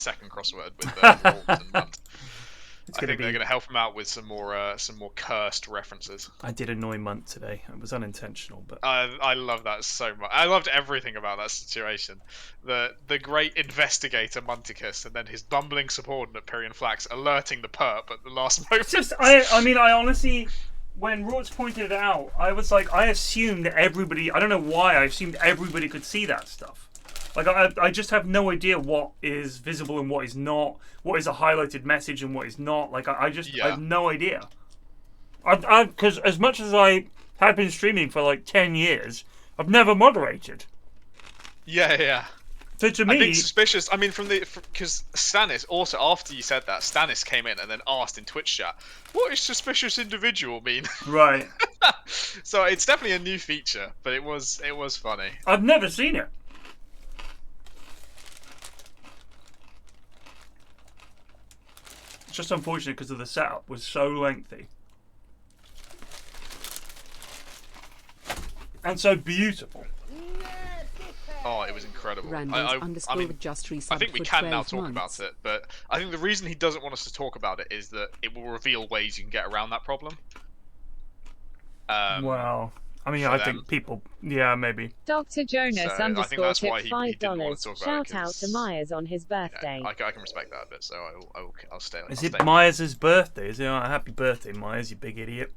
second crossword with Rort and Munt. I think they're going to help him out with some more cursed references. I did annoy Munt today. It was unintentional, but I love that so much. I loved everything about that situation. The great investigator Munticus, and then his bumbling subordinate PFlax alerting the perp at the last moment. It's just, I mean, I honestly, when Rorts pointed it out, I was like, I assumed that everybody. I don't know why. I assumed everybody could see that stuff. Like, I just have no idea what is visible and what is not, what is a highlighted message and what is not. Like, I have no idea. Because as much as I have been streaming for like 10 years, I've never moderated. Yeah. So to me, I think suspicious. I mean, because Stannis also, after you said that, Stannis came in and then asked in Twitch chat, "What does suspicious individual mean?" Right. So it's definitely a new feature, but it was funny. I've never seen it. It's just unfortunate because of the setup was so lengthy. And so beautiful. Oh, it was incredible. I mean, just I think we can now talk about it, but I think the reason he doesn't want us to talk about it is that it will reveal ways you can get around that problem. Well, I mean, I think people, yeah, maybe. Dr. Jonas So I think that's why tipped he didn't want to $5. talk about it, Shout out to Myers on his birthday. Yeah, I can respect that a bit, so I'll stay. Is it Myers' birthday? Is it? Oh, happy birthday, Myers, you big idiot.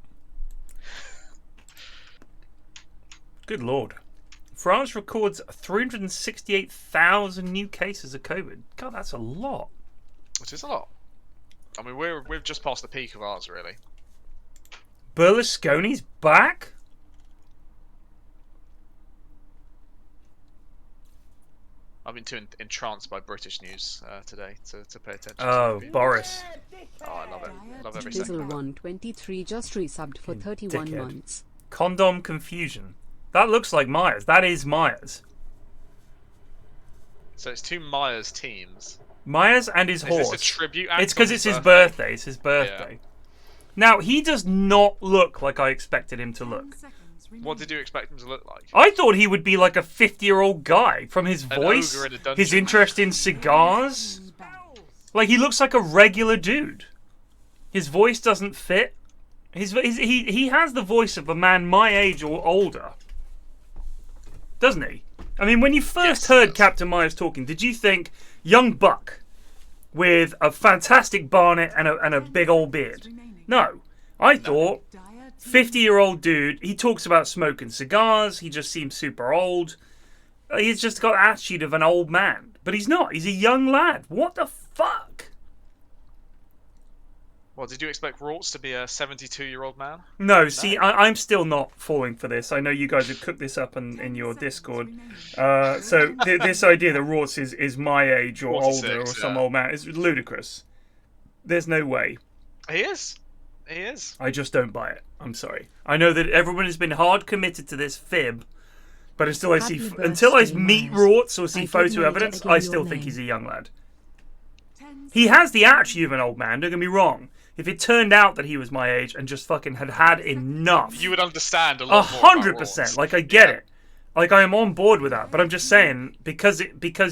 Good lord. France records 368,000 new cases of COVID. God, that's a lot. Which is a lot. I mean, we've just passed the peak of ours, really. Berlusconi's back? I've been too entranced by British news today to pay attention. Oh, Boris. Oh, I love it. Love every second. Dizzle123 just resubbed for 31 dickhead. months. Condom Confusion. That looks like Myers. That is Myers. So it's two Myers teams. Myers and his horse. Is this a tribute act? It's because it's his birthday. It's his birthday. Yeah. Now, he does not look like I expected him to look. What did you expect him to look like? I thought he would be like a 50-year-old guy from his voice, ogre in a dungeon. his interest in cigars. Like, he looks like a regular dude. His voice doesn't fit. He has the voice of a man my age or older. Doesn't he? I mean, when you first heard Captain Myers talking, did you think young buck with a fantastic barnet and a big old beard? No. I thought 50-year-old dude, he talks about smoking cigars, he just seems super old. He's just got the attitude of an old man. But he's not. He's a young lad. What the fuck? Well, did you expect Rorts to be a 72-year-old man? No, see, I'm still not falling for this. I know you guys have cooked this up in your Discord. So this idea that Rorts is my age or older or some old man is ludicrous. There's no way. He is. He is. I just don't buy it. I'm sorry. I know that everyone has been hard committed to this fib, but until I meet Rorts or see photo evidence, I still think he's a young lad. He has the attitude of an old man, don't get me wrong. If it turned out that he was my age and just fucking had enough, you would understand a lot more. 100%. Like, I get it. Like, I am on board with that. But I'm just saying, because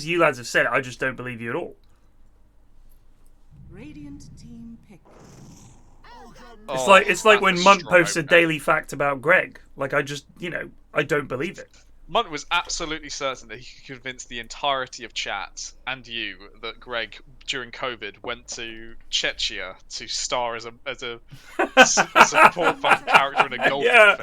you lads have said it, I just don't believe you at all. Radiant team pick. It's like when Munt posts a daily fact about Greg. Like, I just, I don't believe it. Munt was absolutely certain that he could convince the entirety of chat and you that Greg, during COVID, went to Czechia to star as a support character in a golfing film.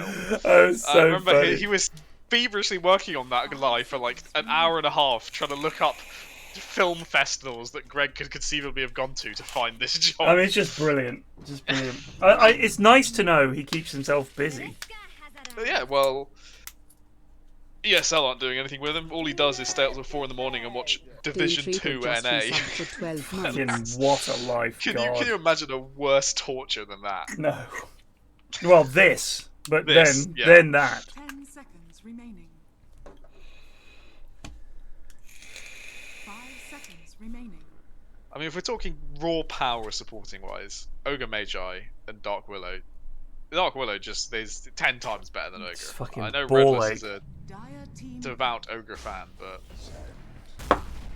That was so I remember funny. he was feverishly working on that live for like an hour and a half, trying to look up film festivals that Greg could conceivably have gone to find this job. I mean, it's just brilliant. Just brilliant. It's nice to know he keeps himself busy. Yeah, well, ESL aren't doing anything with him. All he does is stay up till 4 in the morning and watch Division 2 NA. What a life, Can you imagine a worse torture than that? No. Well, this, but This, then that. 10 seconds remaining. 5 seconds remaining. I mean, if we're talking raw power supporting wise, Ogre Magi and Dark Willow just is 10 times better than It's Ogre. fucking I know ball Redless ache. is a Dire team devout Ogre fan, but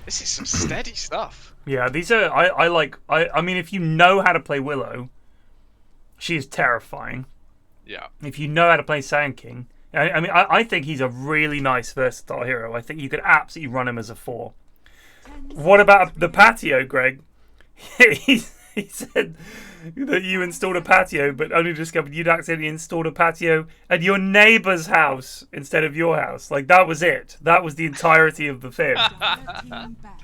This is some steady stuff. Yeah, these are I mean, if you know how to play Willow, she is terrifying. Yeah. If you know how to play Sand King, I think he's a really nice versatile hero. I think you could absolutely run him as a 4. What about the patio, Greg? he said that you installed a patio, but only discovered you'd accidentally installed a patio at your neighbour's house instead of your house. Like, that was it. That was the entirety of the fib. Dire team back.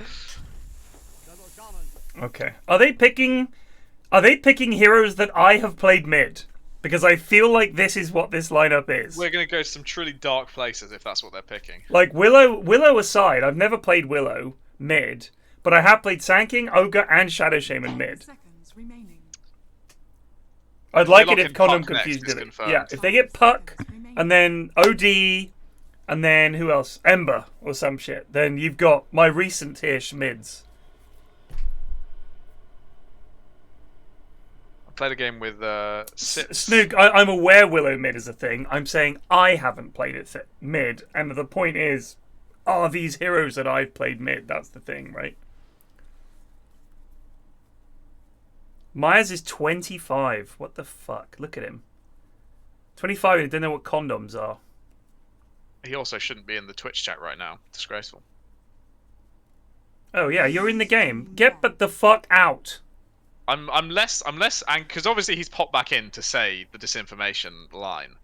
Okay. Are they picking heroes that I have played mid? Because I feel like this is what this lineup is. We're going to go to some truly dark places if that's what they're picking. Like, Willow aside, I've never played Willow mid, but I have played Sand King, Ogre, and Shadow Shaman 10 mid. seconds remaining. I'd like it You're if locking Condom Puck next, Confusion it's did it. confirmed. Yeah, if they get Puck, and then OD, and then who else? Ember, or some shit, then you've got my recent-ish mids. I played a game with Sips. Snook, I'm aware Willow mid is a thing. I'm saying I haven't played it mid, and the point is, are these heroes that I've played mid? That's the thing, right? Myers is 25. What the fuck? Look at him. 25 and he doesn't know what condoms are. He also shouldn't be in the Twitch chat right now. Disgraceful. Oh yeah, you're in the game. Get but the fuck out. I'm less, and because obviously he's popped back in to say the disinformation line,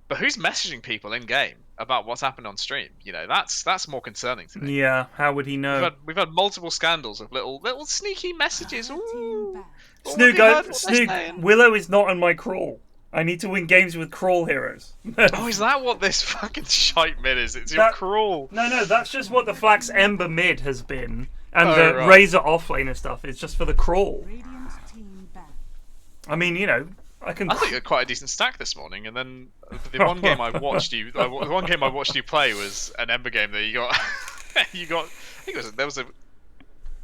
but who's messaging people in game about what's happened on stream? You know, that's more concerning to me. Yeah, how would he know? We've had multiple scandals of little sneaky messages. Dire team Ooh. back. Oh, Snook, have you heard what they're Snook, saying? Willow is not on my crawl. I need to win games with crawl heroes. Oh, is that what this fucking shite mid is? It's your That- crawl. No, that's just what the Flax Ember mid has been. And Oh, the right. Razor offlaner stuff is just for the crawl. Radiant team back. I mean, you know, I can... I think you had quite a decent stack this morning, and then the one game I watched you, the one game I watched you play was an Ember game that you got, I think there was a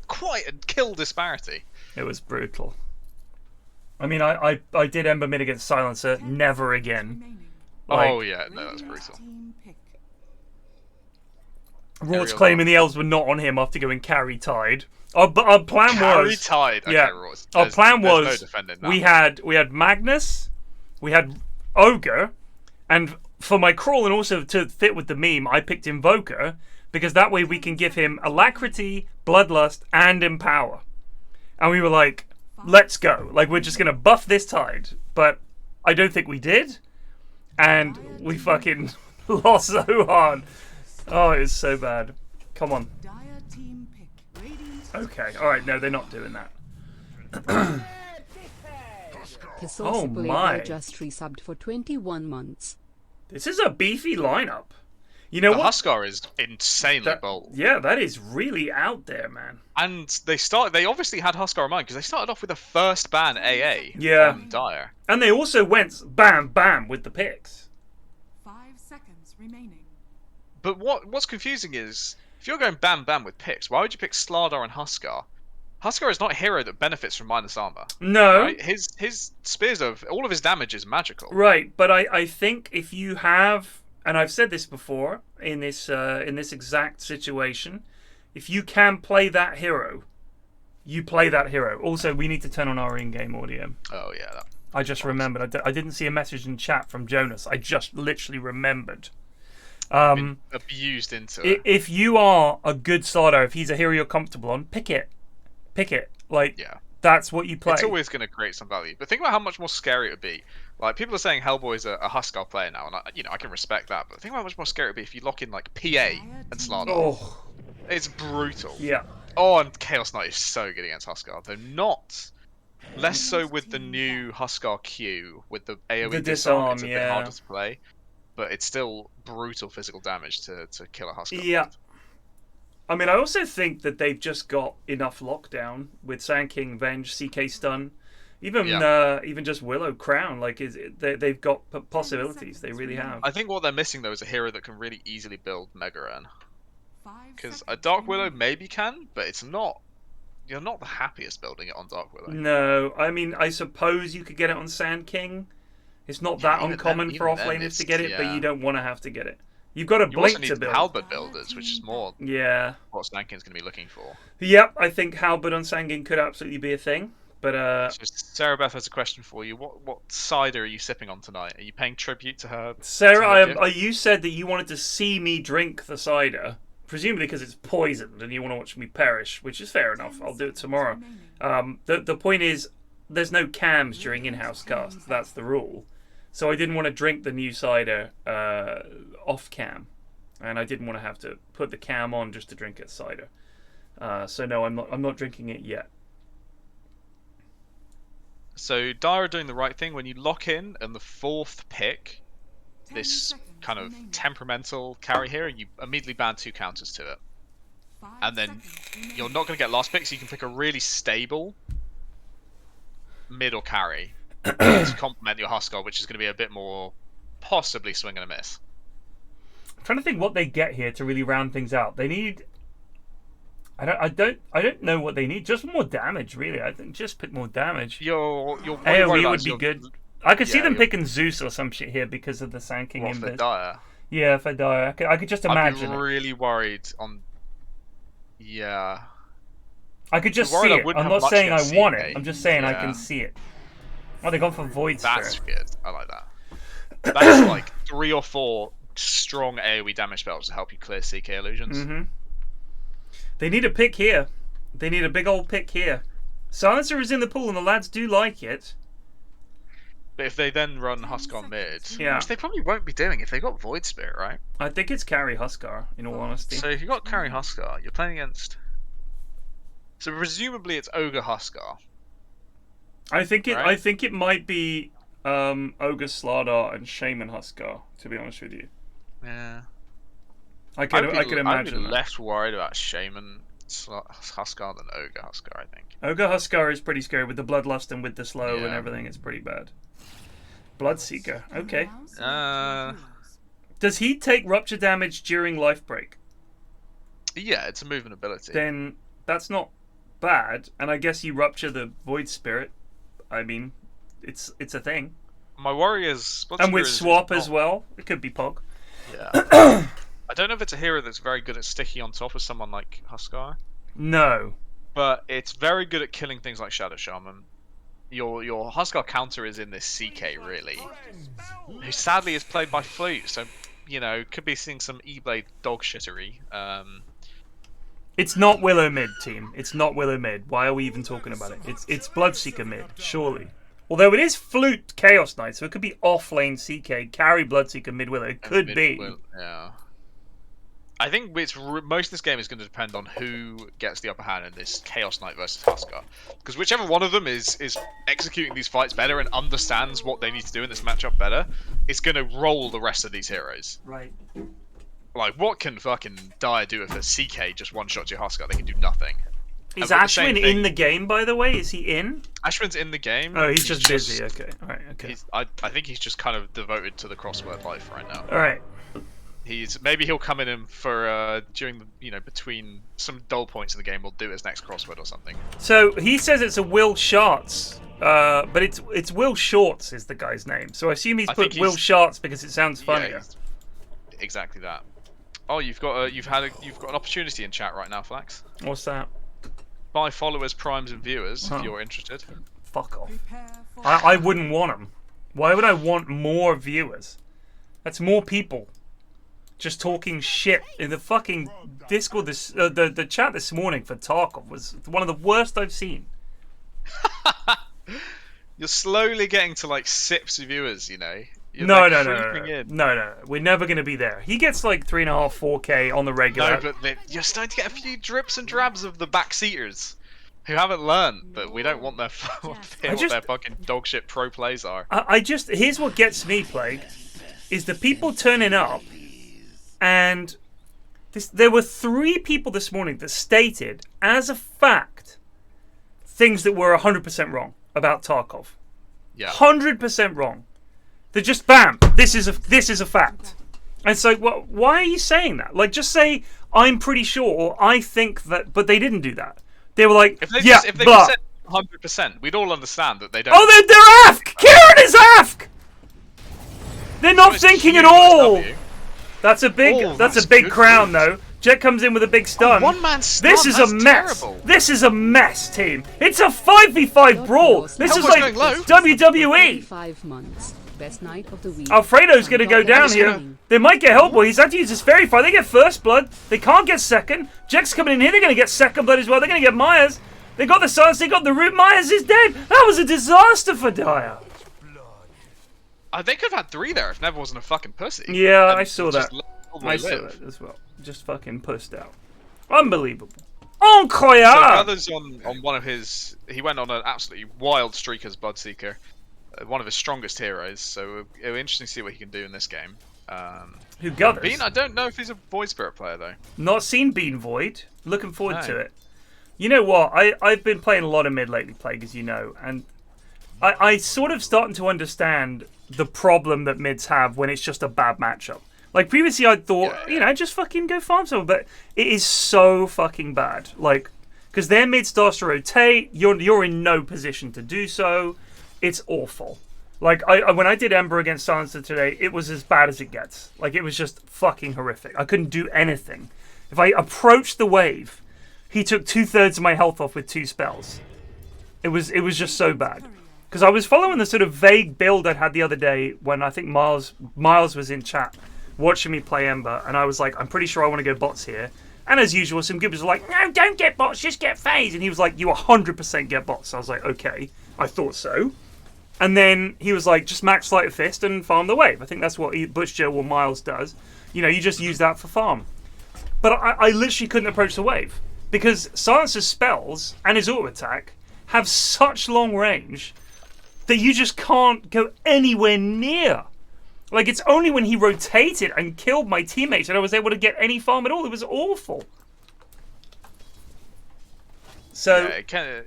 quite a kill disparity. It was brutal. I mean, I did Ember mid against Silencer. 10 Never seconds again. remaining. Like, Oh yeah, no, that's Radiant brutal. team pick. Raw's Aerial claiming the elves were not on him after going carry tide. Our plan Carry was... tide. Okay, yeah. Ross, Our plan there's was no defending that. we had Magnus, we had Ogre, and for my crawl and also to fit with the meme, I picked Invoker because that way we can give him Alacrity, Bloodlust, and Empower. And we were like, let's go. Like, we're just going to buff this tide. But I don't think we did. And we fucking lost so hard. Oh, it was so bad. Come on. Dire team pick. Radiant Okay. All right. No, they're not doing that. Thesaurus Oh my. just resubbed for 21 months. This is a beefy lineup. You know the what? Huskar is insanely bold, Yeah, that is really out there, man. and they obviously had Huskar in mind because they started off with a first ban AA. Yeah. From Dire. And they also went bam, bam with the picks. 5 seconds remaining. But what's confusing is if you're going bam bam with picks, why would you pick Slardar and Huskar? Huskar is not a hero that benefits from minus armor. No. Right? His spears all of his damage is magical. Right, but I think if you have, and I've said this before in this exact situation, if you can play that hero, you play that hero. Also, we need to turn on our in-game audio. Oh yeah. I just remembered. I didn't see a message in chat from Jonas. I just literally remembered. Been abused into it. If you are a good starter, if he's a hero you're comfortable on, pick it. Pick it. Like, Yeah. that's what you play. It's always going to create some value. But think about how much more scary it would be. Like, people are saying Hellboy's a Huskar player now, and I can respect that. But think about how much more scary it would be if you lock in like PA and Slardar. Oh, It's brutal. yeah. Oh, and Chaos Knight is so good against Huskar, though not less so with the new Huskar Q with the AoE The disarm. It's a disarm, bit yeah. harder to play, but it's still brutal physical damage to kill a Huskar. Yeah. I mean, I also think that they've just got enough lockdown with Sand King, Venge, CK Stun, even just Willow Crown. Like, they've got possibilities. They really have. I think what they're missing though is a hero that can really easily build Mega Urn. 5 Because a seconds Dark Willow remaining. maybe can, but it's not. You're not the happiest building it on Dark Willow. No, I mean, I suppose you could get it on Sand King. It's not Yeah, that even uncommon then- for even then offlaners to it's- get it, but yeah. you don't want to have to get it. You've got a You also blink need to build. halberd builders, which is more Yeah. what Snankin's going to be looking for. Yep, I think halberd on Sangin could absolutely be a thing. But So Sarah Beth has a question for you. What cider are you sipping on tonight? Are you paying tribute to her? Sarah, to her gift? you said that you wanted to see me drink the cider, presumably because it's poisoned and you want to watch me perish, which is fair enough. I'll do it tomorrow. The point is, there's no cams during in-house casts. That's the rule. So I didn't want to drink the new cider off cam, and I didn't want to have to put the cam on just to drink a cider. So no, I'm not drinking it yet. So Dire are doing the right thing. When you lock in and the 4th pick, this kind of temperamental carry here, you immediately ban 2 counters to it. And then you're not going to get last pick, so you can pick a really stable mid or carry to complement your Huskar, which is going to be a bit more possibly swing and a miss. I'm trying to think what they get here to really round things out. They need... I don't know what they need. Just more damage, really. I think just put more damage. What you're worried AoE about would is be your- good. I could see them you're- picking Zeus or some shit here because of the Sand King What, for invis. Dire? Yeah, for Dire. I could just imagine I'd be it. really worried on... Yeah. I could just You're worried see I it. wouldn't I'm have not much saying I against want CK. it. I'm just saying I Yeah. can see it. Oh, they gone for Void That's Spirit. good. I like that. That's like 3 or 4 strong AoE damage spells to help you clear CK illusions. Mm-hmm. They need a pick here. They need a big old pick here. Silencer is in the pool and the lads do like it. But if they then run Husk on mid, Yeah. which they probably won't be doing if they got Void Spirit, right? I think it's carry Huskar, in all honesty. So if you got Carry Huskar, you're playing against... So presumably it's Ogre Huskar. I think right? it might be Ogre Slardar and Shaman Huskar, to be honest with you. Yeah. I could I'd be imagine that. less worried about Shaman Huskar than Ogre Huskar, I think. Ogre Huskar is pretty scary with the Bloodlust and with the slow and Yeah. everything. It's pretty bad. Bloodseeker. Okay. Uh, Does he take rupture damage during life break? Yeah, it's a movement ability. Then that's not bad. And I guess you rupture the Void Spirit. I mean, it's a thing. My worry is... And with swap as well, it could be Pog. Yeah. I don't know if it's a hero that's very good at sticking on top of someone like Huskar, No. but it's very good at killing things like Shadow Shaman. Your Huskar counter is in this CK, really, who sadly is played by Flute, so, you know, could be seeing some E-Blade dog shittery. It's not Willow mid, team. It's not Willow mid. Why are we even talking about it? It's Bloodseeker mid, surely. Although it is Flute Chaos Knight, so it could be off-lane CK, carry Bloodseeker mid Willow. It could be. Yeah. I think most of this game is going to depend on who gets the upper hand in this Chaos Knight versus Huskar. Because whichever one of them is executing these fights better and understands what they need to do in this matchup better, it's going to roll the rest of these heroes. Right. Like, what can fucking Dire do if a CK just one-shots your Huskar? They can do nothing. Is I've got the same Ashwin thing- in the game, by the way? Is he in? Ashwin's in the game. Oh, he's just busy. Okay. Alright, okay. I think he's just kind of devoted to the crossword life right now. Alright. Maybe he'll come in for during the between some dull points in the game. We'll do his next crossword or something. So he says it's a Will Sharts, but it's Will Shorts is the guy's name. So I assume he's I put think Will he's- Sharts because it sounds Yeah, funnier. exactly that. Oh, you've got an opportunity in chat right now, Flax. What's that? Buy followers, primes, and viewers Huh. if you're interested. Fuck off. Prepare for I wouldn't want them. Why would I want more viewers? That's more people just talking shit in the fucking Discord. The chat this morning for Tarkov was one of the worst I've seen. You're slowly getting to like sips of viewers, you know. You're, No, like, no, creeping no. in. No. We're never going to be there. He gets like 3.5, 4K on the regular. No, but you're starting to get a few drips and drabs of the backseaters who haven't learned that we don't want their what their fucking dog shit pro plays are. I just here's what gets me, Plague, is the people turning up, and there were 3 people this morning that stated as a fact things that were 100% wrong about Tarkov. Yeah. 100% wrong. They're just bam. This is a fact. And it's like, why are you saying that? Like, just say I'm pretty sure, or I think that. But they didn't do that. They were like, If they yeah, just blah. said 100%, we'd all understand that they don't. Oh, they're AFK. Kieran is AFK. They're not It's thinking Q, at not all. W. That's a big, Oh, that's that's a big good crown move. though. Jet comes in with a big stun. One man stun, This is a that's mess. terrible. This is a mess, team. It's a 5v5 brawl. This is Hellboy's like going low. WWE. 5 months. Best night of the week. Alfredo's gonna go down here. Gonna... They might get Hellboy. He's had to use his fairy fire. They get first blood. They can't get second. Jack's coming in here. They're gonna get second blood as well. They're gonna get Myers. They got the silence. They got the root. Myers is dead. That was a disaster for Dire. They could have had 3 there if Never wasn't a fucking pussy. Yeah, And I saw just that. let Hellboy I saw live. that as well. Just fucking pussed out. Unbelievable. Incroyable. So Brothers on one of his, he went on an absolutely wild streak as Bloodseeker, one of his strongest heroes. So it'll be interesting to see what he can do in this game. Who got Bean, I don't know if he's a Void Spirit player though. Not seen Bean Void. Looking forward No. to it. You know what? I've been playing a lot of mid lately, Plague, as you know, and I sort of starting to understand the problem that mids have when it's just a bad matchup. Like previously, I thought, you know, just fucking go farm someone, but it is so fucking bad. Like, because their mid starts to rotate, you're in no position to do so. It's awful. Like when I did Ember against Silencer today, it was as bad as it gets. Like it was just fucking horrific. I couldn't do anything. If I approached the wave, he took 2/3 of my health off with 2 spells. It was just so bad. Because I was following the sort of vague build I'd had the other day when I think Miles was in chat watching me play Ember, and I was like, I'm pretty sure I want to go bots here. And as usual, some gibbers were like, no, don't get bots, just get phase. And he was like, you 100% get bots. So I was like, okay, I thought so. And then he was like, just max Sleight of Fist and farm the wave. I think that's what Butch Joe or Miles does. You know, you just use that for farm. But I literally couldn't approach the wave. Because Silencer's spells and his auto attack have such long range that you just can't go anywhere near. Like, it's only when he rotated and killed my teammates that I was able to get any farm at all. It was awful. So, Yeah,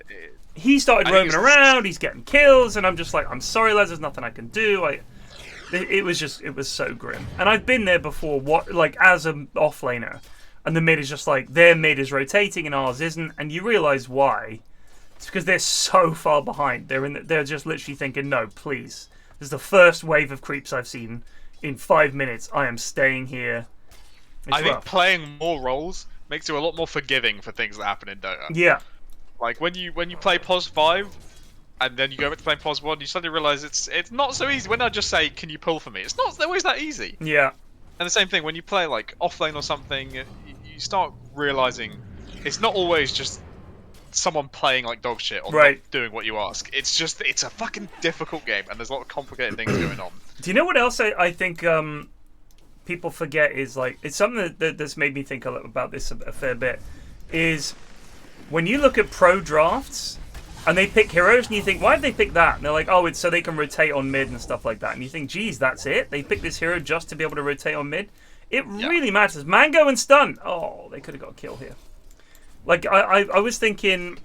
he started I think roaming around, he's getting kills, and I'm just like, I'm sorry, lads, there's nothing I can do. It was so grim. And I've been there before, as an offlaner, and the mid is just like, their mid is rotating and ours isn't, and you realise why. It's because they're so far behind. They're just literally thinking, no, please. This is the first wave of creeps I've seen in 5 minutes. I am staying here. I think playing more roles makes you a lot more forgiving for things that happen in Dota. Yeah. Like when you play POS 5 and then you go back to playing POS 1, you suddenly realise it's not so easy. When I just say, can you pull for me? It's not always that easy. Yeah. And the same thing, when you play like offlane or something, you start realising it's not always just someone playing like dog shit or not doing what you ask. It's a fucking difficult game and there's a lot of complicated things going on. Do you know what else I think people forget is, like, it's something that's made me think about this a fair bit, is when you look at pro drafts and they pick heroes and you think, why did they pick that? And they're like, oh, it's so they can rotate on mid and stuff like that. And you think, geez, that's it? They picked this hero just to be able to rotate on mid? It really matters. Mango and stun. Oh, they could have got a kill here. Like, I was thinking,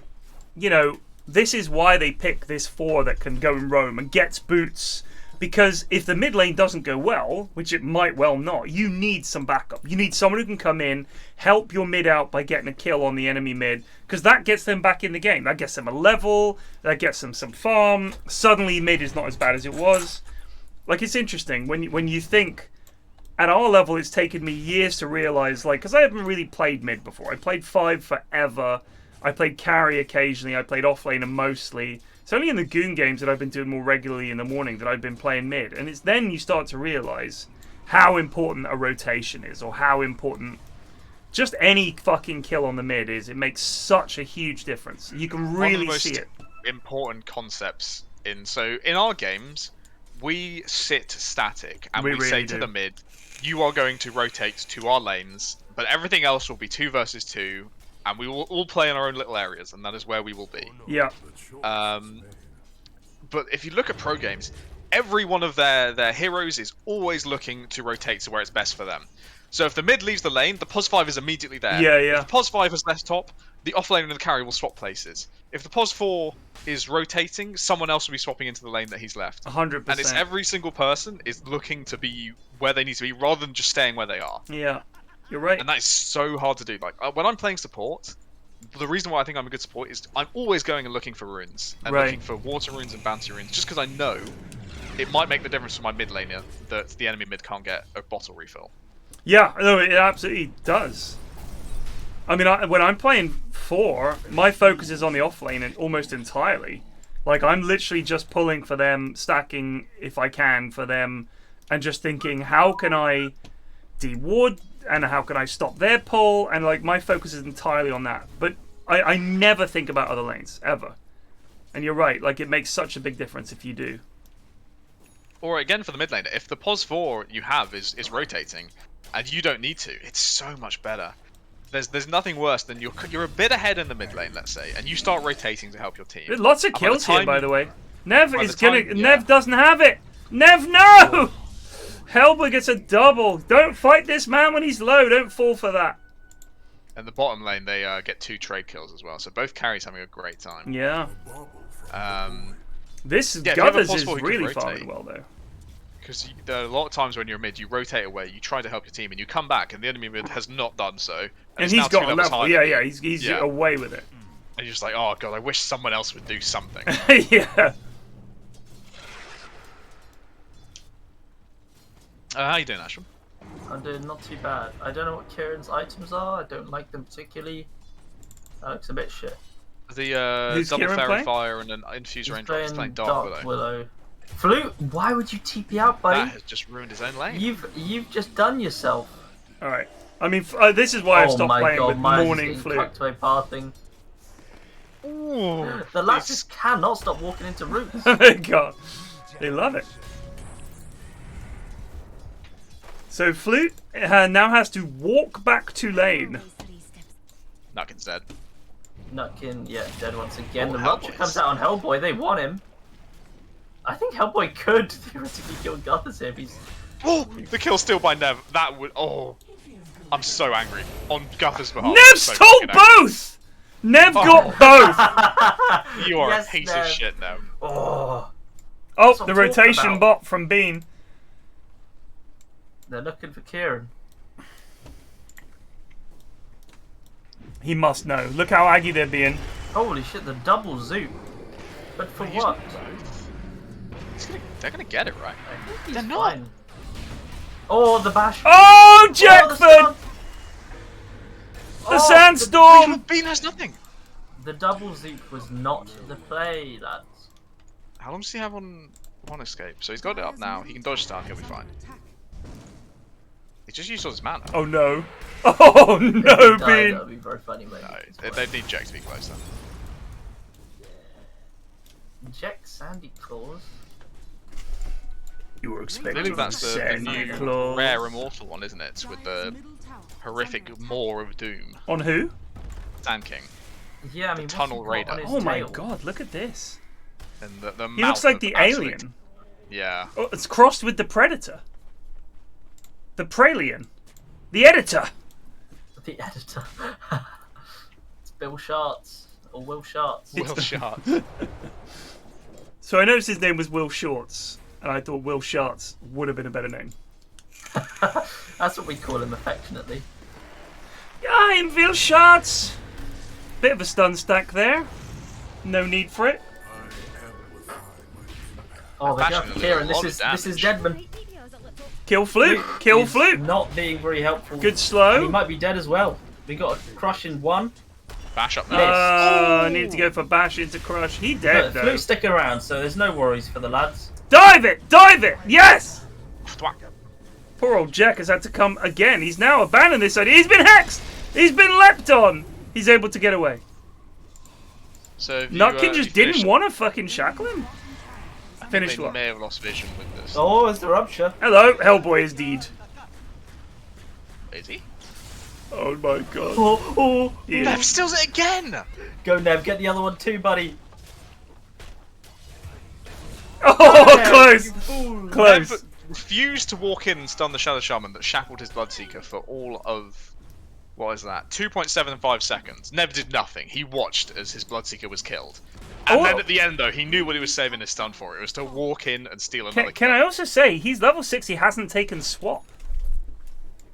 you know, this is why they pick this 4 that can go and roam and gets boots. Because if the mid lane doesn't go well, which it might well not, you need some backup. You need someone who can come in, help your mid out by getting a kill on the enemy mid, because that gets them back in the game. That gets them a level, that gets them some farm. Suddenly mid is not as bad as it was. Like, it's interesting when you think, at our level, it's taken me years to realise, like, because I haven't really played mid before. I played 5 forever. I played carry occasionally. I played offlaner mostly. It's only in the goon games that I've been doing more regularly in the morning that I've been playing mid. And it's then you start to realise how important a rotation is, or how important just any fucking kill on the mid is. It makes such a huge difference. You can really see it. Important concepts in our games, we sit static and we say to the mid, you are going to rotate to our lanes, but everything else will be 2 versus 2, and we will all play in our own little areas, and that is where we will be. Yeah. But if you look at pro games, every one of their heroes is always looking to rotate to where it's best for them. So if the mid leaves the lane, the POS 5 is immediately there. Yeah, yeah. If the POS 5 is left top, the offlane and the carry will swap places. If the POS 4 is rotating, someone else will be swapping into the lane that he's left. 100%. And it's every single person is looking to be where they need to be, rather than just staying where they are. Yeah, you're right. And that is so hard to do. Like, when I'm playing support, the reason why I think I'm a good support is I'm always going and looking for runes. And looking for water runes and bounty runes, just because I know it might make the difference for my mid laner that the enemy mid can't get a bottle refill. Yeah, no, it absolutely does. I mean, when I'm playing 4, my focus is on the off lane and almost entirely. Like, I'm literally just pulling for them, stacking if I can for them, and just thinking, how can I de-ward, and how can I stop their pull, and like, my focus is entirely on that. But I never think about other lanes, ever. And you're right, like, it makes such a big difference if you do. Or again, for the mid laner, if the pos 4 you have is rotating, and you don't need to, it's so much better. There's nothing worse than you're a bit ahead in the mid lane, let's say, and you start rotating to help your team. There's lots of kills here, by the way. Nev is gonna. yeah. Nev doesn't have it. Nev, no! Hellboy gets a double. Don't fight this man when he's low. Don't fall for that. And the bottom lane, they get 2 trade kills as well, so both carries having a great time. Yeah. This Yeah, Guthers if is you have a really possible, farming well though. Because there are a lot of times when you're mid, you rotate away, you try to help your team, and you come back, and the enemy mid has not done so. And it's he's now got 2 a levels level. higher Yeah, than yeah. you. He's away with it. And you're just like, oh god, I wish someone else would do something. Yeah. How you doing, Ashram? I'm doing not too bad. I don't know what Kieran's items are. I don't like them particularly. That looks a bit shit. The Who's double Kieran fairy playing? fire and an infused He's raindrop is playing playing Dark Willow. Willow. Flute, why would you TP out, buddy? That has just ruined his own lane. You've just done yourself. All right. I mean, this is why I Oh stopped my playing god, with Myers Morning is Flute. getting cucked by pathing. Ooh, The lads just cannot stop walking into roots. God, they love it. So Flute now has to walk back to lane. Nutkin's dead. Nutkin, yeah, dead once again. Oh, The Rupture Hellboy's- comes out on Hellboy. They want him. I think Hellboy could theoretically kill Guthers if he's... Oh, the kill still by Nev. That would. Oh, I'm so angry on Guther's behalf. Nev So stole fucking angry. both. Nev got both. You are Yes, a piece Nev. of shit now. Oh, Oh, That's what the I'm talking rotation about. bot from Bean. they're looking for Kieran. He must know. Look how aggy they're being. Holy shit, the double zoop. But for He's what? not both. They're gonna get it right. I think he's They're not. fine. Oh, the bash. Oh, Oh, the Jackford! stun. The Oh, sandstorm! Bean has nothing. The double zoop was not the play, lads. How long does he have on one escape? So he's got it up now. He can dodge stun. He'll be fine. He just used all his mana. Oh no. Oh If no, he died, Bean. that would be very funny, mate. No, they need Jack to be closer. Jack Sandy Claus. You were I expecting believe that's the Sandy new Claus. rare immortal one, isn't it? With the horrific maw of doom. On who? Sand King. Yeah, I mean, what's Tunnel he got Raider. on his Oh my tail? god, look at this. And the He looks like the alien. Yeah. Oh, it's crossed with the Predator. The Pralien. The Editor. The editor. It's Bill Sharts. Or Will Sharts. Will Sharp. So I noticed his name was Will Shorts, and I thought Will Sharts would have been a better name. That's what we call him affectionately. Yeah, I'm Will Sharts. Bit of a stun stack there. No need for it. Oh, they go for Affectionately, Kieran. a lot This of is damage. Deadman. Kill Flute. Kill He's Flute. Not being very helpful. Good And slow. he might be dead as well. We got a crush in one. Bash up now. I need to go for bash into crush. He dead But though. Flute's sticking around, so there's no worries for the lads. Dive it! Dive it! Yes! Thwack. Poor old Jack has had to come again. He's now abandoned this idea. He's been hexed! He's been leapt on! He's able to get away. So if you, Nutkin if just you didn't finish- want to fucking shackle him. I think Finish they what? may have lost vision with this. Oh, it's the rupture. Hello, Hellboy is deed. Is he? Oh my god. Oh, Yeah. Nev steals it again! go Nev, get the other one too, buddy. Oh, Nev, close! you fool. Close. Nev refused to walk in and stun the Shadow Shaman that shackled his Bloodseeker for all of... What is that? 2.75 seconds. Nev did nothing. He watched as his Bloodseeker was killed. And Oh. then at the end, though, he knew what he was saving his stun for. It was to walk in and steal another Can I also say, he's level 6, he hasn't taken swap.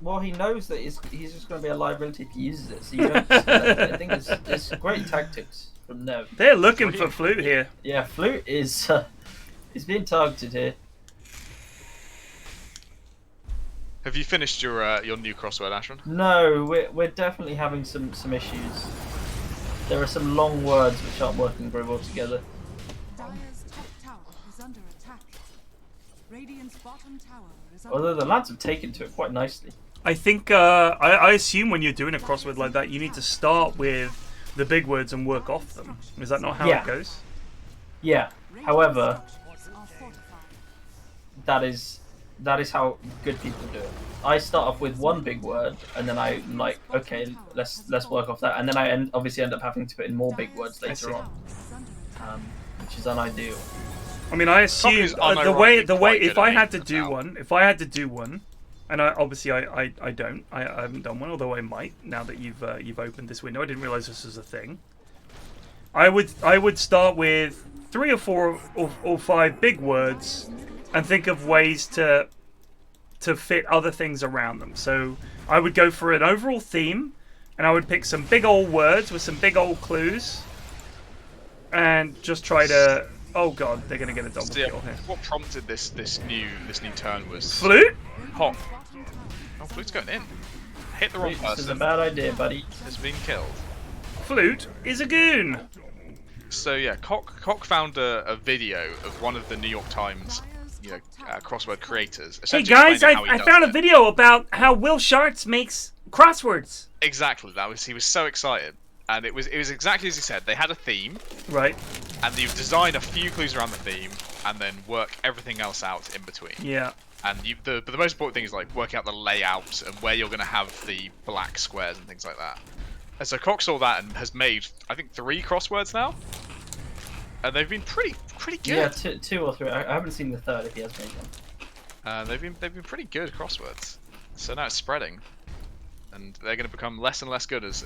Well, he knows that he's just going to be a liability if he uses it. So you don't. I think it's great tactics from Nev. They're looking for Flute here. Yeah, Flute is being targeted here. Have you finished your new crossword, Ashman? No, we're definitely having some issues. There are some long words which aren't working very well together. Dire's top tower is under attack. Radiant's bottom tower is under Although the lads have taken to it quite nicely. I think I assume when you're doing a crossword like that, you need to start with the big words and work off them. Is that not how Yeah. it goes? Yeah. However, structures are fortified. that is how good people do it. I start off with one big word, and then I'm like, okay, let's work off that, and then I obviously end up having to put in more big words later see. on, Is under attack. which is unideal. I mean, I assume is the way unironically quite if good I at had to making do it one, if I had to do one, and I don't, I haven't done one, although I might now that you've opened this window. I didn't realize this was a thing. I would start with 3 or 4 or 5 big words, and think of ways to fit other things around them. So I would go for an overall theme, and I would pick some big old words with some big old clues, and just try to. Oh god, they're gonna get a double So, yeah, kill here. what prompted this new turn was Flute? Hawk. Bottom tower Oh, Flute's going in. Hit the wrong This is a person. bad idea, buddy. Has been killed. Flute is a goon. So yeah, Cock found a video of one of the New York Times, crossword creators. Hey essentially guys, explaining how he I does found a it. video about how Will Sharts makes crosswords. Exactly. He was so excited, and it was exactly as he said. They had a theme, Right. and you design a few clues around the theme, and then work everything else out in between. Yeah. And but the most important thing is like working out the layout and where you're going to have the black squares and things like that. And so Cock saw that and has made, I think, 3 crosswords now, and they've been pretty good. Yeah, 2 or 3. I haven't seen the third if he has made one. They've been pretty good crosswords. So now it's spreading, and they're going to become less and less good as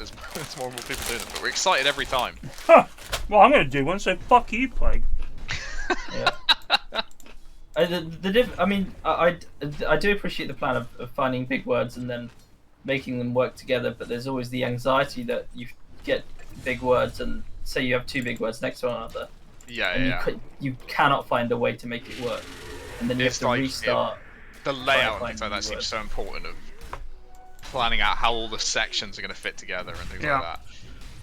more and more people do them. But we're excited every time. Huh. Well, I'm gonna do one. So fuck you, Plague. Yeah. I mean, I do appreciate the plan of finding big words and then making them work together, but there's always the anxiety that you get big words and say you have 2 big words next to one another, Yeah, and yeah. you cannot find a way to make it work, and then you It's have to like, restart. The layout and find things like that new seems words. so important of planning out how all the sections are going to fit together and things Yeah. like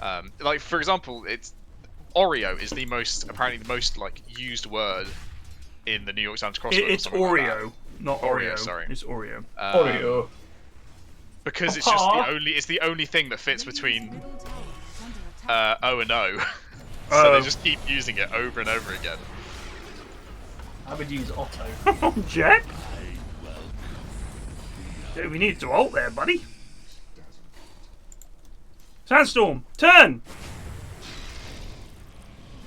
that. Like for example, it's Oreo is apparently the most like used word in the New York Times crossword. It's or something like Oreo, not Oreo, Oreo. sorry. It's Oreo. that. Oreo. Because it's just Papa. it's the only thing that fits between middle tower is under attack. O and O. So Oh. they just keep using it over and over again. I would use Otto. Oh, Jack. Yeah, we need to ult there, buddy. Sandstorm, turn.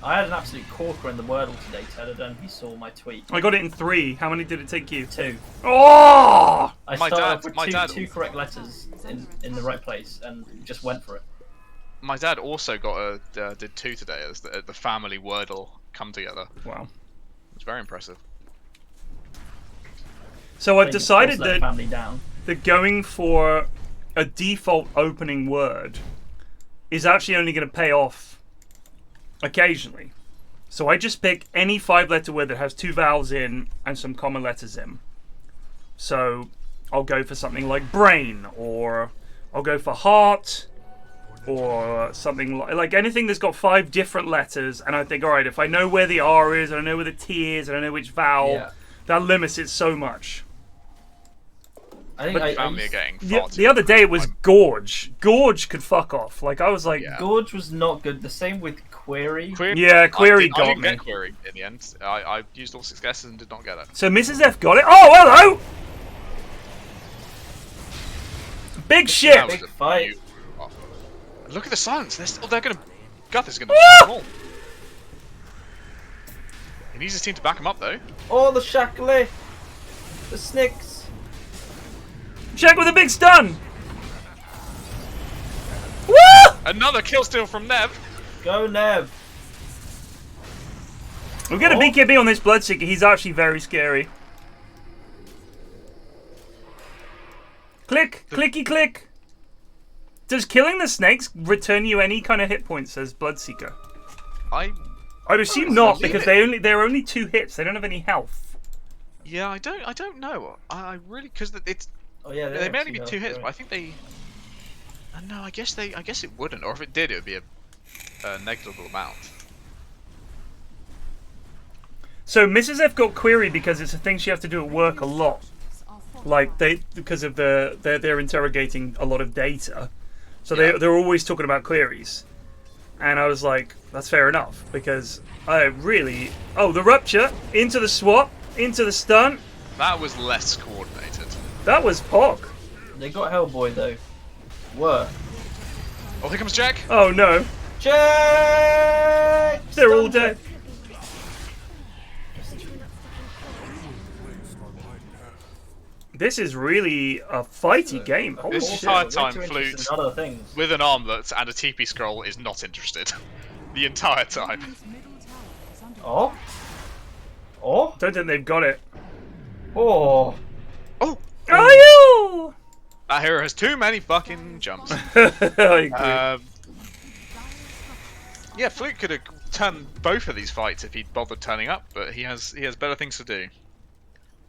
I had an absolute corker in the Wordle today, Ted. I don't know if you saw my tweet. I got it in 3. How many did it take you? 2. Oh! I My started dad- off with my dad- two correct letters in the right place and just went for it. My dad also did 2 today as the family Wordle come together. Wow. It's very impressive. So I've Thing that decided forced that that family down. going for a default opening word is actually only going to pay off occasionally. So I just pick any 5-letter word that has 2 vowels in and some common letters in. So I'll go for something like brain, or I'll go for heart, or something like anything that's got 5 different letters, and I think, alright, if I know where the R is, and I know where the T is, and I know which vowel, Yeah. that limits it so much. I think I Family are used- getting The, far too the other day it was Gorge. Gorge could fuck off. Like, I was like, Yeah. Gorge was not good. The same with Query. Yeah, Query I got didn't me. get Query in the end. I used all 6 guesses and did not get it. So Mrs. F got it. Oh, hello! Big shit! That was Big a fight. beautiful- oh. Look at the silence. They're gonna. Guth is gonna. Ah! All. He needs his team to back him up though. Oh, the Shackley! The Snicks! Check with a big stun! Woo! Another kill steal from Nev. Go, Nev! We'll get a Oh. BKB on this Bloodseeker. He's actually very scary. Click! Clicky click! Does killing the snakes return you any kind of hit points as Bloodseeker? I I'd assume Oh, not, believe because it. they're only 2 hits. They don't have any health. yeah. I don't know. I really because it's. Oh yeah, They may have only be health, 2 hits, right. but I think they. No, I guess it wouldn't, or if it did, it would be a negligible amount. So Mrs. F got queried because it's a thing she has to do at work a lot. Like because of they're interrogating a lot of data, so they're always talking about queries. And I was like, that's fair enough, because I really... Oh, the rupture, into the swap, into the stun. That was less coordinated. That was Pog. They got Hellboy though. Were. Oh, here comes Jack. Oh no, Jack! they're all dead. This is really a fighty game. Holy This shit. entire Way time, too interested Flute, in other things. with an armlet and a TP scroll, is not interested. The entire time. Radiant's middle tower is under Oh? Oh? Don't think they've got it. Oh! Oh! Are you? That hero has too many fucking jumps. I agree. Yeah, Flute could have turned both of these fights if he'd bothered turning up, but he has better things to do.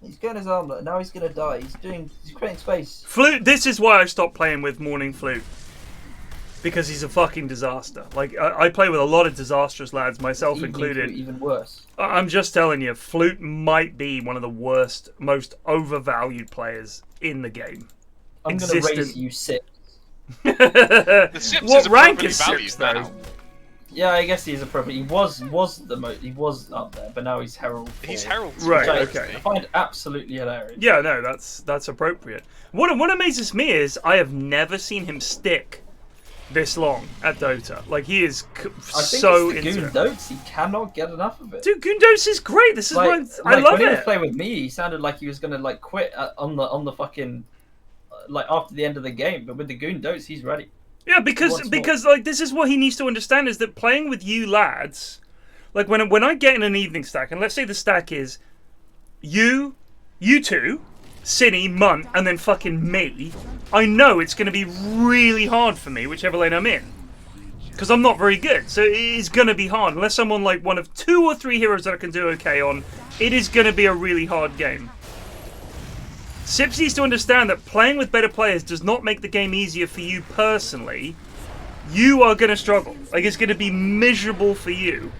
He's getting his armlet, now he's gonna die. He's creating space. Flute. This is why I stopped playing with Morning Flute. Because he's a fucking disaster. Like, I play with a lot of disastrous lads, myself included. Even worse. I'm just telling you, Flute might be one of the worst, most overvalued players in the game. I'm gonna raise you 6. The Sips What is rank appropriately is valued Sips, though? now. Yeah, I guess he is appropriate. He was up there, but now he's Herald 4. He's Herald. Right, Which okay. I find absolutely hilarious. Yeah, no, that's appropriate. What amazes me is I have never seen him stick this long at Dota. Like, he is I think so it's the into Goon it. Dotes. He cannot get enough of it. Dude, Goondos is great. This is why I love when he was it. playing with me, he sounded like he was gonna like quit on the fucking like after the end of the game. But with the Goon Dotes, he's ready. Yeah, because like this is what he needs to understand is that playing with you lads, like when I get in an evening stack, and let's say the stack is you two, Cinny, Munt, and then fucking me, I know it's going to be really hard for me, whichever lane I'm in. Because I'm not very good, so it is going to be hard. Unless someone like one of 2 or 3 heroes that I can do okay on, it is going to be a really hard game. Sips needs to understand that playing with better players does not make the game easier for you personally. You are going to struggle. Like, it's going to be miserable for you.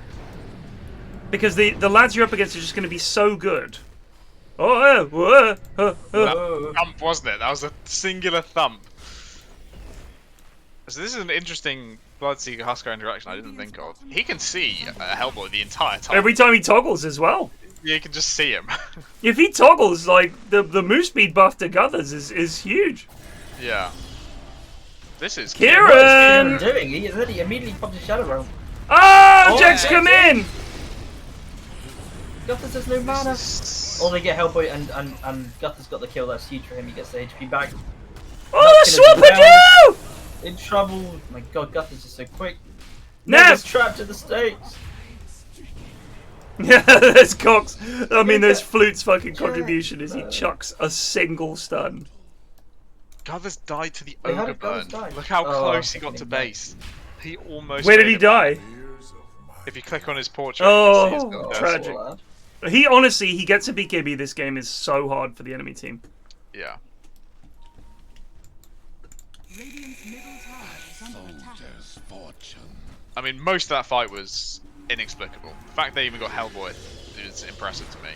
Because the lads you're up against are just going to be so good. That thump, wasn't it? That was a singular thump. So this is an interesting Bloodseeker Husker interaction I didn't think of. He can see Hellboy the entire time. Every time he toggles as well. Yeah, you can just see him. If he toggles, like, the move speed buff to Guthers is huge. Yeah. This is Kieran! What's he doing? He immediately popped his shadow realm. Oh, Jack's come in! Guthers has no mana. Or they get Hellboy and Guthers got the kill. That's huge for him. He gets the HP back. Oh, That's gonna swap be at you! In trouble. Oh my god, Guthers is so quick. Nav! He's trapped at the stakes. Yeah, there's Cox. I mean, there's Flute's fucking contribution as he chucks a single stun. God, this died to the Wait, how Ogre did Gothers burn. die? Look how Oh, close he got to fucking base. He almost. Where did made he it. die? If you click on his portrait, Oh, you can see his gun. tragic. Lad. He honestly, he gets a BKB. This game is so hard for the enemy team. Yeah. Radiant's middle tower is under attack. I mean, most of that fight was inexplicable. The fact they even got Hellboy is impressive to me.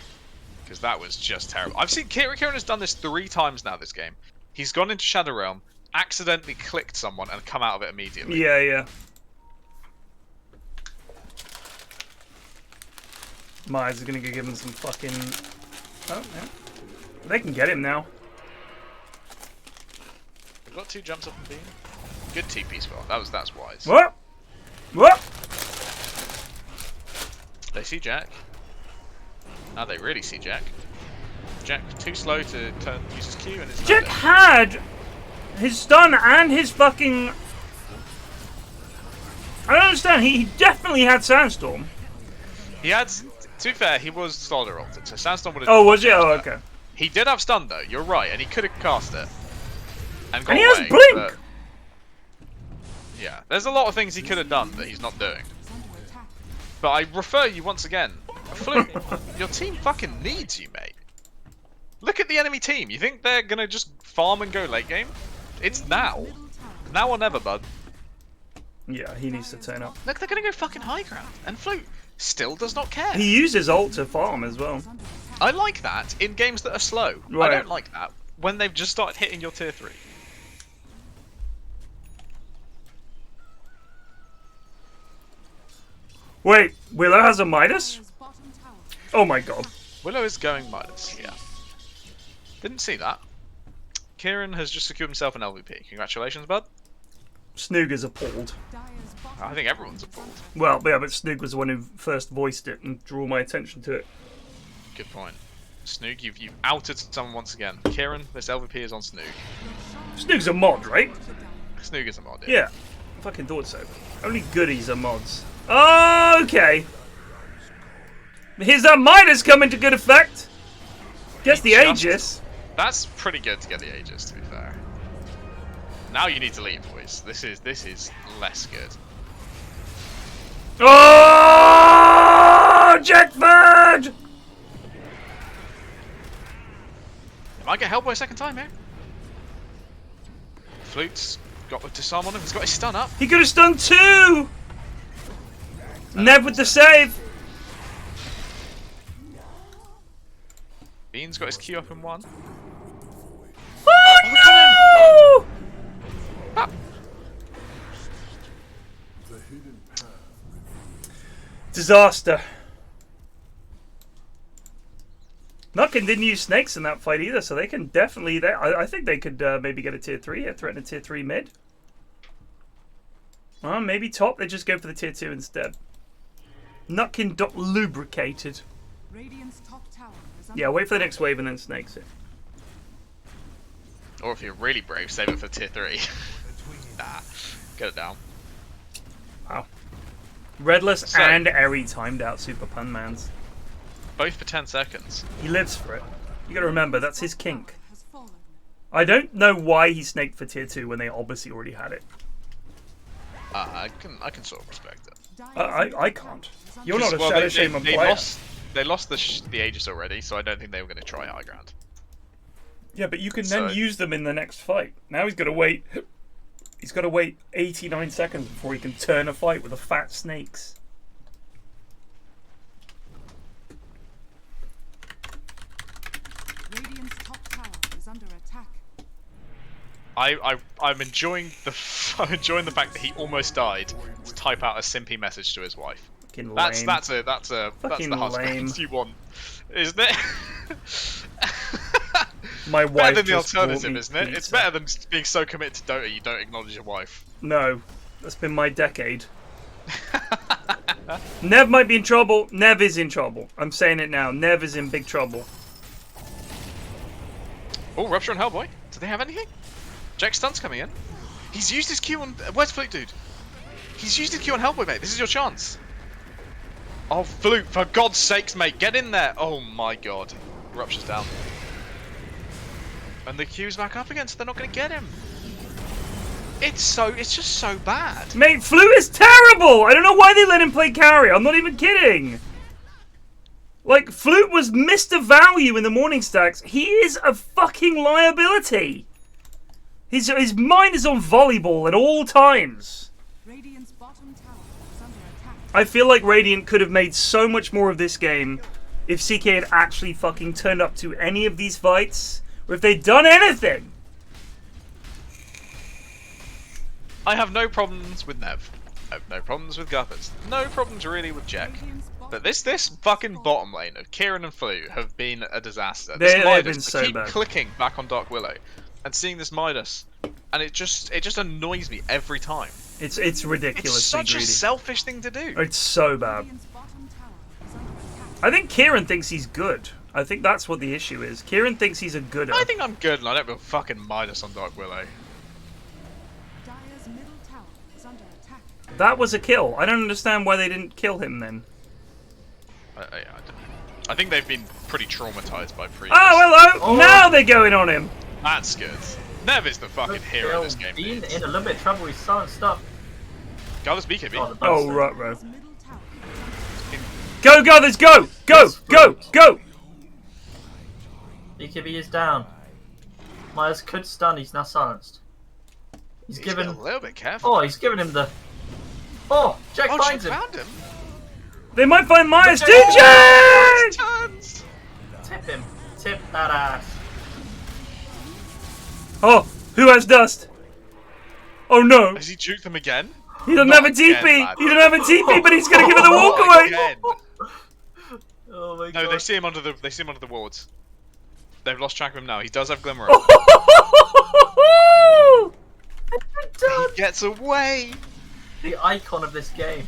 Because that was just terrible. I've seen Kieran has done this 3 times now this game. He's gone into Shadow Realm, accidentally clicked someone, and come out of it immediately. Yeah. Myers is gonna give him some fucking... Oh, yeah. They can get him now. We've got 2 jumps up and beam. Good TP spell. That's wise. What? They see Jack. Now they really see Jack. Jack too slow to use his Q, and it's Jack had his stun and his fucking... I don't understand. He definitely had Sandstorm. He had. To be fair, he was Soldier ulted, so Sandstorm would have. Oh, was he? Oh, okay. He did have stun though. You're right, and he could have cast it. And got And he has away, blink! but- Yeah, there's a lot of things he could have done that he's not doing. Under attack. But I refer you once again, Flute, your team fucking needs you, mate. Look at the enemy team. You think they're gonna just farm and go late game? It's now. Now or never, bud. Yeah, he needs to turn up. Look, they're gonna go fucking high ground. And Flute still does not care. He uses ult to farm as well. I like that in games that are slow. Right. I don't like that when they've just started hitting your tier 3. Wait, Willow has a Midas? Oh my god. Willow is going Midas, yeah. Didn't see that. Kieran has just secured himself an LVP. Congratulations, bud. Snoog is appalled. I think everyone's appalled. Well, yeah, but Snoog was the one who first voiced it and drew my attention to it. Good point. Snoog, you've outed someone once again. Kieran, this LVP is on Snoog. Snoog's a mod, right? Snoog is a mod, Yeah. I fucking thought so. Only goodies are mods. Okay. Here's that Midas coming to good effect. Gets the Aegis. That's pretty good to get the Aegis, to be fair. Now you need to leave, boys. This is less good. Oh, Jackford! Might get Hellboy a second time here. Flute's got a disarm on him. He's got his stun up. He could have stunned 2. Nev with the save. Bean's got his Q up in 1. Oh, no! Ah. Disaster. Nutkin didn't use snakes in that fight either, so they can definitely. I think they could maybe get a tier 3, threaten a tier 3 mid. Maybe top. They just go for the tier 2 instead. Nutkin got lubricated. Radiant's top tower is Yeah, wait for the next wave and then snakes it. Or if you're really brave, save it for tier 3. Nah, get it down. Wow. Redless So- and Eri timed out Super Pun Mans. Both for 10 seconds. He lives for it. You gotta remember, that's his kink. has fallen. I don't know why he snaked for tier 2 when they obviously already had it. I can sort of respect it. I can't. You're not a Well, Shadow Shaman they player. They lost the Aegis already, so I don't think they were going to try high ground. Yeah, but you can So- then use them in the next fight. Now he's got to wait. He's got to wait 89 seconds before he can turn a fight with the fat snakes. Radiant's top tower is under attack. I'm enjoying the fact that he almost died to type out a simpy message to his wife. Fucking That's lame. that's Fucking the husband lame. you want, isn't it? My wife Better than the just bought alternative, me isn't it? It's pizza. better than being so committed to Dota you don't acknowledge your wife. No, that's been my decade. Nev might be in trouble. Nev is in trouble. I'm saying it now. Nev is in big trouble. Oh, Rupture on Hellboy. Do they have anything? Jack Stunt's coming in. He's used his Q on... Where's Flutedude? He's used his Q on Hellboy, mate. This is your chance. Oh, Flute, for God's sakes, mate. Get in there. Oh, my God. Rupture's down. And the Q's back up again, so they're not going to get him. It's just so bad. Mate, Flute is terrible! I don't know why they let him play carry. I'm not even kidding. Like, Flute was Mr. Value in the morning stacks. He is a fucking liability. His mind is on volleyball at all times. Radiant's bottom tower is under attack. I feel like Radiant could have made so much more of this game if CK had actually fucking turned up to any of these fights, or if they'd done anything. I have no problems with Nev. I have no problems with Guppers. No problems really with Jack. But this fucking bottom lane of Kieran and Flute have been a disaster. This They've Midas, been I so keep bad. clicking back on Dark Willow and seeing this Midas, and it just annoys me every time. It's It's ridiculously such greedy. a selfish thing to do. It's so bad. Radiant's bottom tower is under attack. I think Kieran thinks he's good. I think that's what the issue is. Kieran thinks he's a gooder. I think I'm good, and I don't feel fucking Midas on Dark Willow. Dire's middle tower is under attack. That was a kill. I don't understand why they didn't kill him then. I think they've been pretty traumatized by previous. Oh, hello! Oh. Now they're going on him! That's good. Nev is the fucking hero of this game. Bean in a little bit of trouble. He's silenced up. Garth's BKB. Oh, the Oh, bastard. right, bro. His middle tower is under attack. Go, Guthers, go! Go! Yes, Go! Flute. Go! BKB is down. Myers could stun, he's now silenced. He's given... a little bit careful. Oh, he's given him the... Oh, Jack finds him! Found him. They might find Myers too, Jack! Jack! Tons. Tip him. Tip that ass. Oh, who has dust? Oh no! Has he juked them again? He doesn't Not have a TP! again, lad. He doesn't have a TP, but he's gonna give it the Not walk away! again. Oh my god. No, they see him under the wards. They've lost track of him now. He does have Glimmer. He gets away. The icon of this game.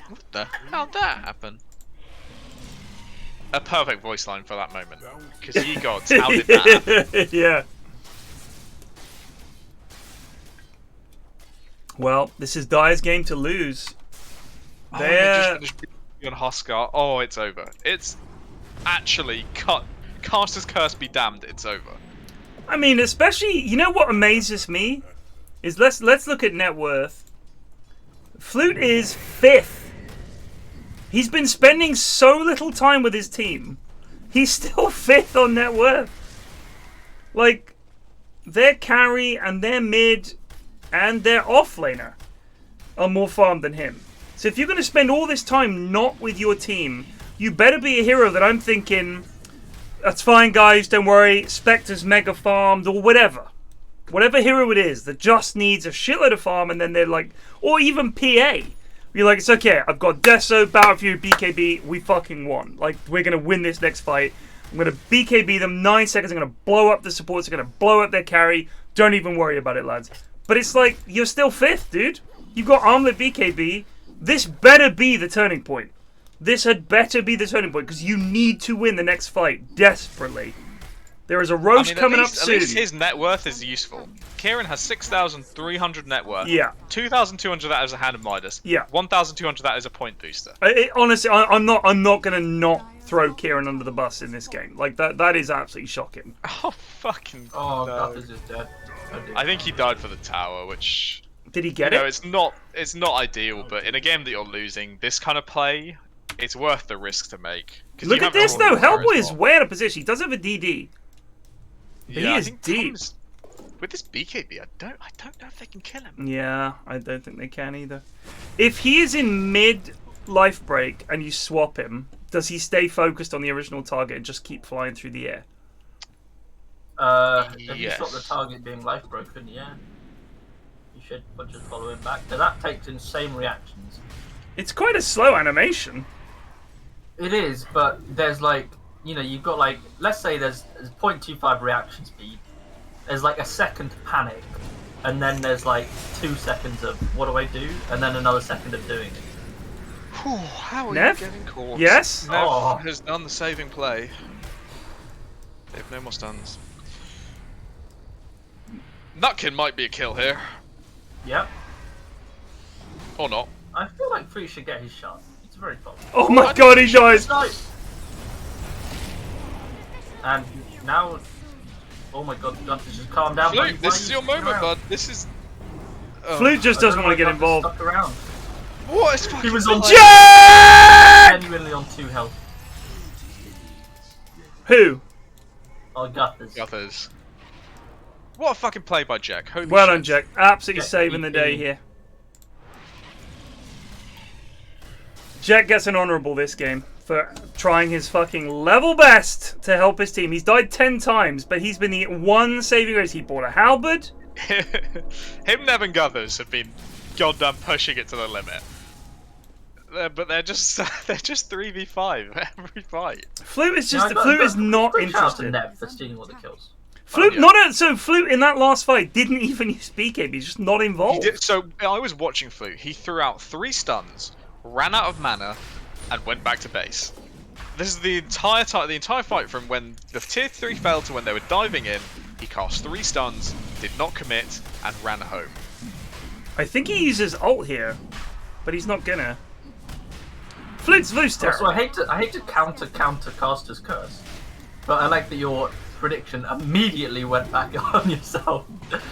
What the how'd that happen? A perfect voice line for that moment. Because ye gods, how did that happen? Yeah. Well, this is Dire's game to lose. Oh, they just finished on Huskar. Oh, it's over. It's actually Caster's curse be damned. It's over. I mean, especially, you know what amazes me is let's look at net worth. Flute is 5th. He's been spending so little time with his team. He's still 5th on net worth. Like, their carry and their mid and their offlaner are more farmed than him. So if you're going to spend all this time not with your team, you better be a hero that I'm thinking, that's fine guys, don't worry, Spectre's mega farmed or whatever. Whatever hero it is that just needs a shitload of farm and then they're like, or even PA. You're like, it's okay, I've got Deso, Battlefield, BKB, we fucking won. Like, we're going to win this next fight. I'm going to BKB them 9 seconds, I'm going to blow up the supports, I'm going to blow up their carry. Don't even worry about it, lads. But it's like, you're still 5th, dude. You've got Armlet BKB. This better be the turning point. This had better be the turning point, because you need to win the next fight, desperately. There is a roast coming up soon. At least his net worth is useful. Kieran has 6,300 net worth. Yeah. 2,200 of that is a Hand of Midas. Yeah. 1,200 of that is a point booster. Honestly, I'm not gonna not throw Kieran under the bus in this game. Like that is absolutely shocking. Oh fucking. Oh, no. Guthers is dead. I think he died for the tower, which. Did he get No, it? it's not ideal, but in a game that you're losing, this kind of play, it's worth the risk to make. Look at this though. Hellboy is way out of position. He does have a DD. But Yeah, he I is think deep. With this BKB, I don't know if they can kill him. Yeah, I don't think they can either. If he is in mid life break and you swap him, does he stay focused on the original target and just keep flying through the air? If you Yes. stop the target being life broken, yeah. You should just follow him back. Now that takes insane reactions. It's quite a slow animation. It is, but there's like, you know, you've got like, let's say there's 0.25 reaction speed. There's like a second panic, and then there's like 2 seconds of what do I do, and then another second of doing it. Whew, how are Nev? you getting caught? Yes? Nev Oh. has done the saving play. They have no more stuns. Nutkin might be a kill here. Yep. Or not. I feel like Free should get his shot. It's very possible. Oh my god, he dies! Nice. And now, oh my god, Gunther's just calm down. buddy. Flute, Why this are is you your sticking moment, around? bud. This is. Flute just I don't doesn't know want to why get Gunther's involved. Stuck around. What is fucking He was on like- Jack! genuinely on 2 health. Who? Oh, Guthers. Guthers. What a fucking play by Jack. Holy Well shit. done, Jack. Absolutely Jack saving the day EP. here. Jack gets an honourable this game for trying his fucking level best to help his team. He's died 10 times, but he's been the one saving grace. He bought a halberd. Him, Nev, and Guthers have been goddamn pushing it to the limit. But they're just 3v5 every fight. Flute is Yeah, just I Flute got- is not quick shout out to interested. Nev for stealing all the kills. Flute, yeah. so Flute in that last fight didn't even use BKB. He's just not He involved. did, so I was watching Flute. He threw out 3 stuns, ran out of mana, and went back to base. This is the entire fight from when the tier 3 fell to when they were diving in. He cast 3 stuns, did not commit, and ran home. I think he uses ult here, but he's not gonna. Flute's Also, terrible. I hate to counter Caster's curse, but I like that you're prediction immediately went back on yourself.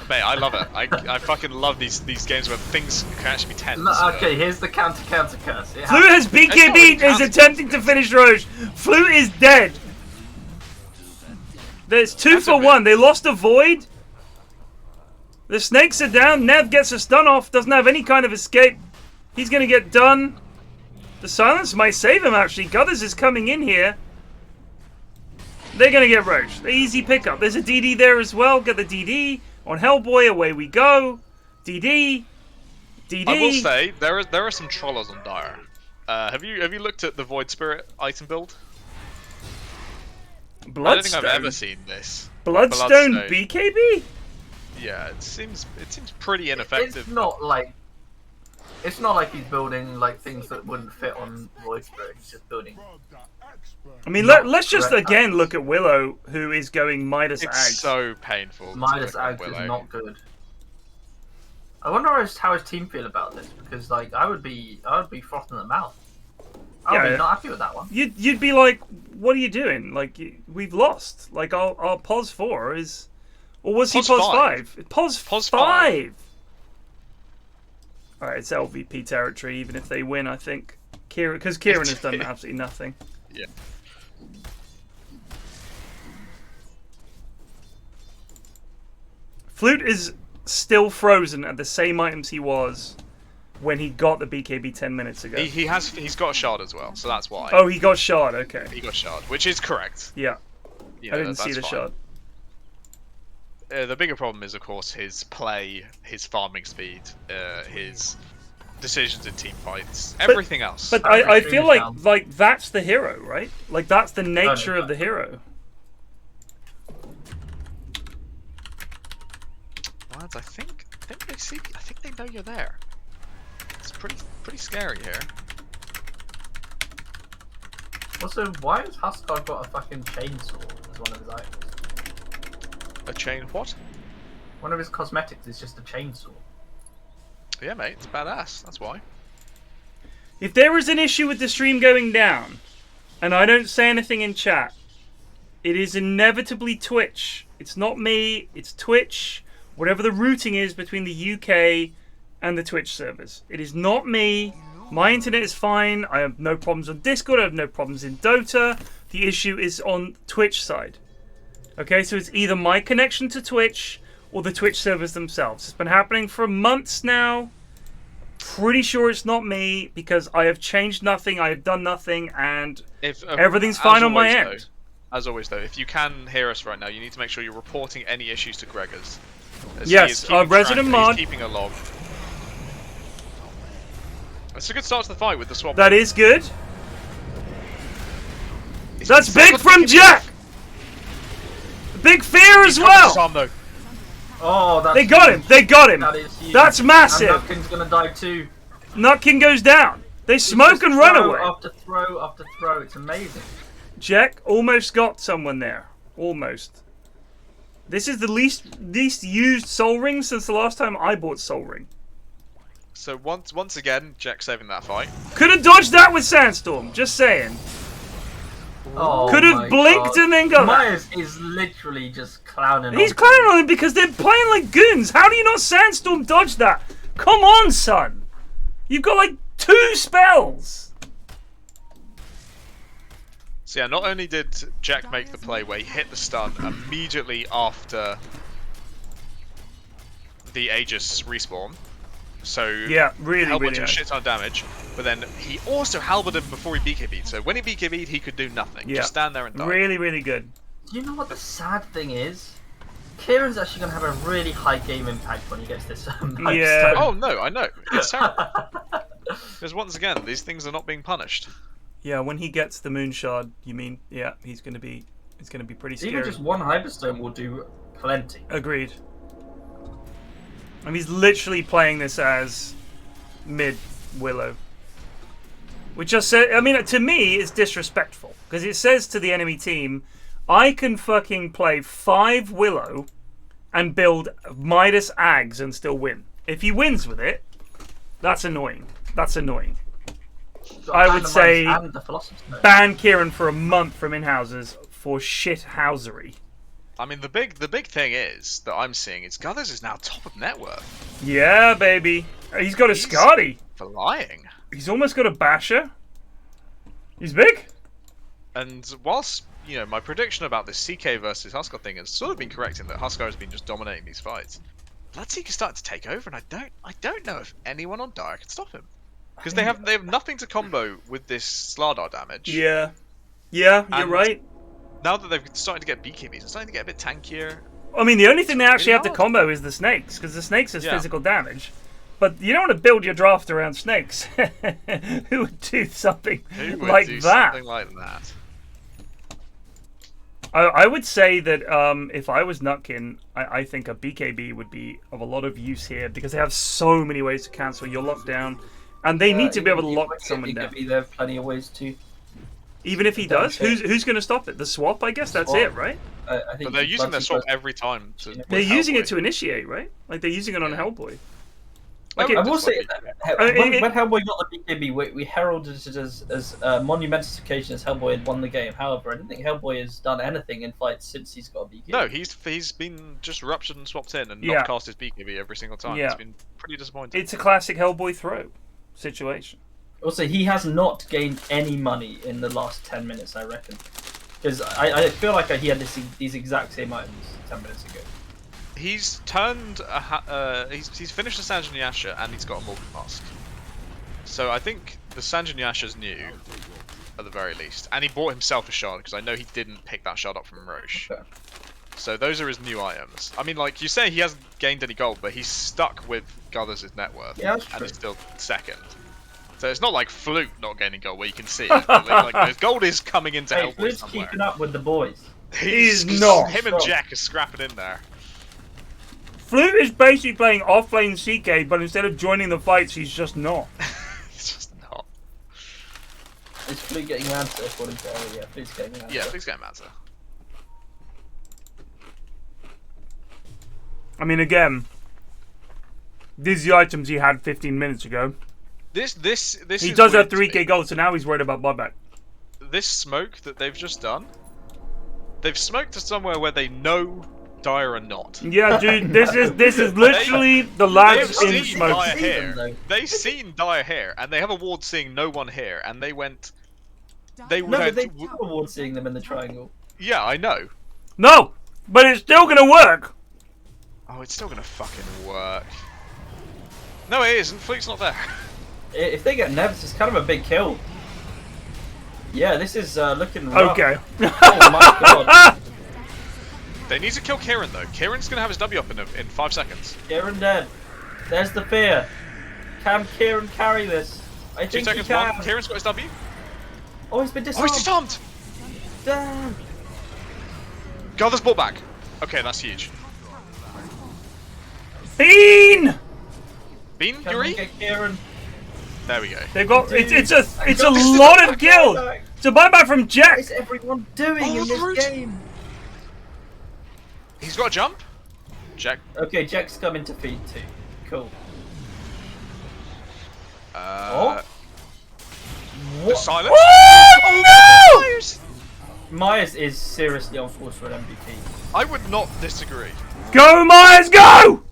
Mate, I love it. I fucking love these games where things can actually be tense. Okay, here's the counter curse. Flute has BKB, is attempting to finish Roche. Flute is dead. There's 2 for 1. They lost a Void. The snakes are down. Nev gets a stun off. Doesn't have any kind of escape. He's going to get done. The silence might save him, actually. Gutters is coming in here. They're going to get Roche. The easy pickup. There's a DD there as well. Get the DD. On Hellboy, away we go. DD. DD. I will say, there are some trollers on Dire. Have you looked at the Void Spirit item build? Bloodstone. I don't think I've ever seen this. Bloodstone BKB? Yeah, it seems pretty ineffective. It's not like he's building like things that wouldn't fit on Void Spirit. He's just building. I mean, let's just again look at Willow, who is going Midas It's Ags. so painful. Midas Ags is not good. I wonder how his team feel about this, because like I would be frothing at the mouth. I would be not happy with that one. You'd be like, what are you doing? Like, we've lost. Like, our POS 4 is... Or was he POS 5? POS 5! Alright, it's LVP territory, even if they win, I think. Because Kieran has done absolutely nothing. Yeah. Flute is still frozen at the same items he was when he got the BKB 10 minutes ago. He's got a shard as well, so that's why. Oh, he got shard, okay. He got shard, which is correct. Yeah. Yeah, I didn't see the fine. shard. The bigger problem is, of course, his play, his farming speed, his decisions in team fights, everything else. But I feel like that's the hero, right? Like that's the nature of the hero. Lads, I think they see. I think they know you're there. It's pretty scary here. Also, why has Huskar got a fucking chainsaw as one of his items? A chain what? One of his cosmetics is just a chainsaw. Yeah, mate, it's badass. That's why. If there is an issue with the stream going down, and I don't say anything in chat, it is inevitably Twitch. It's not me, it's Twitch. Whatever the routing is between the UK and the Twitch servers. It is not me. My internet is fine. I have no problems on Discord. I have no problems in Dota. The issue is on Twitch side. Okay, so it's either my connection to Twitch or the Twitch servers themselves. It's been happening for months now. Pretty sure it's not me because I have changed nothing, I have done nothing, and everything's fine on my end. As always, though, if you can hear us right now, you need to make sure you're reporting any issues to Gregors. Yes, our resident mod. He's keeping a log. It's a good start to the fight with the swap. That is good. That's big from Jack! Big fear as well! Oh, that's they got him! They got him! That is huge. That's massive! And Nutking's gonna die too. Nutkin goes down. They smoke and run away. After throw after throw, it's amazing. Jack almost got someone there. Almost. This is the least used Soul Ring since the last time I bought Soul Ring. So once again, Jack saving that fight. Could have dodged that with Sandstorm, just saying. Oh, could have blinked and then got Myers is literally just clowning. He's clowning on him because they're playing like goons. How do you not Sandstorm dodge that? Come on, son. You've got like 2 spells. So yeah, not only did Jack make the play where he hit the stun immediately after the Aegis respawn, so yeah, really took a shit ton of damage, but then he also halbered him before he BKB'd, so when he BKB'd he could do nothing, just stand there and die. Really good. Do you know what the sad thing is? Kieran's actually going to have a really high game impact when he gets this yeah. Oh no, I know, it's terrible. Because once again, these things are not being punished. Yeah, when he gets the Moon Shard, you mean, yeah, he's gonna be pretty scary. Even just one Hyperstone will do plenty. Agreed. And he's literally playing this as mid Willow. Which just said, I mean, to me, it's disrespectful. Because it says to the enemy team, I can fucking play 5 Willow and build Midas Ags and still win. If he wins with it, that's annoying. That's annoying. I would say ban Kieran for a month from in-houses for shit-housery. I mean, the big thing is that I'm seeing is Guthers is now top of net worth. Yeah, baby. He's got a Scotty. Flying. He's almost got a Basher. He's big. And whilst, you know, my prediction about this CK versus Huskar thing has sort of been correct in that Huskar has been just dominating these fights, Bloodseeker's starting to take over, and I don't know if anyone on Dire can stop him. Because they have nothing to combo with this Slardar damage. Yeah. Yeah, you're And right. now that they've started to get BKBs, it's starting to get a bit tankier. I mean, the only thing they actually have to hard. combo is the snakes, because the snakes is Yeah. physical damage. But you don't want to build your draft around snakes. Who would do something Who would like do that? something like that? I would say that if I was Nutkin, I think a BKB would be of a lot of use here, because they have so many ways to cancel your lockdown. And they need to be able to lock someone down. There are plenty of ways to. Even if he does, who's going to stop it? The swap, I guess. That's it, right? I think But they're using their swap Bloodseeker- every time. They're using it to initiate, right? Like they're using it on Hellboy. Like Oh, it- I will say that when Hellboy got the BKB, we heralded it as a monumentous occasion as Hellboy had won the game. However, I don't think Hellboy has done anything in fights since he's got a BKB. No, he's been just ruptured and swapped in and Yeah. not cast his BKB every single time. Yeah. It's been pretty disappointing. It's a classic Hellboy throw situation. Also, he has not gained any money in the last 10 minutes, I reckon. Because I feel like he had these exact same items 10 minutes ago. He's turned he's finished the Sanjinuyasha and he's got a Morphling mask. So I think the Sanjinuyasha's new, at the very least. And he bought himself a shard, because I know he didn't pick that shard up from Roche. Okay. So those are his new items. I mean, like, you say he hasn't gained any gold, but he's stuck with Guthers' net worth. Yeah, that's and true. he's still second. So it's not like Flute not gaining gold where you can see it. But like, his gold is coming into Hey, Hellboy Flute's somewhere. keeping up with the boys. He's not. Him and Jack are scrapping in there. Flute is basically playing off-lane CK, but instead of joining the fights, he's just not. It's just not. Is Flute getting Lancer according to yeah, Flute's getting Lancer. Yeah, please get Manta. I mean, again, these are the items he had 15 minutes ago. This He is does have weird to 3k me. gold, so now he's worried about buyback. This smoke that they've just done, they've smoked to somewhere where they know Dire are not. Yeah, dude, this is literally the lads They've in seen smoke. Dire See them, here. though. They've seen Dire here, and they have a ward seeing no one here, and they went. They No, went. but they do award seeing them in the triangle. Yeah, I know. No, but it's still gonna work. Oh, it's still gonna fucking work. No, it isn't. Fleet's not there. If they get Nevs, it's kind of a big kill. Yeah, this is looking rough. Okay. Oh my god. They need to kill Kieran though. Kieran's gonna have his W up in 5 seconds. Kieran dead. There's the fear. Can Kieran carry this? I 2 think seconds. he can. 1. Kieran's got his W. Oh, he's been Oh, he's disarmed. disarmed. Damn. Guthers brought back. Okay, that's huge. Bean. Bean, Can we Yuri. get Kieran? There we go. They've got it's a got this lot of buyback. kills. It's a buyback from What Jack. is everyone doing Oh, in this Brute. game? He's got a jump. Jack. Okay, Jack's coming to feed too. Cool. The What? silence. Oh no! Myers is seriously on course for an MVP. I would not disagree. Go Myers, go!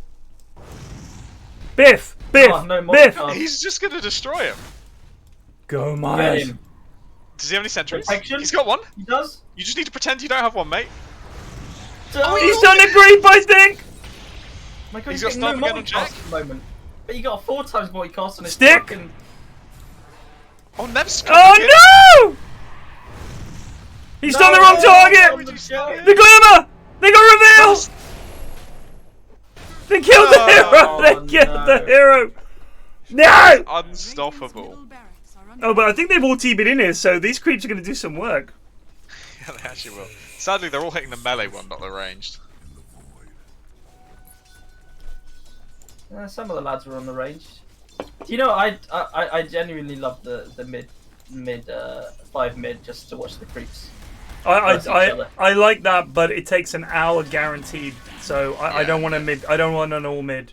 Biff, Biff, Oh, no, Biff. Monica. He's just gonna destroy him. Go Get Myers. him. Does he have any sentries? Protection? He's got one. He does? You just need to pretend you don't have one, mate. He's done a creep, I think. My God, He's he's got getting no stuff again on multicast Jack. at the moment. But you got a 4 times multicast on his Stick. fucking... Oh, Nev's Oh no! He's done the wrong What target. would you say? The glimmer. They got revealed. They killed the hero. Oh, They killed no. the hero. No! Unstoppable. Middle barracks are under Oh, but I think they've all TB'd in here, so these creeps are going to do some work. Yeah, they actually will. Sadly, they're all hitting the melee one, not the ranged. Some of the lads were on the range. Do you know, I genuinely love the mid 5 mid just to watch the creeps. I like that, but it takes an hour guaranteed, so I Yeah. don't want a mid. I don't want an all mid.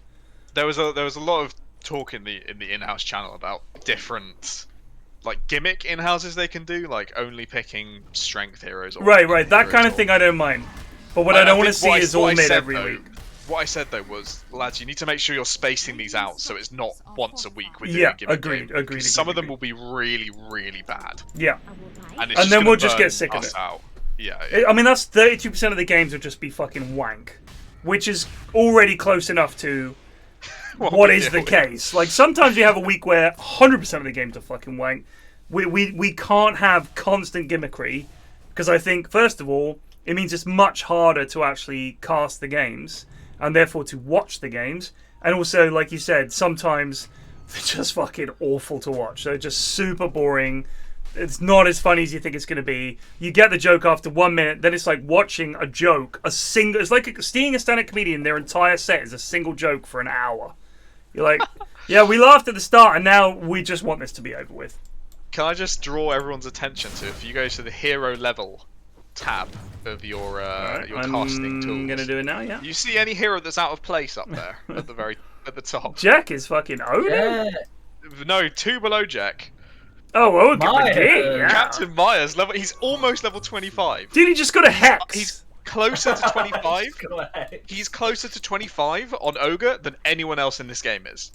There was a lot of talk in the in-house channel about different like gimmick in-houses they can do, like only picking strength heroes. Or Right. weapon That heroes kind of or- thing I don't mind. But what I don't want to think see is all mid said, every though, week. What I said though was, lads, you need to make sure you're spacing these out so it's not once a week with Yeah, a given agreed, game. agreed. Some of them will be really, really bad. Yeah. And, it's And then gonna we'll just burn get sick of us it. out. Yeah. I mean, that's 32% of the games will just be fucking wank, which is already close enough to what is the case. Like, sometimes you have a week where 100% of the games are fucking wank. We can't have constant gimmickry, because I think, first of all, it means it's much harder to actually cast the games, and therefore to watch the games. And also, like you said, sometimes they're just fucking awful to watch. They're just super boring. It's not as funny as you think it's going to be. You get the joke after 1 minute, then it's like watching a joke, it's like seeing a stand-up comedian, their entire set is a single joke for an hour. You're like, yeah, we laughed at the start, and now we just want this to be over with. Can I just draw everyone's attention to, if you go to the hero level tab of your casting tools. I'm going to do it now, yeah. You see any hero that's out of place up there at the top? Jack is fucking Ogre? Yeah. No, 2 below Jack. Oh, Ogre Maya. Magi, yeah. Captain Myers level. He's almost level 25. Dude, he just got a hex. He's closer to 25. Go ahead. He's closer to 25 on Ogre than anyone else in this game is.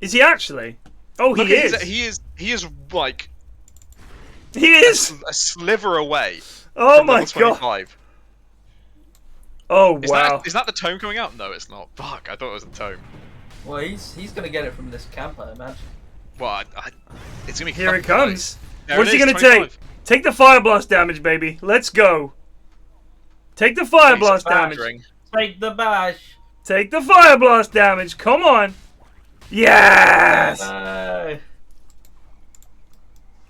Is he actually? Oh, he Look at is. He is like He is. a sliver away. Oh from my level god. 25. Oh Is wow. that the tome coming out? No, it's not. Fuck, I thought it was the tome. Well, he's gonna get it from this camp, I imagine. Well, it's gonna be. Here it fucking comes. There What's it he is, gonna 25. take? Take the fire blast damage, baby. Let's go. Take the fire blast damage. Battering. Take the bash. Take the fire blast damage. Come on. Yes.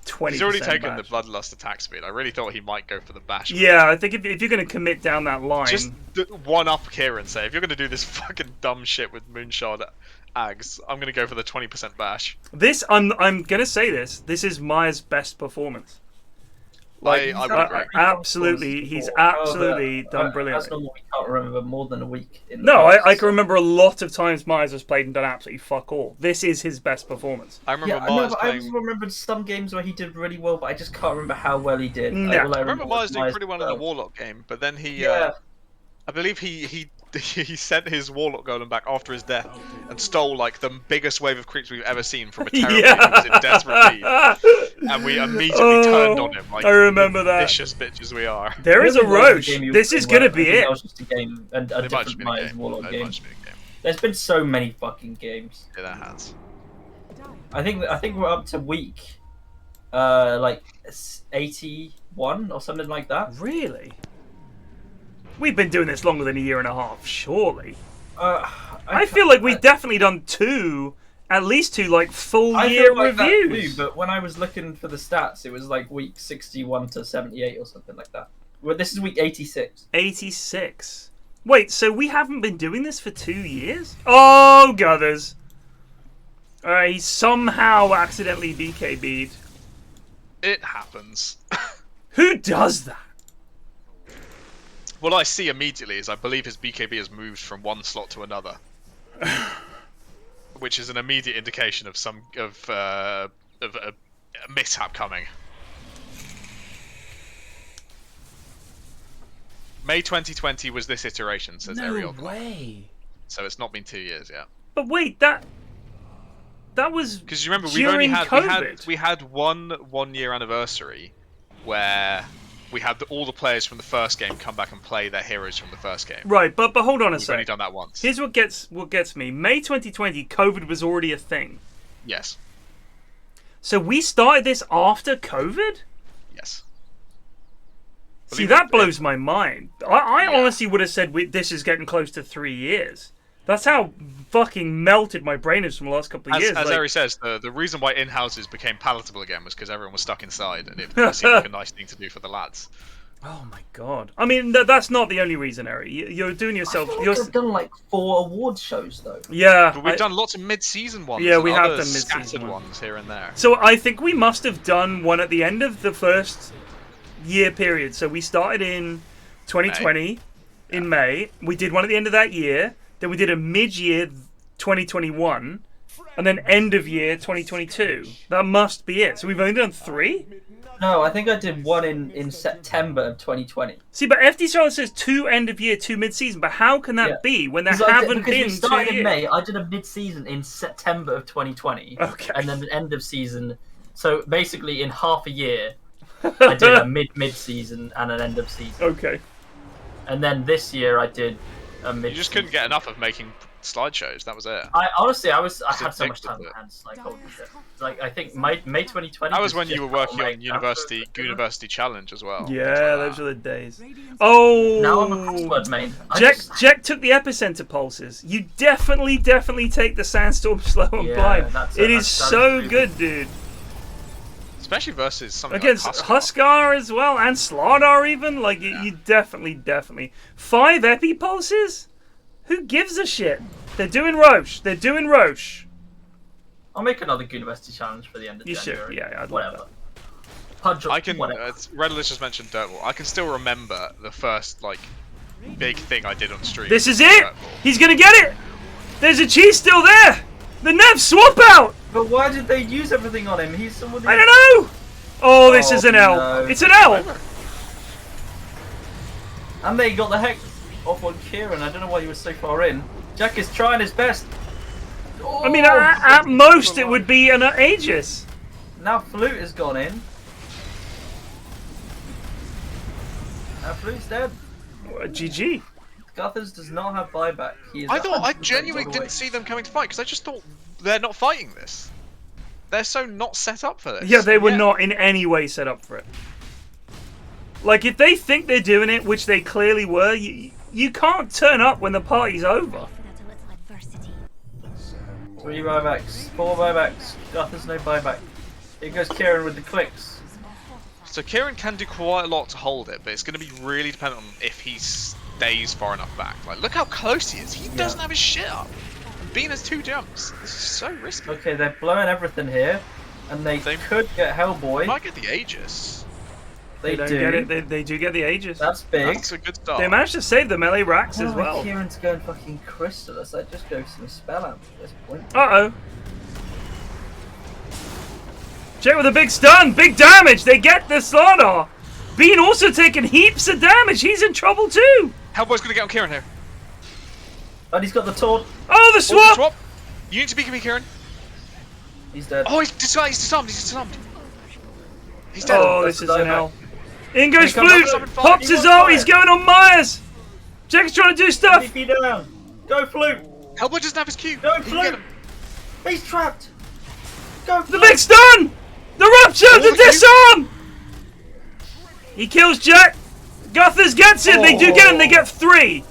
20%. He's already taken the bash. bloodlust attack speed. I really thought he might go for the bash. Yeah, I think if you're gonna commit down that line, Just one up Kieran. Say if you're gonna do this fucking dumb shit with Moonshot Ags, I'm gonna go for the 20% bash. this I'm gonna say this. This is Maya's best performance. I would agree. Absolutely, he's absolutely done As brilliantly. normal, we can't remember more than a week. In the No, past. I can remember a lot of times Myers has played and done absolutely fuck all. This is his best performance. I remember Yeah, I know, Myers but I also playing. remembered some games where he did really well, but I just can't remember how well he did. No. All I remember Myers was doing pretty well in the well. Warlock game, but then he, Yeah. I believe he sent his Warlock golem back after his death and stole like the biggest wave of creeps we've ever seen from a terrible who was in desperate need, and we immediately turned on him like I remember that. vicious bitches we are. There is a Really was Roche. the game he was This is playing gonna well. be I think it. That was just a game and a It might just different be the Myers game. Warlock It game. might just be the game. There's been so many fucking games. Yeah, that has. I think we're up to week, like 81 or something like that. Really? We've been doing this longer than a year and a half, surely. I feel like we've definitely done at least two like full year like that reviews. too, but when I was looking for the stats, it was like week 61 to 78 or something like that. Well, this is week 86. 86. Wait, so we haven't been doing this for 2 years? Oh, Guthers. Alright, he somehow accidentally BKB'd. It happens. Who does that? What I see immediately is I believe his BKB has moved from one slot to another, which is an immediate indication of a mishap coming. May 2020 was this iteration, says Ariel. way. So it's not been 2 years yet. But wait, that was Because you remember during COVID. we had one year anniversary where we had all the players from the first game come back and play their heroes from the first game. Right, but hold on a We've only sec. done that once. Here's what gets me. May 2020, COVID was already a thing. Yes. So we started this after COVID? Yes. See, that blows my mind. I Yeah. honestly would have said this is getting close to 3 years. That's how fucking melted my brain is from the last couple of years. As like, Ari says, the reason why in-houses became palatable again was because everyone was stuck inside, and it seemed like a nice thing to do for the lads. oh my god. I mean, that's not the only reason, Ari. You're doing yourself... I feel you're, like I've done like 4 award shows though. yeah. But we've done lots of mid-season ones. Yeah, and we have other done mid-season scattered ones. ones here and there. So I think we must have done one at the end of the first year period. So we started in 2020 in May. We did one at the end of that year. Then we did a mid-year 2021, and then end of year 2022. That must be it. So we've only done 3? No, I think I did one in September of 2020. See, but FD Charlotte says 2 end of year, 2 mid-season. But how can that Yeah. be when there Because haven't we been 2 started in years? May. I did a mid-season in September of 2020. Okay. And then the end of season. So basically, in half a year, I did a mid-season and an end of season. Okay. And then this year, I did a mid. You just couldn't get enough of making slideshows. That was it. I honestly, I Just had so much addicted time to on it. my hands. Like, holy shit. Like, I think May 2020. That was when you just were working like on University Challenge as well. Yeah, things like those that. were the days. Oh! Now I'm a crossword main. Jack took the epicenter pulses. You definitely take the sandstorm slow and Yeah, blind. that's It it. is That's so really good, dude. Especially versus something Against like Huskar as well, and Slardar even. Like, you definitely. 5 epi pulses? Who gives a shit? They're doing Roche. I'll make another University Challenge for the end of You January. should, yeah, I'd love whatever. that. Punch I can. whatever. Redless just mentioned Dirt Ball. I can still remember the first like big thing I did on stream. This is was it! Dirt Ball. He's gonna get it! There's a cheese still there! The Nev swap out! But why did they use everything on him? He's someone who... I don't know! Oh, this is an L. no. It's an L! And they got the heck off on Kieran. I don't know why he was so far in. Jack is trying his best. I mean, at most, it would be an Aegis. Now Flute has gone in. Now Flute's dead. GG. Guthers does not have buyback. He is I thought I 100% genuinely all the way. didn't see them coming to fight because I just thought they're not fighting this. They're so not set up for this. Yeah, they were not in any way set up for it. Like, if they think they're doing it, which they clearly were, you can't turn up when the party's over. 3 buybacks, 4 buybacks. Guthers no buyback. Here goes Kieran with the clicks. So Kieran can do quite a lot to hold it, but it's going to be really dependent on if he stays far enough back. Like, look how close he is. He doesn't have his shit up. Bean has 2 jumps. This is so risky. Okay, they're blowing everything here, and they could get Hellboy. Might get the Aegis. They don't do. get it. They do get the Aegis. That's big. That's a good start. They managed to save the melee racks as Oh, well. Kieran's going fucking Crystalus. I just go some spell out at this point. Uh-oh. Check with a big stun. Big damage. They get the Slardar. Bean also taking heaps of damage. He's in trouble too. Hellboy's going to get on Kieran here. And he's got the taunt. Oh, the swap. Swap. You need to beacon me, Kieran. He's dead. Oh, he's disarmed. He's disarmed. He's dead. Oh, this is an L. In goes Here comes Flute. Flute. Pops He his wants ult. He's fire. going on Myers. Jack's trying to do stuff. DP down. Go Flute. Hellboy doesn't have his Q. Go He can get Flute. him. He's trapped. Go The Flute. big stun. The rupture. The the disarm. He kills Jack. Guthers gets it. They do get him. They get 3.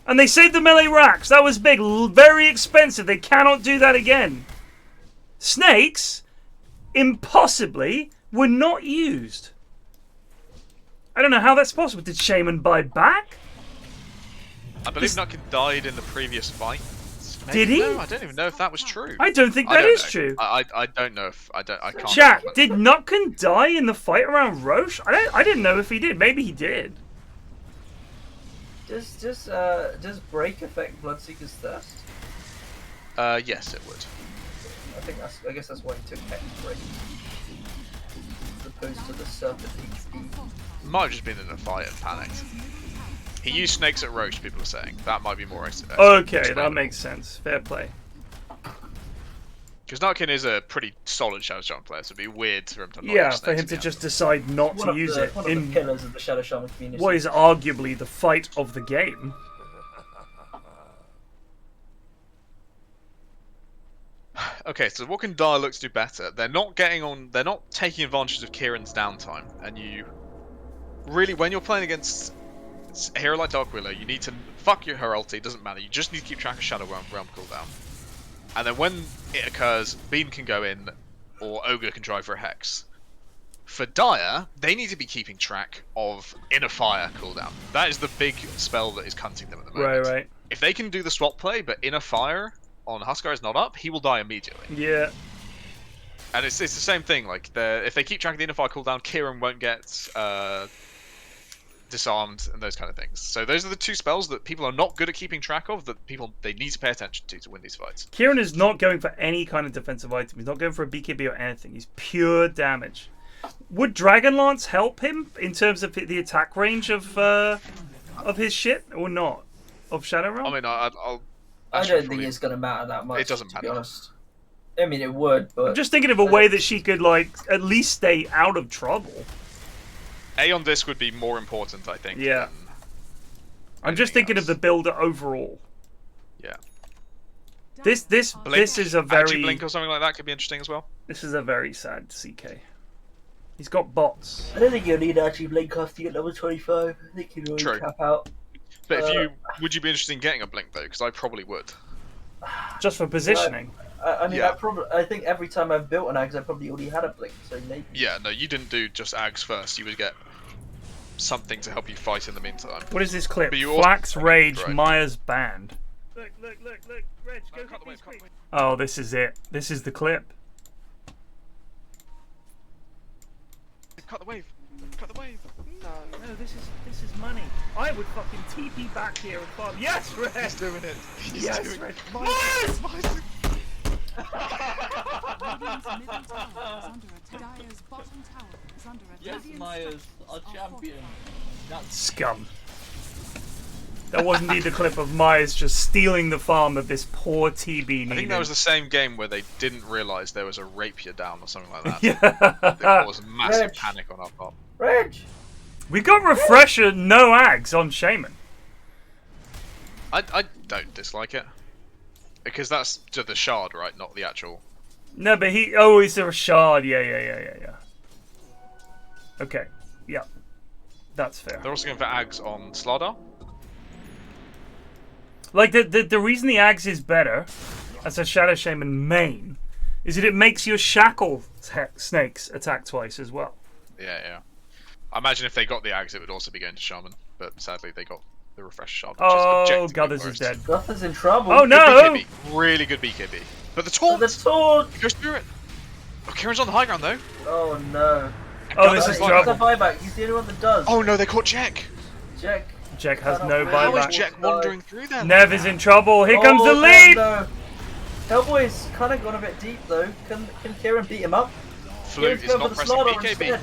And they saved the melee racks. That was big. Very expensive. They cannot do that again. Snakes, impossibly, were not used. I don't know how that's possible. Did Shaman buy back? I believe Nutkin died in the previous fight. Did he? No, I don't even know if that was true. I don't think I that don't is know. true. I don't know if I can't. Chat, remember. did Nutkin die in the fight around Roche? I didn't know if he did. Maybe he did. Does break affect Bloodseeker's thirst? Yes, it would. I guess that's why he took Hex break. As opposed to the serpent HP. Might have just been in a fight and panicked. He used snakes at Roche, people are saying. That might be more Okay, that makes sense. Fair play. Because Nutkin is a pretty solid Shadow Shaman player, so it'd be weird for him to not Yeah, use for snakes him in to the just decide not to use it One of in the pillars of the Shadow Shaman community. what is arguably the fight of the game. Okay, so what can Dire look to do better? They're not taking advantage of Kieran's downtime, and you really, when you're playing against a hero like Dark Willow, you need to fuck your her ulti, doesn't matter, you just need to keep track of Shadow Realm cooldown. And then when it occurs, Beam can go in, or Ogre can drive for a Hex. For Dire, they need to be keeping track of Inner Fire cooldown. That is the big spell that is cunting them at the moment. Right. If they can do the swap play, but Inner Fire on Huskar is not up, he will die immediately. Yeah. And it's the same thing, like, if they keep track of the Inner Fire cooldown, Kieran won't get disarmed and those kind of things. So those are the 2 spells that people are not good at keeping track of, that they need to pay attention to win these fights. Kieran is not going for any kind of defensive item. He's not going for a BKB or anything. He's pure damage. Would Dragonlance help him in terms of the attack range of his shit or not? Of Shadow Realm? I mean, I'll I don't think it's going to matter that much. It doesn't to matter. be honest. I mean, it would, but I'm just thinking of a way that she could like at least stay out of trouble. Aeon Disc would be more important, I think. Yeah. than I'm just thinking anything of the builder overall. Yeah. This is a Actually, very Blink or something like that could be interesting as well. this is a very sad CK. He's got bots. I don't think you'll need actually blink after you get level 25. I think you'll True. cap out. But would you be interested in getting a Blink though? Because I probably would. Just for positioning. I mean, Yeah. I think every time I've built an Ags, I probably already had a blink, so maybe. Yeah, no, you didn't do just Ags first. You would get something to help you fight in the meantime. What is this clip? But you also- Flax Rage Right. Maya's banned. Look, Reg, go cut the wave, cut the wave. Oh, this is it. This is the clip. Cut the wave. Cut the wave. No. No, this is money. I would fucking TP back here and farm. Yes, Reg! He's doing it. He's Yes, doing Reg. it. Myers! Radiant's middle tower is under attack. Dire's bottom tower is under attack. Yes, Radiant's Myers, our structures are champion. That's Scum. That was indeed the clip of Myers just stealing the farm that this poor TB needed. I think that was the same game where they didn't realise there was a rapier down or something like that. Yeah. It caused massive Reg. panic on our part. Reg! We got Refresher, no Ags on Shaman. I don't dislike it. Because that's just the shard, right? Not the actual... No, but he... Oh, he's a shard. Yeah. Okay. Yeah. That's fair. They're also going for Ags on Slardar. Like, the reason the Ags is better as a Shadow Shaman main is that it makes your Shackle snakes attack twice as well. Yeah. I imagine if they got the Ags, it would also be going to Shaman. But sadly, they got the Refresh Shard. Which Oh, is objectively Guthers is worse. dead. Guthers in trouble. Oh, no! BKB. Really good BKB. But the taunt! The taunt! He goes through it. Oh, Kieran's on the high ground, though. Oh no. Oh, this Guthers is like- trouble. He's a buyback. He's the only one that does. Oh no, they caught Jack. Jack. Jack has no How is buyback. Jack wandering through there? Nev is in trouble. Here comes the no, lead! No. Hellboy's kind of gone a bit deep though. Can Kieran beat him up? Flute Kieran's is going not for the pressing slaughter BKB. instead.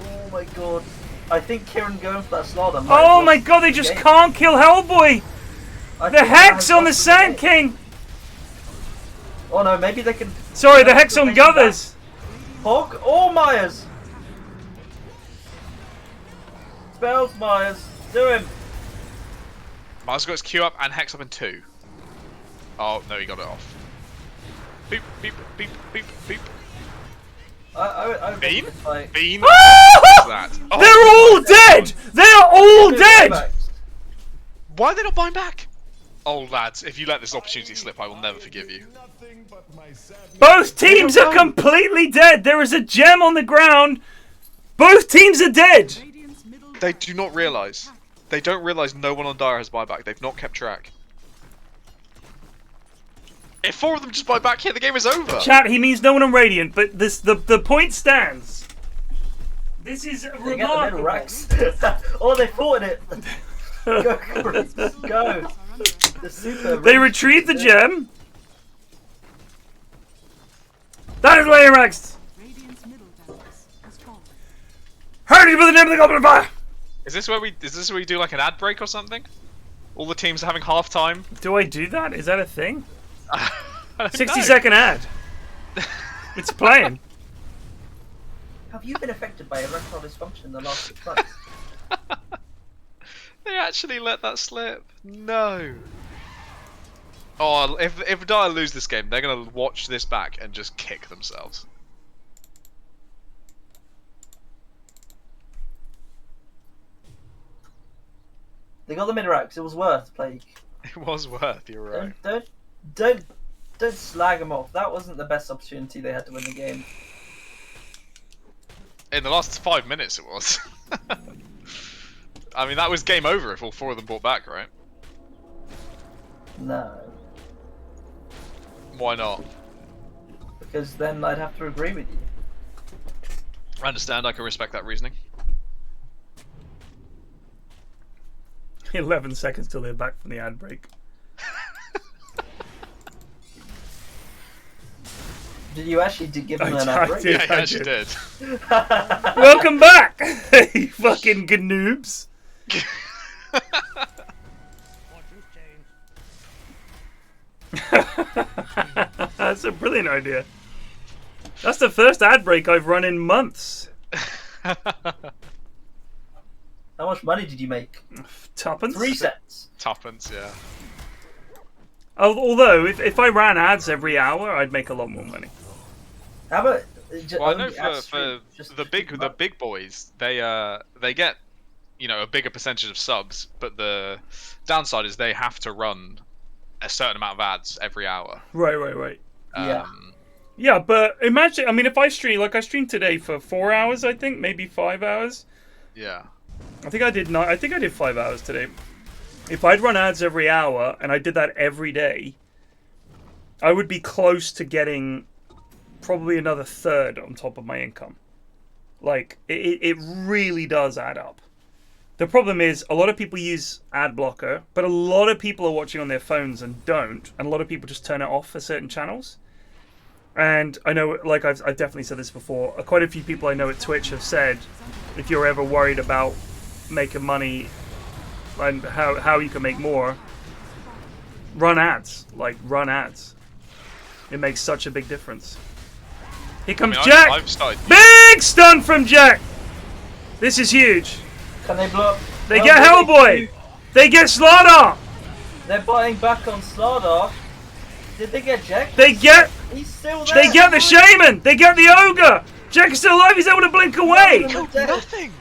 Oh my god. I think Kieran going for that slaughter. Oh my god, they just can't kill Hellboy! The Hex on the Sand King! Oh no, maybe they can. Sorry, the Hex on Guthers! Hog? Oh, Myers! Spells, Myers. Do him. Miles got his Q up and Hex up in 2. Oh no, he got it off. Beep, beep, beep, beep, beep. I Bean? like, Bean? What's that? Oh, They're all dead! They're all dead! why are they not buying back? Oh lads, if you let this opportunity slip, I will never forgive you. Both teams are completely dead! There is a gem on the ground! Both teams are dead! Radiant's middle They tower do not is realise. under attack. They don't realise no one on Dire has buyback. They've not kept track. If 4 of them just buy back here, the game is over. Chat, he means no one on Radiant, but the point stands. This is They get the middle remarkable. racks. Oh, they fought it. Go, Chris. Go. Are under attack. The super. They retrieve the gem. That is where he rex. Radiant's middle barracks has fallen. Hurry for the name of the Goblin of Fire! Is this where we do like an ad break or something? All the teams are having half time. Do I do that? Is that a thing? I don't 60-second ad. It's playing. Have you been affected by erectile dysfunction in the last 6 months? They actually let that slip. No. Oh, if Dire lose this game, they're gonna watch this back and just kick themselves. They got the mid racks. It was worth, Plague. It was worth. You're right. Don't slag them off. That wasn't the best opportunity they had to win the game. In the last 5 minutes, it was. I mean, that was game over if all 4 of them bought back, right? No, Why not? because then I'd have to agree with you. I understand. I can respect that reasoning. 11 seconds till they're back from the ad break. Did you actually give him an I ad break? did. Yeah, he actually did. Welcome back, you fucking gnoobs. That's a brilliant idea. That's the first ad break I've run in months. How much money did you make? Tuppence? 3 cents. Tuppence, yeah. Although, if I ran ads every hour, I'd make a lot more money. How about? Well, I know for the big boys, they get, you know, a bigger percentage of subs, but the downside is they have to run a certain amount of ads every hour. Right. Yeah. Yeah, but imagine, I mean, if I stream, like I streamed today for 4 hours, I think, maybe 5 hours. Yeah. I think I did 5 hours today. If I'd run ads every hour, and I did that every day, I would be close to getting probably another third on top of my income. Like, it really does add up. The problem is, a lot of people use ad blocker, but a lot of people are watching on their phones and don't, and a lot of people just turn it off for certain channels. And I know, like I've definitely said this before, quite a few people I know at Twitch have said, if you're ever worried about making money and how you can make more, run ads. Like, run ads. It makes such a big difference. Here comes Jack! I've started... Big stun from Jack! This is huge. Can they blow up? They get Hellboy! They get Slaughter! They're biting back on Slardar. Did they get Jack? They get... He's still there. They get the Shaman! They get the Ogre! Jack is still alive, he's able to blink away! Nothing!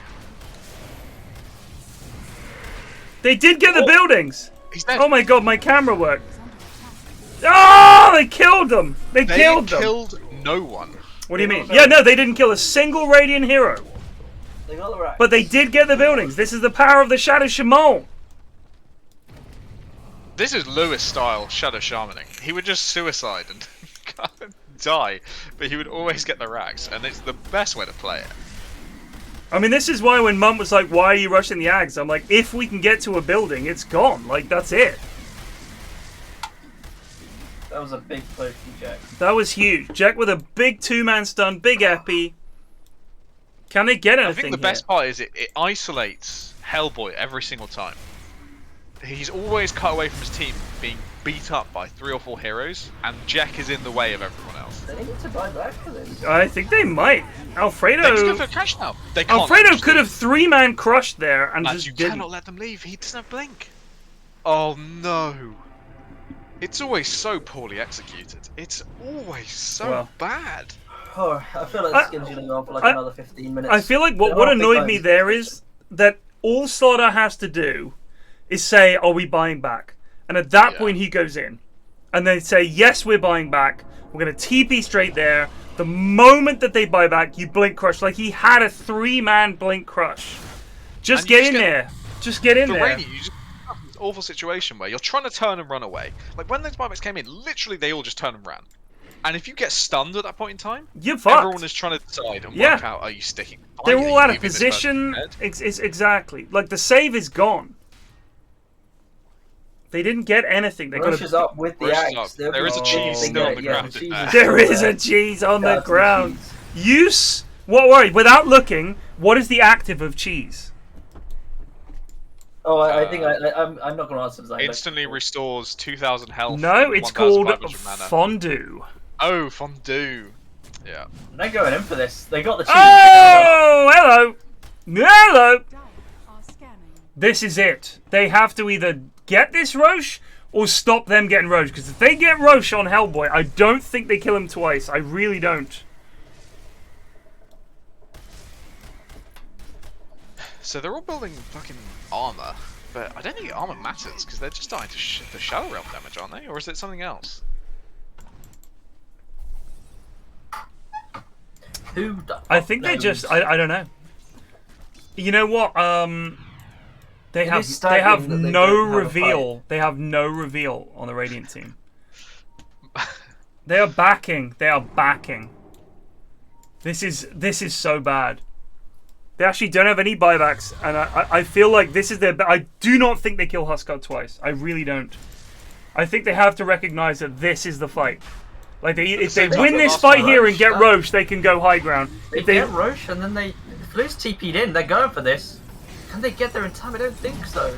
They did get the buildings! He's dead. Oh my god, my camera worked. Oh, they killed them! They killed them! killed no one. What do you mean? Yeah, no, they didn't kill a single Radiant hero. They got the racks. But they did get the buildings. This is the power of the Shadow Shaman. This is Lewis style Shadow Shamaning. He would just suicide and die, but he would always get the racks, and it's the best way to play it. I mean, this is why when Mum was like, why are you rushing the Ags? I'm like, if we can get to a building, it's gone. Like, that's it. That was a big play from Jack. That was huge. Jack with a big 2-man stun, big epi. Can they get anything I think the best part is it isolates Hellboy every single time. He's always cut away from his team, being beat up by 3 or 4 heroes, and Jack is in the way of everyone else. They need to buy back for this. I think they might. Alfredo... They just go for cash now. They can't Alfredo could have 3-man crushed there and Lads, just you didn't. cannot let them leave. He doesn't have blink. Oh no. It's always so poorly executed. It's always so bad. Oh, I feel like this game's going to go on for like another 15 minutes. I feel like what annoyed me there is that all Slaughter has to do is say, are we buying back? And at that point he goes in. And they say, yes, we're buying back. We're going to TP straight there. The moment that they buy back, you blink crush. Like, he had a 3-man blink crush. Just get in there. Just get in there. Rainy, you just have this awful situation where you're trying to turn and run away. Like, when those buybacks came in, literally they all just turned and ran. And if you get stunned at that point in time, you're fucked. Everyone is trying to decide and work out, are you sticking? They're all out of position. Exactly. Like, the save is gone. They didn't get anything. They got Rushes up with the axe. There is a cheese still on the ground. There is a cheese on the ground. Use. What? Worry. Without looking, what is the active of cheese? Oh, I think I'm not going to answer that. Instantly restores 2,000 health. No, it's called fondue. Oh, fondue. Yeah. They're going in for this. They got the cheese. Oh, hello. Hello. This is it. They have to either get this Roche or stop them getting Roche. Because if they get Roche on Hellboy, I don't think they kill him twice. I really don't. So they're all building fucking armor, but I don't think armor matters because they're just dying to the Shadow Realm damage, aren't they? Or is it something else? I think they just. I don't know. You know what? They have no reveal. They have no reveal on the Radiant team. They are backing. They are backing. This is so bad. They actually don't have any buybacks, and I feel like this is their. I do not think they kill Huskar twice. I really don't. I think they have to recognize that this is the fight. Like if they same time, win the this last fight time here and get Roche, Roche, they can go high ground. They If they get Roche, and then they Flute's TP'd in. They're going for this. Can they get there in time? I don't think so.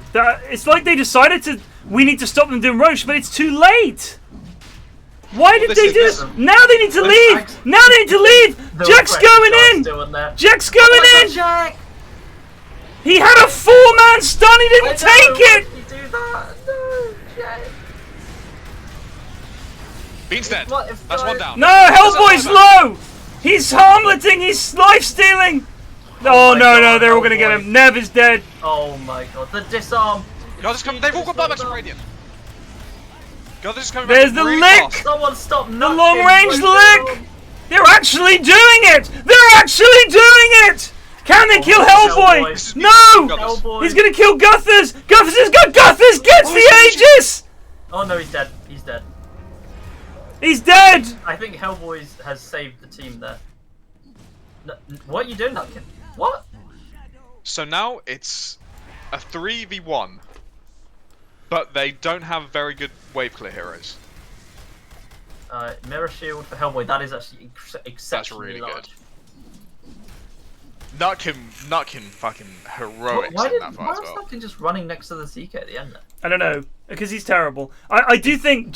it's like they decided we need to stop them doing Roche, but it's too late. Why did they do this? Now they need to leave! Now they need to leave! Jack's going in! Jack's going in! Jack! He had a 4-man stun, he didn't take it! Why did you do that? No, Jack. Bean's dead. What if That's I- one down. No, Hellboy's low! He's harmleting, he's life-stealing! Oh, my no, God, they're all gonna get Hellboy. him. Nev is dead. Oh my god, the disarm! They've all got buybacks from Radiant. God, they're just coming There's back the really lick! fast. Someone stop The knocking long-range with lick! them. They're actually doing it! They're actually doing it! Can they kill Hellboy? Hellboy. No! Hellboy. He's gonna kill Guthers! Guthers has got Guthers gets the Aegis! Oh no, he's dead. He's dead. He's dead! I think Hellboy has saved the team there. No, what are you doing, Nutkin? What? So now it's a 3v1, but they don't have very good wave clear heroes. Mirror shield for Hellboy. That is actually exceptionally really large. good. Nutkin fucking heroics Why in that why fight as was well. Nutkin just running next to the CK at the end there? I don't know, because he's terrible. I do think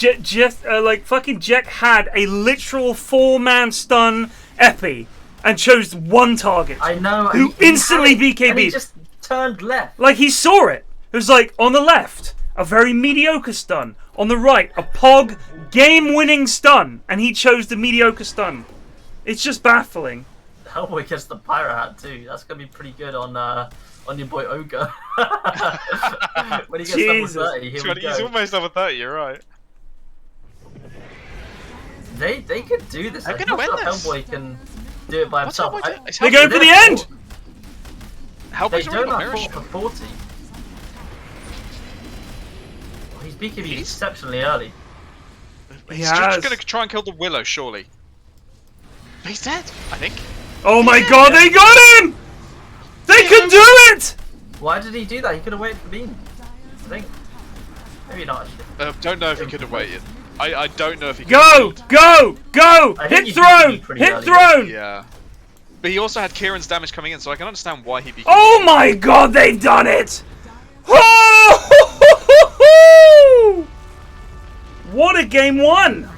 fucking Jack had a literal 4-man stun epi and chose one target. I know. Who instantly BKB'd. And he just turned left. Like, he saw it. It was like, on the left, a very mediocre stun. On the right, a Pog game-winning stun. And he chose the mediocre stun. It's just baffling. Hellboy gets the Pyro Hat too. That's gonna be pretty good on your boy Ogre. When he gets Jesus. level 30, here we He's go. almost level 30, you're right. They could do this. They're I'm gonna not win sure this. Hellboy can do it by What's himself. Hellboy doing? Is They're Hellboy- going for the end! They Hellboy's already don't got have mirror 4 for shield. 40. Well, he's BKB exceptionally early. He's has. just gonna try and kill the Willow, surely. He's dead, I think. Oh my god, they got him! They can do it! Why did he do that? He could have waited for Bean. I think. Maybe not actually. Don't know if he could have waited. I don't know if he could Go! have Go! Go! I think Hit you throne! beat me pretty Hit early. throne! Yeah. But he also had Kieran's damage coming in, so I can understand why he became. Oh my god, they've done it! Oh! What a game one!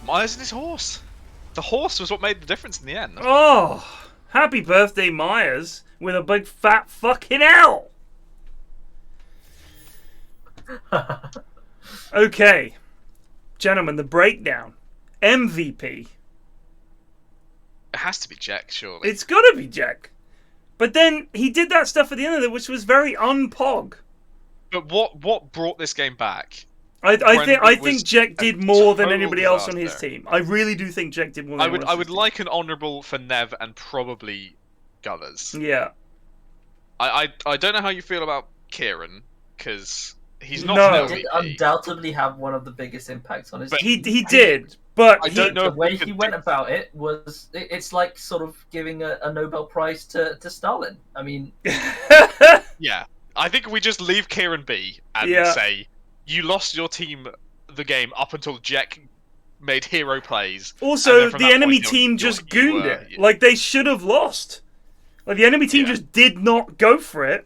Myers and his horse. The horse was what made the difference in the end. Oh, happy birthday, Myers, with a big fat fucking L. Okay, gentlemen, the breakdown. MVP. It has to be Jack, surely. It's gotta be Jack. But then he did that stuff at the end of it, which was very unpog. But what brought this game back? I was think Jack a did more than total anybody else on his disaster. team. I really do think Jack did more than I would anyone else on his like an honourable for Nev and probably Gullers. team. Yeah. I don't know how you feel about Kieran, because he's not No. an He did LVP. undoubtedly have one of the biggest impacts on his But He did, but I he, don't know The if way we could he went do- about it was, it's like sort of giving a Nobel Prize to Stalin. I mean, Yeah, I think we just leave Kieran be and Yeah. say you lost your team the game up until Jack made hero plays. and Also, then from the that enemy point, team you just gooned were- it. Like, they should have lost. Like, the enemy team Yeah. just did not go for it.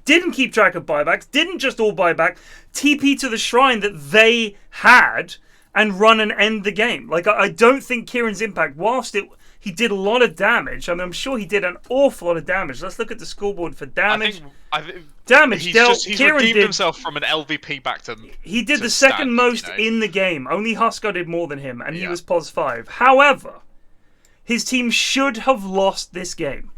Didn't keep track of buybacks. Didn't just all buy back. TP to the shrine that they had and run and end the game. Like, I don't think Kieran's impact, whilst he did a lot of damage, I mean, I'm sure he did an awful lot of damage. Let's look at the scoreboard for damage. I think Damage he's dealt. he's Kieran redeemed did. himself from an LVP back to. He did to the second standard, most you know? in the game. Only Huskar did more than him, and he Yeah. was pos 5. However, his team should have lost this game.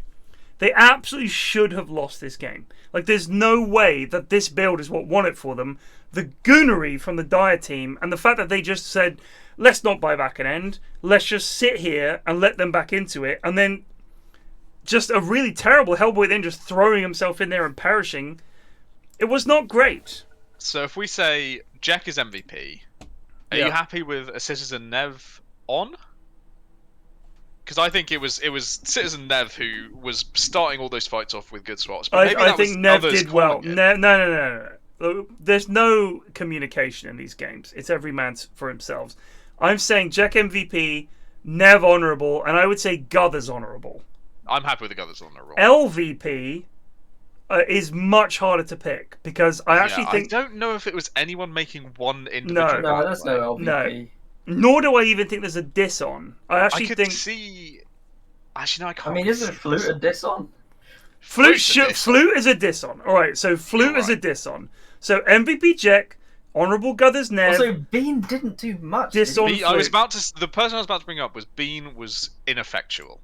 They absolutely should have lost this game. Like, there's no way that this build is what won it for them. The goonery from the Dire team, and the fact that they just said, let's not buy back an end. Let's just sit here and let them back into it. And then just a really terrible Hellboy then just throwing himself in there and perishing. It was not great. So if we say Jack is MVP, are Yeah. you happy with a Citizen Nev on? Because I think it was Citizen Nev who was starting all those fights off with good swaps. But maybe I that was think Nev others did well. calling it. No. There's no communication in these games. It's every man for himself. I'm saying Jack MVP, Nev honourable, and I would say Guthers honourable. I'm happy with the others on the roll. LVP is much harder to pick because I actually think. I don't know if it was anyone making one individual. No, there's no LVP. Nor do I even think there's a diss on. I actually could think see. Actually, no, I can't. I mean, isn't Flute a diss on? Flute is a diss on. All right, so Flute is a diss on. So MVP Jack, honourable Guthers Nev. Also, Bean didn't do much. Diss on I was about to. The person I was about to bring up was Bean was ineffectual.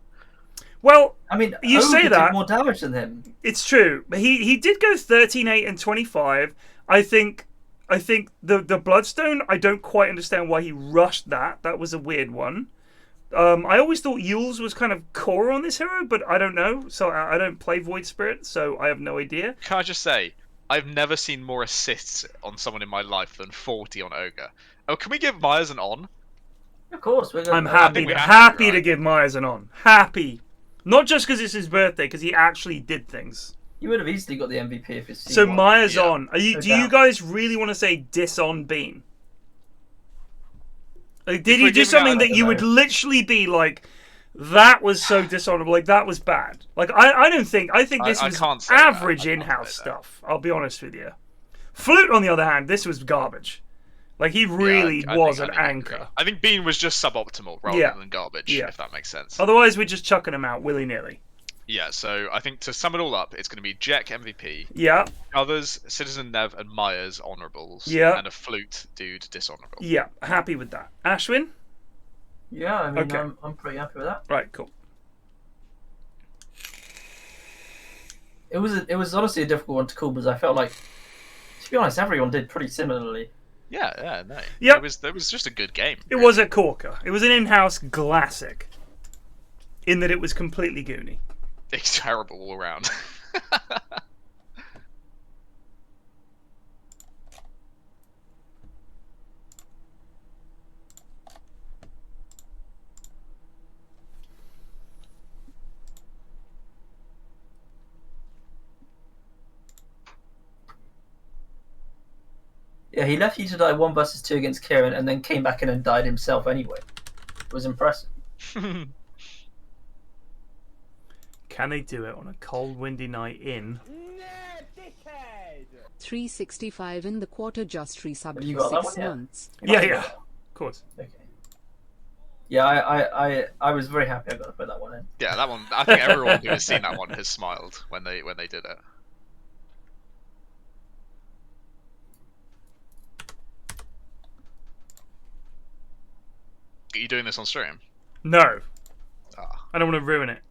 Well, I mean, you Ogre say that did more damage than him. it's true. But he did go 13, 8, and 25. I think the Bloodstone. I don't quite understand why he rushed that. That was a weird one. I always thought Yules was kind of core on this hero, but I don't know. So I don't play Void Spirit, so I have no idea. Can I just say, I've never seen more assists on someone in my life than 40 on Ogre. Oh, can we give Myers an on? Of course, we're I'm gonna. happy to right? give Myers an on. Happy. Not just because it's his birthday, because he actually did things. You would have easily got the MVP if it's. So C1. Myers Yeah. on. Do you guys really want to say diss on Bean? Like, did we're he do giving something out- that you would literally be like, that was so dishonorable, like that was bad? Like I think this I was can't say that. average I can't in-house say that. stuff. I'll be honest with you. Flute, on the other hand, this was garbage. Like he really I was think an I anchor. agree. I think Bean was just suboptimal rather Yeah. than garbage, Yeah. if that makes sense. Otherwise, we're just chucking him out willy-nilly. Yeah, so I think to sum it all up, it's going to be Jack MVP, Yeah, others Citizen Nev and Myers honourables, Yeah. and a Flute dude dishonourable. yeah, happy with that. Ashwin? Yeah, I mean, Okay. I'm pretty happy with that. Right, cool. It was honestly a difficult one to call because I felt like, to be honest, everyone did pretty similarly. Yeah, no. Yep. It was just a good game. It was a corker. It was an in-house classic. In that it was completely goony. It's terrible all around. Yeah, he left you to die 1 versus 2 against Kieran and then came back in and died himself anyway. It was impressive. Can they do it on a cold, windy night in? 365 in the quarter, just resubbed Have you for got that 6 one yet? months. Yeah, of course. Okay. Yeah, I was very happy I got to put that one in. Yeah, that one. I think everyone who has seen that one has smiled when they did it. Are you doing this on stream? No, Ah, I don't want to ruin it.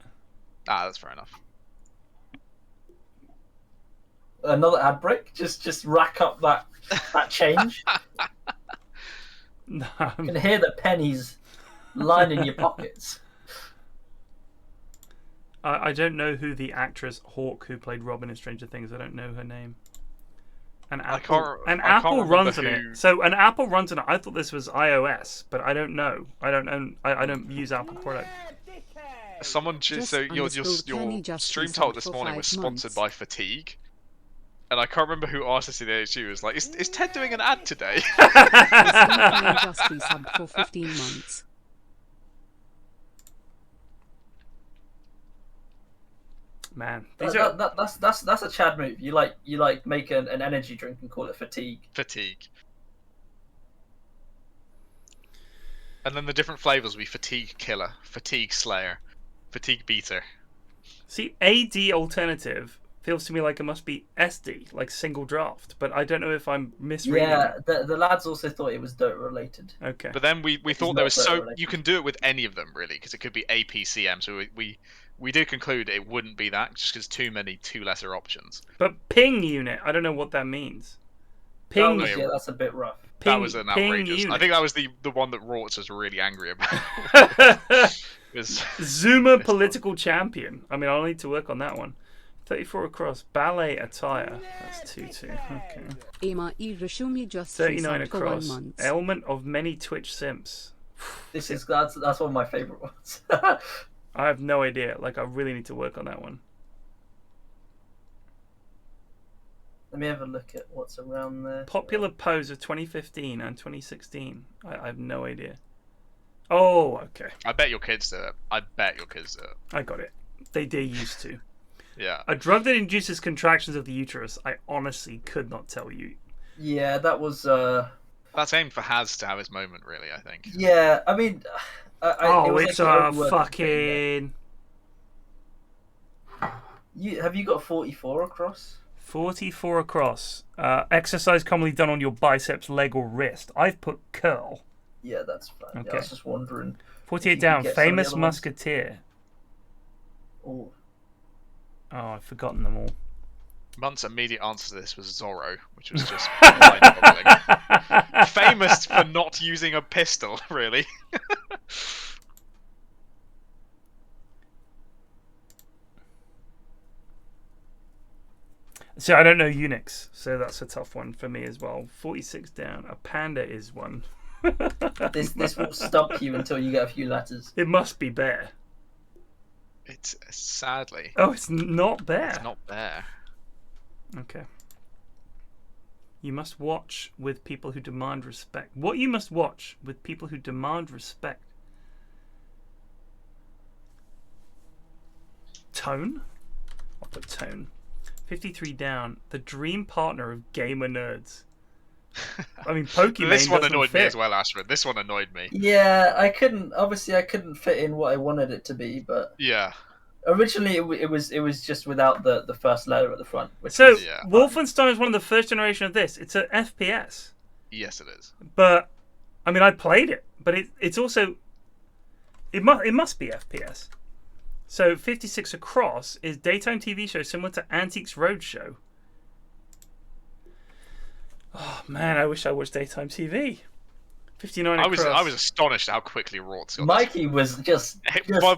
that's fair enough. Another ad break? Just rack up that change. No. You can hear the pennies lining your pockets. I don't know who the actress Hawk who played Robin in Stranger Things. I don't know her name. And Apple, can't Apple remember runs on who- it. So an Apple runs on it. I thought this was iOS, but I don't know. I don't use Apple product. Someone Just so your underscore Kenny just stream resubbed talk this for morning 5 was sponsored months. by Fatigue, and I can't remember who asked us in the HU. Was like, is Ted doing an ad today? Kenny just resubbed for 15 months. Man, these are That's a Chad move. You like make an energy drink and call it Fatigue. Fatigue. And then the different flavors will be Fatigue Killer, Fatigue Slayer, Fatigue Beater. see AD alternative feels to me like it must be SD, like single draft. But I don't know if I'm misreading. Yeah, it. the lads also thought it was Dota related. Okay. But then we thought not there was Dota so related. you can do it with any of them really, because it could be APCM. So we did conclude it wouldn't be that just because two lesser options. But ping unit, I don't know what that means. Ping, Yeah, that's a bit rough. ping, That was an ping outrageous. unit. I think that was the one that Rorts was really angry about. Was Zuma political champion. I mean, I'll need to work on that one. 34 across. Ballet attire. That's 2-2. Okay. Ema E. Rashumi just 39 resubbed for 1 across. month. Element of many Twitch simps. That's one of my favorite ones. I have no idea. Like, I really need to work on that one. Let me have a look at what's around there. Popular pose of 2015 and 2016. I have no idea. Oh, okay. I bet your kids do it. I bet your kids do it. I got it. They used to. Yeah. A drug that induces contractions of the uterus. I honestly could not tell you. Yeah, that was. That's aimed for Haz to have his moment, really, I think. Yeah, I mean. Oh, it was it's like a overworked fucking... Have you got 44 across? 44 across. Exercise commonly done on your biceps, leg, or wrist. I've put curl. Yeah, that's fine. Okay. Yeah, I was just wondering. 48 you down. could get some of the Famous other ones. musketeer. Oh. Oh, I've forgotten them all. Munt's immediate answer to this was Zorro, which was just mind-boggling. Famous for not using a pistol, really. So I don't know Unix, so that's a tough one for me as well. 46 down. A panda is one. This will stop you until you get a few letters. It must be bear. It's sadly. Oh, it's not bear. It's not there. Okay. You must watch with people who demand respect. What you must watch with people who demand respect. Tone? I'll put tone. 53 down. The dream partner of gamer nerds. I mean, Pokemon. This one doesn't annoyed me fit. as well, Ashford. This one annoyed me. Yeah, I couldn't fit in what I wanted it to be, but Yeah. originally it was just without the first letter at the front. Which So, is Yeah. Wolfenstein is one of the first generation of this. It's an FPS. Yes, it is. But, I mean, I played it. But it's also... It must be FPS. So 56 across is daytime TV show similar to Antiques Roadshow. Oh man, I wish I watched daytime TV. 59 across. I was astonished at how quickly Rorts got Mikey was just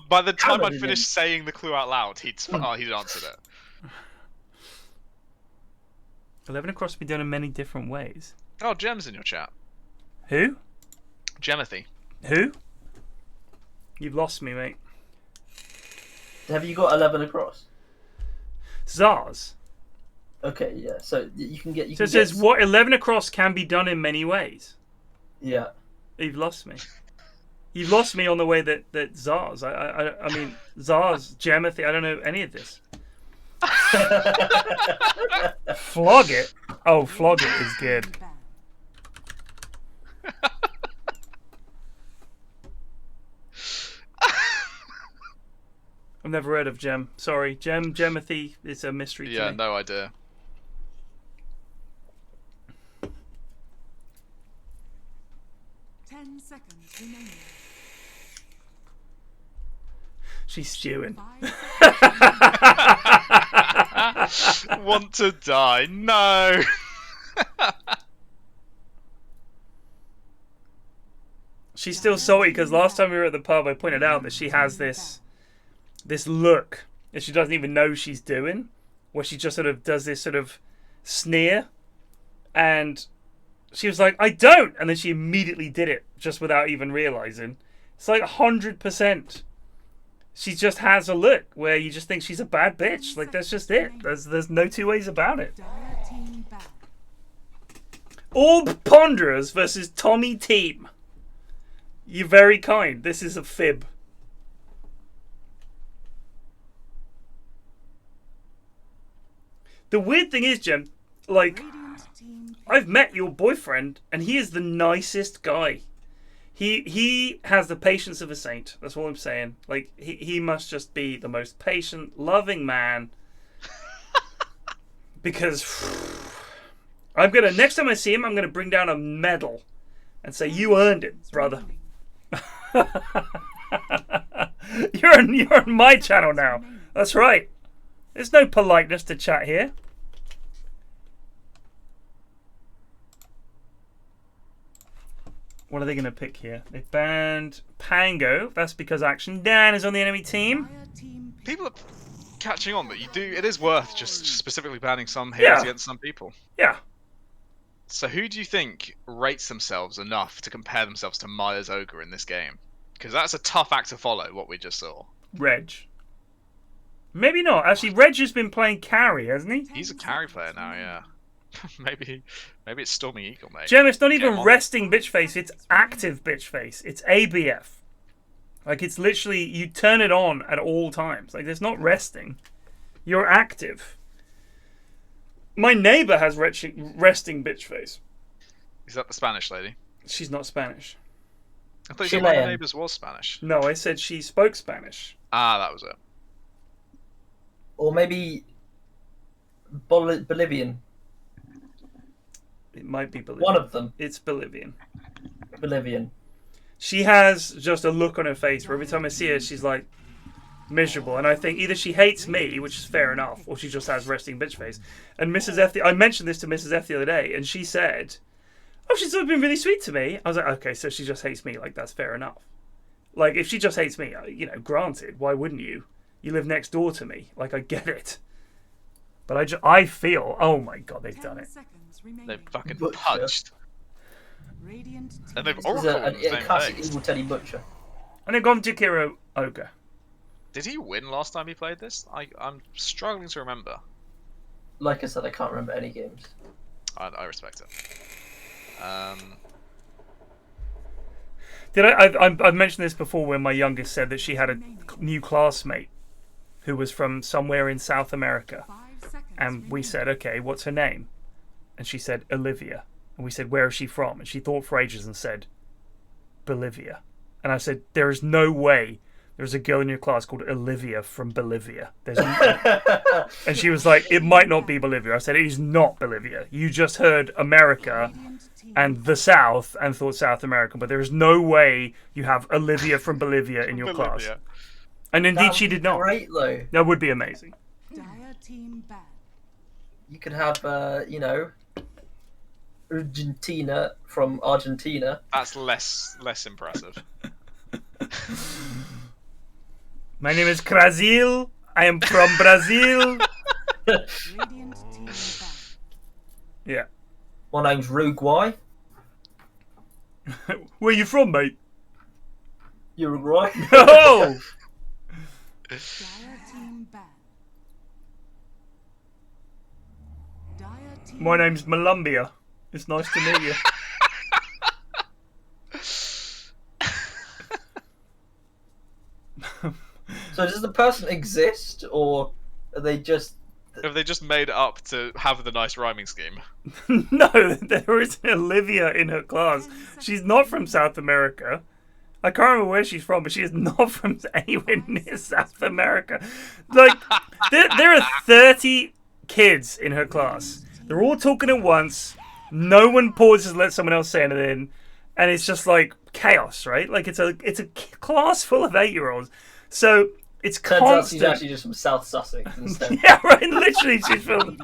by the time I'd hammered finished saying the clue out loud, he'd answered it. 11 across be done in many different ways. Oh, Gem's in your chat. Who? Gemothy. Who? You've lost me, mate. Have you got 11 across? Zars. Okay, yeah. So you can get. So it says what 11 across can be done in many ways. Yeah. You've lost me. You've lost me on the way that Zars. I mean Zars, Gemothy. I don't know any of this. Flog it. Oh, flog it is good. I've never heard of Gem. Sorry, Gemothy is a mystery to Yeah, me. no idea. Seconds remaining. She's stewing. 5 seconds. Want to die? No. She's still salty because last time we were at the pub, I pointed out that she has this look that she doesn't even know she's doing, where she just sort of does this sort of sneer, and she was like, "I don't," and then she immediately did it just without even realizing. It's like 100%. She just has a look where you just think she's a bad bitch. Like that's just it. There's no two ways about it. Dire team back. Orb Ponderers versus Tommy Team. You're very kind. This is a fib. The weird thing is, Jem, like, Radiant team I've met your boyfriend, and he is the nicest guy. He has the patience of a saint. That's all I'm saying. Like, he must just be the most patient, loving man. Because next time I see him, I'm gonna bring down a medal and say, "You earned it, brother." You're on my channel now. That's right. There's no politeness to chat here. What are they going to pick here? They banned Pango. That's because Action Dan is on the enemy team. Dire team People are catching on that it is worth just specifically banning some heroes Yeah. against some people. Yeah. So who do you think rates themselves enough to compare themselves to Maya's Ogre in this game? Because that's a tough act to follow, what we just saw. Reg. Maybe not. Actually, Reg has been playing carry, hasn't he? He's a carry player now, yeah. Maybe it's Stormy Eagle, mate. Gem, it's not Get even him on. resting bitch face, it's active bitch face. It's ABF. Like, it's literally, you turn it on at all times. Like, it's not resting. You're active. My neighbor has resting bitch face. Is that the Spanish lady? She's not Spanish. I thought you said one of Chilean. the neighbours was Spanish. No, I said she spoke Spanish. Ah, that was it. Or maybe Bolivian. It might be Bolivian. One of them. It's Bolivian. Bolivian. She has just a look on her face where every time I see her, she's like miserable. And I think either she hates me, which is fair enough, or she just has resting bitch face. And Mrs. F, I mentioned this to Mrs. F the other day, and she said, "Oh, she's always been really sweet to me." I was like, okay, so she just hates me. Like, that's fair enough. Like, if she just hates me, you know, granted, why wouldn't you? You live next door to me. Like, I get it. But I feel, oh my god, they've done 10 it. seconds remaining. They've fucking Butcher. punched. Radiant And they've team all- He's a Oracle, same classic thing. evil Teddy Butcher. And they've gone to Kiro Ogre. Did he win last time he played this? I'm struggling to remember. Like I said, I can't remember any games. I respect it. Did I've mentioned this before when my youngest said that she had a new classmate who was from somewhere in South America. 5 seconds And we remaining. said, okay, what's her name? And she said, Olivia. And we said, where is she from? And she thought for ages and said, Bolivia. And I said, there is no way there's a girl in your class called Olivia from Bolivia. And she was like, it might not be Bolivia. I said, it is not Bolivia. You just heard America Radiant team and the South and thought South America, but there is no way you have Olivia from Bolivia in your class. Bolivia. And indeed That she would did be not. Great though. That would be amazing. Dire team bad. You could have, you know, Argentina from Argentina. That's less impressive. My name is Krasil. I am from Brazil. Radiant team bad. Yeah. My name's Uruguay. Where you from, mate? Uruguay. Oh! Dire team bad. Dire team My name's Malumbia. It's nice to meet you. So does the person exist, or are they just? Have they just made it up to have the nice rhyming scheme? No, there is an Olivia in her class. She's not from South America. I can't remember where she's from, but she is not from anywhere near South America. Like, there are 30 kids in her class. They're all talking at once. No one pauses to let someone else say anything. And it's just like chaos, right? Like, it's a class full of 8-year-olds. So it's Turns out she's constant. actually just from South Sussex instead. Yeah, right. Literally, she's from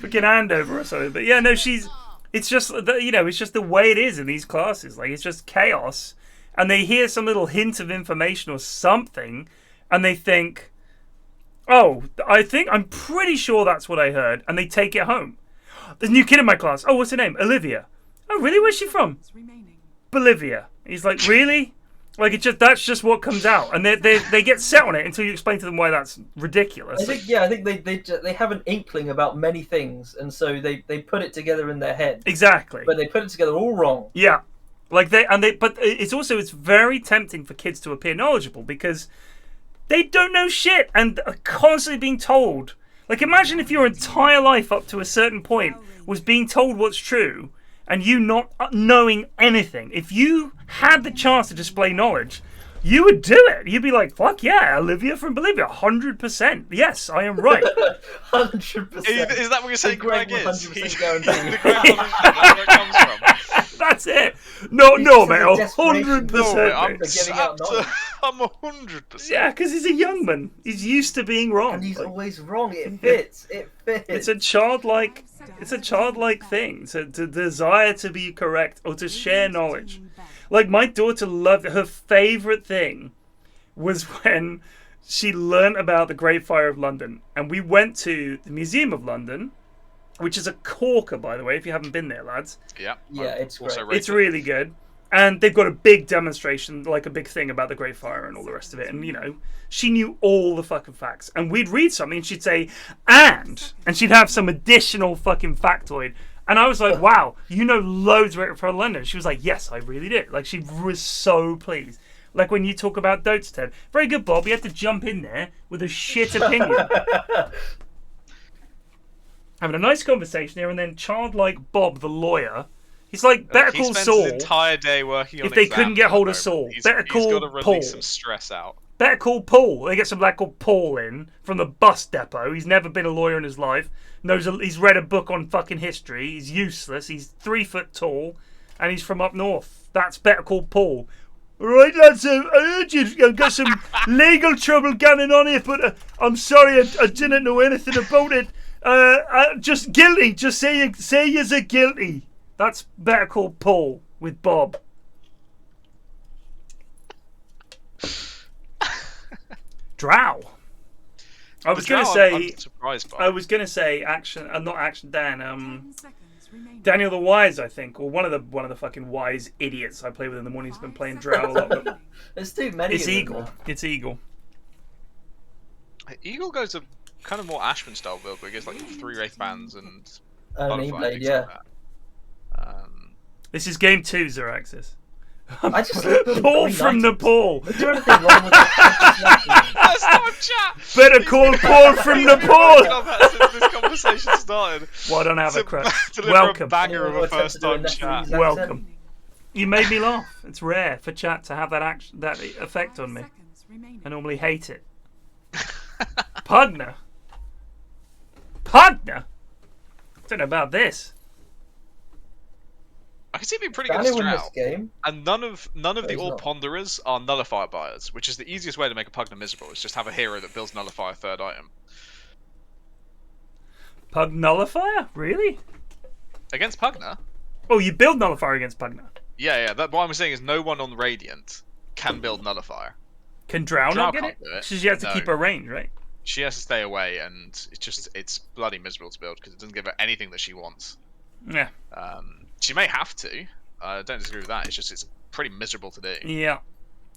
freaking Andover or something. But yeah, no, it's just it's just the way it is in these classes. Like, it's just chaos, and they hear some little hint of information or something, and they think, "Oh, I'm pretty sure that's what I heard," and they take it home. There's a new kid in my class. Oh, what's her name? Olivia. Oh, really? Where's she from? remaining. Bolivia. He's like, really? Like, that's just what comes out, and they get set on it until you explain to them why that's ridiculous. I think they have an inkling about many things, and so they put it together in their head, Exactly. but they put it together all wrong. Yeah, but it's very tempting for kids to appear knowledgeable because they don't know shit and are constantly being told. Like, imagine if your entire life up to a certain point was being told what's true and you not knowing anything. If you had the chance to display knowledge, you would do it. You'd be like, fuck yeah, Olivia from Bolivia, 100%. Yes, I am right. 100%. Is that what you're saying Greg Greg is? 100% guarantee. The Greg 100%, that's where it comes from. That's it. No, Because mate, of the desperation. 100%. No, mate. I'm giving out knowledge. I'm 100%. Yeah, because he's a young man. He's used to being wrong. And he's Like, always wrong. It fits. It fits. it's a childlike thing to desire to be correct or to share knowledge. Like, my daughter loved, her favorite thing was when she learnt about the Great Fire of London, and we went to the Museum of London, which is a corker, by the way, if you haven't been there, lads. Yeah. Yeah, it's also great. It's really good. And they've got a big demonstration, like a big thing about the Great Fire and all the rest of it. And, you know, she knew all the fucking facts. And we'd read something and she'd say, and she'd have some additional fucking factoid. And I was like, wow, you know loads about it from London. She was like, yes, I really did. Like, she was so pleased. Like when you talk about Dota 10. Very good, Bob. You had to jump in there with a shit opinion. Having a nice conversation here, and then childlike Bob, the lawyer, he's like, better call Saul. He spends his entire day working on if they couldn't get hold of Saul. Better call He's got to Paul. release some stress out. Better call Paul. They get some lad called Paul in from the bus depot. He's never been a lawyer in his life. He's read a book on fucking history. He's useless. He's 3 foot tall, and he's from up north. That's better call Paul. All right, lads, I heard you've got some legal trouble going on here, but I'm sorry, I didn't know anything about it. Just guilty. Just say you're guilty. That's better call Paul with Bob. Drow. I was going to say. I'm surprised by. I was going to say action. Not action. Dan. 10 seconds remaining. Daniel the Wise, I think, or one of the fucking wise idiots I play with in the morning. He's been playing Drow a lot. But There's too many. it's of them Eagle. now. It's Eagle. Eagle goes a kind of more Ashman style build, where he gets like 3 Wraith Bands and Knee Butterfly and blade, things yeah. like that. This is game 2, Zeraxis. I just like building Paul green from items. Nepal. Is there anything wrong with that? That's not chat. Better call Paul from Nepal. Since this conversation started. Well, I don't have a crap. Deliver Welcome. a banger of a What's that to first do with time Nepalese chat. accent? Welcome. You made me laugh. It's rare for chat to have that effect on me. 5 seconds remaining. I normally hate it. Pugner. Pugner. Don't know about this. I can see it being pretty good Daniel in Drow. this game. And none of the he's All not. Ponderers are nullifier buyers, which is the easiest way to make a Pugner miserable, is just have a hero that builds nullify a 3rd item. Pug nullifier? Really? Against Pugner? Oh, you build nullifier against Pugner. Yeah. What I'm saying is no one on Radiant can build nullifier. Can Drow Drow not get can't it? do it. She has to No. keep her range, right? She has to stay away, and it's bloody miserable to build because it doesn't give her anything that she wants. Yeah. She may have to. I don't disagree with that. It's pretty miserable to do. Yeah.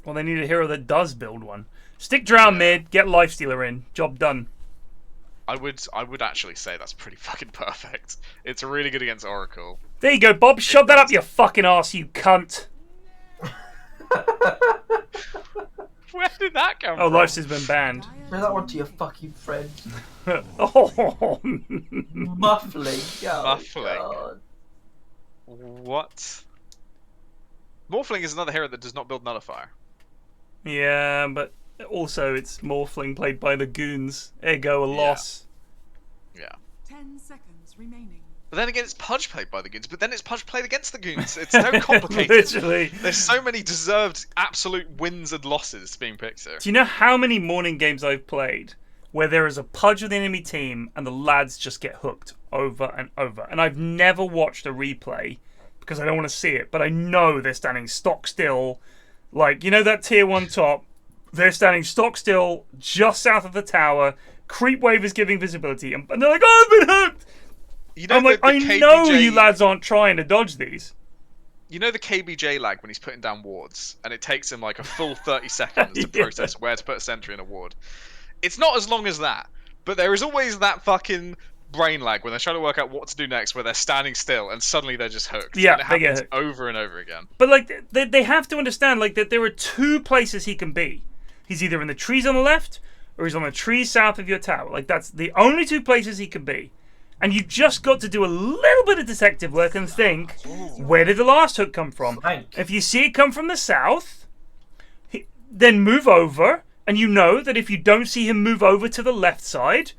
Well, they need a hero that does build one. Stick Drow mid, get Lifestealer in. Job done. I would actually say that's pretty fucking perfect. It's really good against Oracle. There you go, Bob. Shove that up your fucking arse, you cunt. Where did that come Oh, from? Life's has been banned. Say that one to your fucking friend. Oh, Muffling. Oh, Muffling. God. What? Morphling is another hero that does not build nullifier. yeah, but also it's Morphling played by the goons. Ergo a loss. Yeah. 10 seconds remaining. But then again, it's Pudge played by the Goons, but then it's Pudge played against the Goons. It's so complicated. Literally. There's so many deserved absolute wins and losses being picked here. Do you know how many morning games I've played where there is a Pudge with the enemy team and the lads just get hooked over and over? And I've never watched a replay because I don't want to see it, but I know they're standing stock still. Like, you know that tier 1 top? They're standing stock still just south of the tower. Creep wave is giving visibility. And they're like, oh, I've been hooked! You know I'm like, the I KBJ know you lads aren't trying to dodge these. You know the KBJ lag when he's putting down wards, and it takes him like a full 30 seconds to Yeah. process where to put a sentry in a ward. It's not as long as that, but there is always that fucking brain lag when they're trying to work out what to do next, where they're standing still and suddenly they're just hooked. Yeah, and it they get happens hooked. over and over again. But like they have to understand like that there are 2 places he can be. He's either in the trees on the left or he's on the trees south of your tower. Like that's the only 2 places he can be. And you've just got to do a little bit of detective work and think, where did the last hook come from? Frank. If you see it come from the south, then move over, and you know that if you don't see him move over to the left side,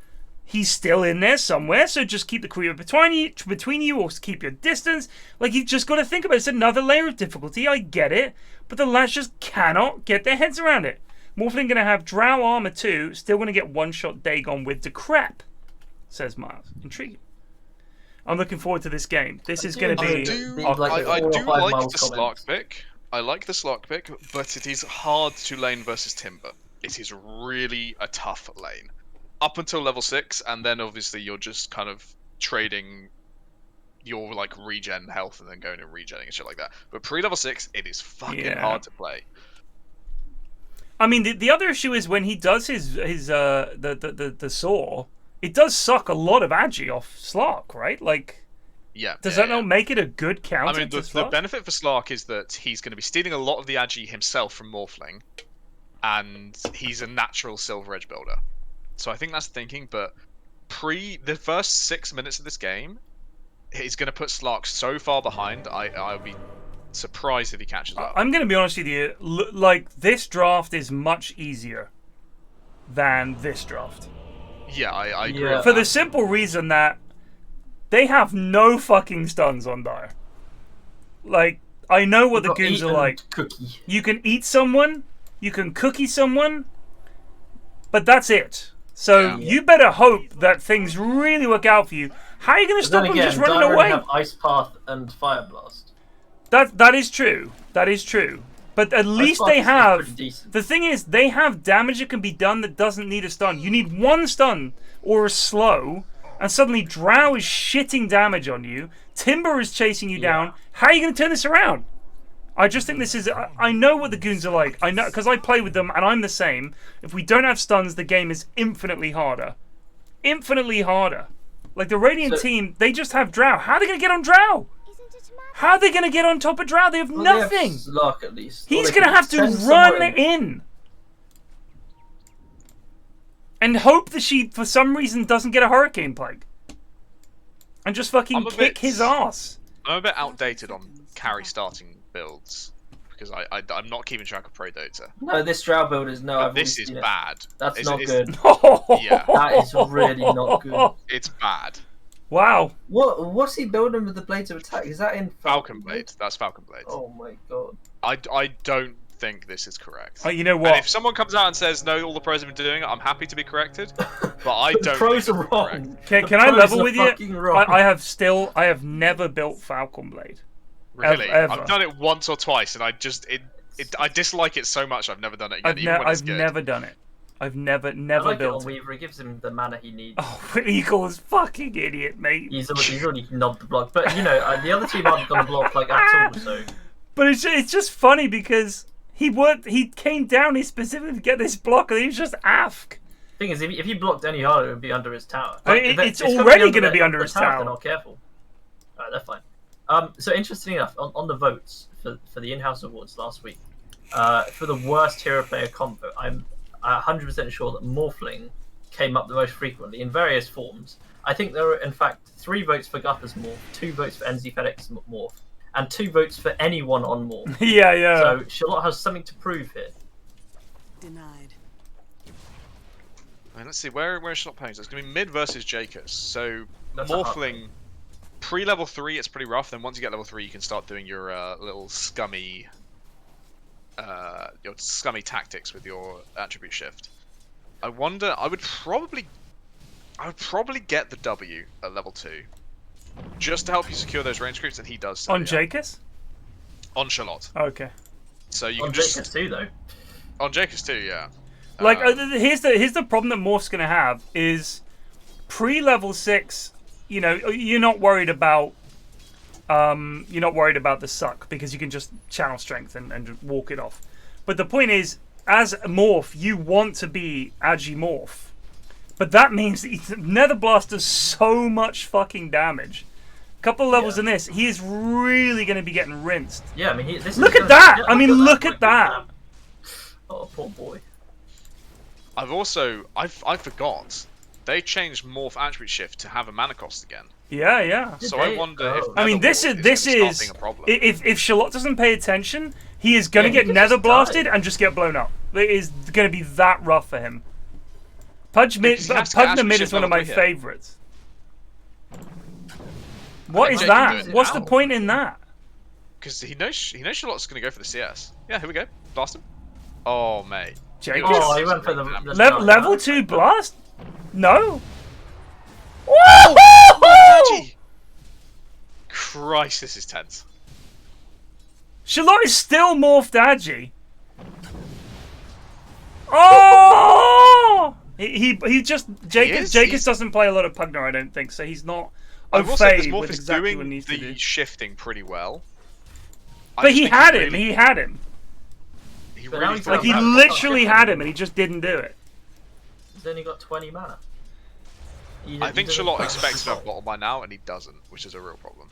he's still in there somewhere. So just keep the creeper between you, or keep your distance. Like you've just got to think about it. It's another layer of difficulty. I get it, but the lads just cannot get their heads around it. Morphling going to have Drow armor too. Still going to get one-shot Dagon with Decrep, says Miles. Intriguing. I'm looking forward to this game. This is going to I be... do like like the 4 or 5 the Miles Slark comments. pick. I like the Slark pick, but it is hard to lane versus Timber. It is really a tough lane. Up until level 6, and then obviously you're just kind of trading your like regen health and then going and regenning and shit like that. But pre-level 6, it is fucking Yeah. hard to play. I mean, the other issue is when he does the saw, it does suck a lot of agi off Slark, right? Like, Yeah. does yeah, that not make it a good counter I mean, to the Slark? benefit for Slark is that he's going to be stealing a lot of the agi himself from Morphling, and he's a natural Silver Edge builder. So I think that's the thinking, but the first 6 minutes of this game, he's going to put Slark so far behind, I'll be surprised if he catches up. I'm going to be honest with you. Like, this draft is much easier than this draft. Yeah, I agree. Yeah. with For that. the simple reason that they have no fucking stuns on Dire. Like, I know what the Got goons eat are and like. Cookie. You can eat someone, you can cookie someone, but that's it. So Yeah. you better hope that things really work out for you. How are you going to But then stop them again, just running Dire away? have Ice Path and Fire Blast. That is true. That is true. But at least Path they is have. pretty decent. The thing is, they have damage that can be done that doesn't need a stun. You need one stun or a slow, and suddenly Drow is shitting damage on you. Timber is chasing you down. How are you going to turn this around? I just think this is. I know what the goons are like. I know because I play with them, and I'm the same. If we don't have stuns, the game is infinitely harder. Infinitely harder. Like the Radiant team, they just have Drow. How are they going to get on Drow? How are they going to get on top of Drow? They have Well, nothing. They have Slark at least. Or He's they going to could have to send run someone in. And hope that she, for some reason, doesn't get a Hurricane Plague. And just fucking I'm a kick bit- his ass. I'm a bit outdated on carry starting builds because I'm not keeping track of Pro Dota. No, this Drow build is no. I've This already is seen it. bad. That's It's- not it's- good. Yeah. That is really not good. It's bad. Wow. What's he building with the blades of attack? Is that in Falcon Blade. That's Falcon Blade. Oh my god. I don't think this is correct. You know And what? if someone comes out and says no, all the pros have been doing it, I'm happy to be corrected. But I The don't. pros think are it's wrong. correct. Can The I pros level are with you? fucking wrong. I have never built Falcon Blade. Really, Ever. I've done it once or twice, and I dislike it so much. I've never done it again. Even when it's I've good. never done it. I've never I like it built on it. Weaver. It gives him the mana he needs. Oh, Eagle's fucking idiot, mate. He's already knobbed the block, but you know the other team aren't gonna block like at all. So But it's just funny because he came down specifically to get this block, and he was just afk. thing is, if you blocked any harder, it would be under his tower. I mean, If it's gonna already gonna their- be under the his If tower. they're not careful. Alright, they're fine. So interesting enough, on the votes for the in-house awards last week, for the worst hero player combo, I'm 100% sure that Morphling came up the most frequently in various forms. I think there were, in fact, 3 votes for Gutter's Morph, 2 votes for NZ FedEx Morph, and 2 votes for anyone on Morph. Yeah. So Shallot has something to prove here. Denied. I mean, let's see, where is Shallot playing? So it's going to be mid versus Jacobs. So That's a hard Morphling, pre-level 3, it's pretty rough. Then once you get level 3, you can start doing your little scummy tactics with your attribute shift. I wonder, I would probably get the W at level 2. Just to help you secure those range creeps, and he does so. On yeah. Jacobs? On Shallot. Okay. So you On can just... Jacobs too, though. On Jacobs too, yeah. Like here's the problem that Morph's gonna have is pre-level 6. You know, you're not worried about the suck because you can just channel strength and walk it off. But the point is, as a Morph, you want to be Agi Morph. But that means that Nether Blast does so much fucking damage. A couple of levels in this, he is really going to be getting rinsed. Yeah, I mean, this Look is at that! I mean, look at that! Damn. Oh, poor boy. I forgot. They changed Morph attribute shift to have a mana cost again. Yeah. So they? I wonder if Oh. I mean, this Netherwall is gonna start being a problem. if Shallot doesn't pay attention, he is going to Yeah, get he could Nether just Blasted die. and just get blown up. It is going to be that rough for him. Pudge because he has to in the actually mid shift is one of my level 3 here. favorites. What think is Jake that? can do it What's the now. point in that? Because he knows Charlotte's going to go for the CS. Yeah, here we go. Blast him. Oh, mate. Jacobs? Oh, he went for the Level 2 blast? No. Agi! Christ, this is tense. Shallot is still morphed Agi. Oh! He just Jacobs He's- doesn't play a lot of Pugner, I don't think, so he's not I will say this Faye with Morph is exactly what doing he needs to do. the shifting pretty well. I But just he think had him. really- He had him. He But now really he's thought Like he Yeah, about it. literally had him, and he just didn't do it. He's only got 20 mana. I think Shallot expects to have bottle by now, and he doesn't, which is a real problem.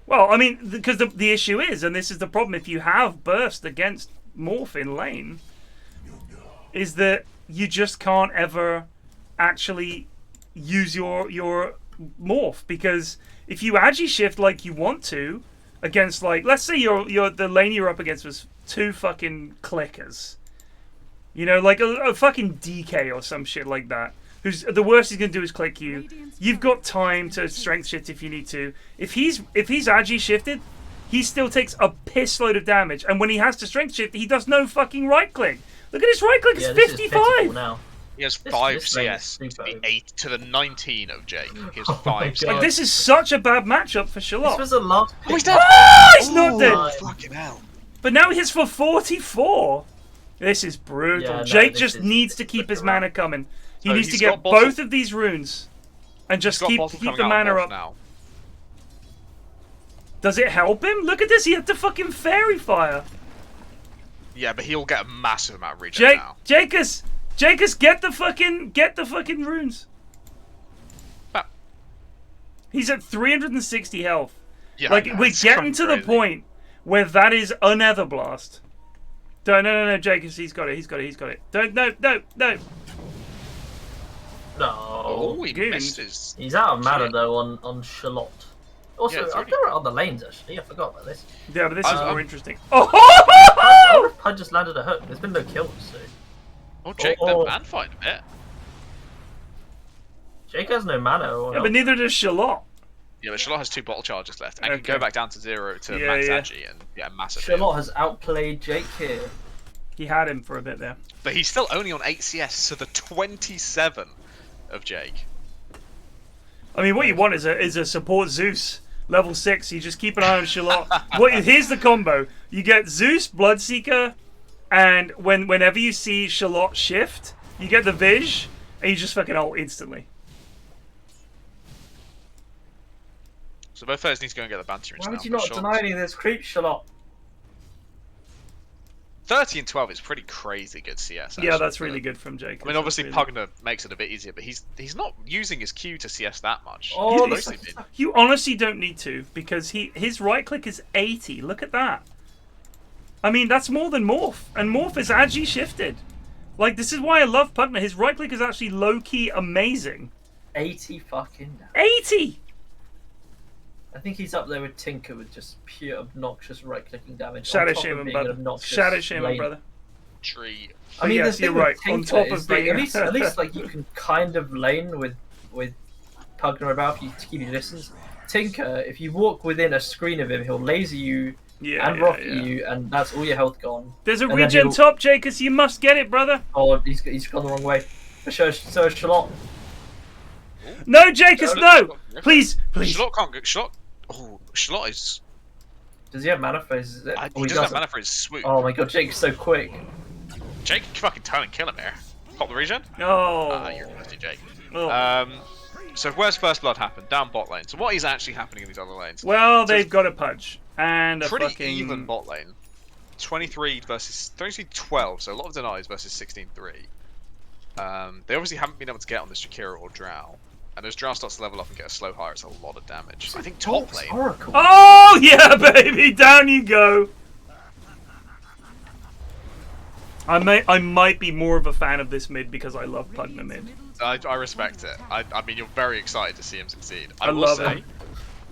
Well, I mean, because the issue is, and this is the problem, if you have burst against Morph in lane, is that you just can't ever actually use your Morph, because if you agi shift like you want to against, like, let's say the lane you're up against was 2 fucking clickers, you know, like a fucking DK or some shit like that. Who's the worst he's gonna do is click you. You've got time to strength shift if you need to. If he's agi shifted, he still takes a piss load of damage, and when he has to strength shift, he does no fucking right click. Look at his right click; Yeah, it's this is 55. pitiful now. He has This- 5 this lane is CS to super. the 8 to the 19 of Jake. He has Oh my 5 God. CS. Like, this is such a bad matchup for This Shallot. was the last pick. Oh, he's dead! Ah, he's not Oh, dead. fucking hell. But now he hits for 44. This is brutal. Yeah, no, Jake this just is- needs to this keep is his around. mana coming. He So needs to he's get got bottle- both of these runes and just He's got keep bottle the coming out mana of up. now. Does it help him? Look at this. He had to fucking fairy fire. Yeah, but he'll get a massive amount of regen now. Jacus, get the fucking runes. Ah. He's at 360 health. Yeah, Like, I know, we're it's getting to the crazy. point where that is a nether blast. No, Jacus, he's got it. Don't, no. No. Oh, he Goons. missed his... He's out of mana Shit. though on Shallot. Also, Yeah, it's I've already- never on the lanes actually. I forgot about this. Yeah, but this is I'm- more interesting. Oh! I just landed a hook. There's been no kills, so Oh, Jake, Oh. the man fight a bit. Jake has no mana. Or Yeah, but neither does Shallot. Yeah, but Shallot has 2 bottle charges left, and can Okay. go back down to 0 to Yeah, max yeah. agi, and yeah, massive. Shallot has outplayed Jake here. He had him for a bit there. But he's still only on 8 CS, so the 27 of Jake. I mean, what you want is a support Zeus. Level 6, you just keep an eye on Shallot. Here's the combo. You get Zeus, Bloodseeker, and whenever you see Shallot shift, you get the Viz, and you just fucking ult instantly. So both players need to go and get the bounty rings Why now. would you but not Shallot's- deny any of this creep, Shallot? 30 and 12 is pretty crazy good CS. Yeah, actually, that's for really them. good from Jake. I mean, obviously Pugner makes it a bit easier, but he's not using his Q to CS that much. Oh, He's this mostly been- You honestly don't need to, because his right click is 80. Look at that. I mean, that's more than Morph, and Morph is agi shifted. Like, this is why I love Pugner. His right click is actually low key amazing. 80 fucking down. 80. I think he's up there with Tinker with just pure obnoxious right-clicking damage. Shadow on top of Shaman, being brother. an obnoxious Shadow Shaman, lane. brother. Tree. I mean, yes, the you're thing with right. On Tinker top of is, like, being- at least like you can kind of lane with Pugner about if you to keep your distance. Tinker, if you walk within a screen of him, he'll laser you Yeah, and yeah, rocket yeah. you, and that's all your health gone. There's a And then regen he'll- top, Jacus. You must get it, brother. Oh, he's gone the wrong way. For sure, so is Shallot. No, Jacus, no. Please. Shallot can't go. Shallot. Oh, Shallot is. Does he have mana phase? He Oh, doesn't have doesn't. mana for his swoop. Oh my god, Jake's so quick. Jake can fucking turn and kill him here. Pop the regen. Oh. Ah, you're nasty, Jake. Oh. So where's first blood happened? Down bot lane. So what is actually happening in these other lanes? Well, they've got a punch and a Pretty fucking even bot lane. 23 versus 12, so a lot of denies versus 16-3. They obviously haven't been able to get on this Shakira or Drow. And as Drow starts to level up and get a slow higher, it's a lot of damage. I think top lane. Oracle. Oh yeah, baby, down you go. I might be more of a fan of this mid because I love Pugner mid. I respect it. I mean, you're very excited to see him succeed. I will love say, it.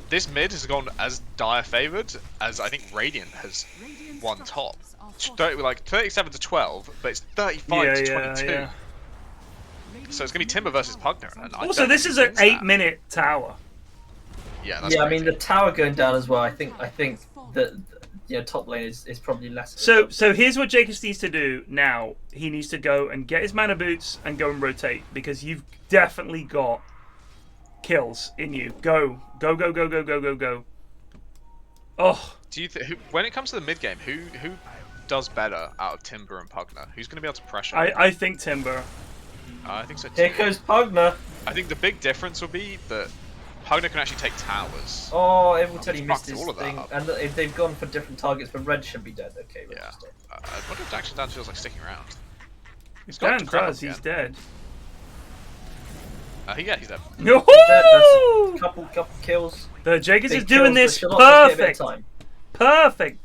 this mid has gone as dire favored as I think Radiant has won top. 37 to 12, but it's 35 to 22. Yeah. So it's gonna be Timber versus Pugner. And I Also, don't this think is he an wins that. 8-minute tower. Yeah, that's Yeah, I mean crazy. the tower going down as well. I think that top lane is probably less. So here's what Jacobs needs to do now. He needs to go and get his mana boots and go and rotate because you've definitely got kills in you. Go. Oh, Do you when it comes to the mid game, who does better out of Timber and Pugner? Who's going to be able to pressure? I think Timber. I think so too. Here goes Pugner. I think the big difference will be that Pugna can actually take towers. Oh, every time he he's missed fucked his all of that thing, up. and if they've gone for different targets, but red should be dead. Okay, red Yeah. is dead. I wonder if actually Dan feels like sticking around. He's Dan decrepit does. He's dead. Yeah, he's dead. Dead, that's couple kills. The Jacobs is Big doing kills, this but Charlotte's getting a bit perfect. of time. Perfect.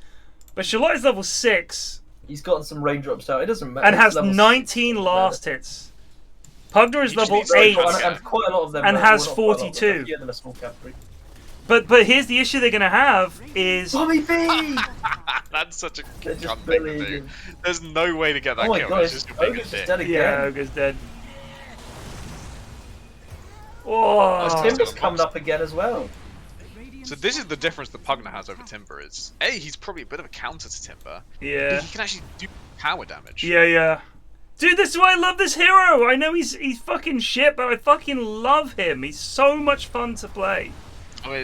But Shallot is level 6 He's gotten some raindrops out. It doesn't matter. and It's has level 19 6. last hits. Pugna is You just level need to 8 focus. And quite a lot of them and are- has well, not quite a lot, but 42. a few of them are small cavalry. But here's the issue they're going to have is... Bommy B! That's such a They're just cunt thing to bullying do. him. There's no way to get that Oh my kill. god, It's just a big Ogre's dick. just dead again. Yeah, Ogre's dead. Oh, Timber's coming up again as well. So this is the difference that Pugna has over Timber is. A, he's probably a bit of a counter to Timber. yeah. But he can actually do power damage. Yeah. Dude, this is why I love this hero. I know he's fucking shit, but I fucking love him. He's so much fun to play. I mean,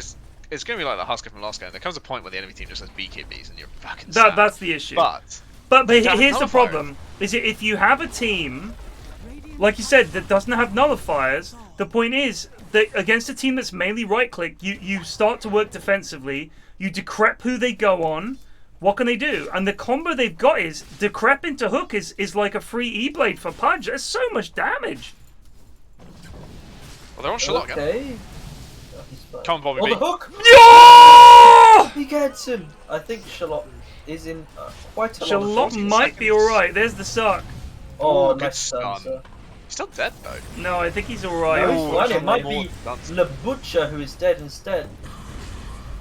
it's going to be like the Husker from last game. There comes a point where the enemy team just has BKBs and you're fucking sad. That's the issue. But But Doesn't here's the nullify problem: is that if you have a team, like you said, that doesn't have nullifiers, the point is that against a team that's mainly right-click, you start to work defensively. You decrep who they go on. What can they do? And the combo they've got is decrep into hook is like a free E-blade for Pudge. That's so much damage. well, they're on Shallot again. Okay. Oh, he's fine. Come on, Bommy Oh, B. the hook! Yeah! He gets him! I think Shallot is in quite a lot of Shallot 14 might be seconds. alright. There's the suck. Oh, Good nice stun, stun. sir. He's still dead though. No, I think he's alright. No, he's Ooh, fine. It some might more be stuns. Le Butcher who is dead instead.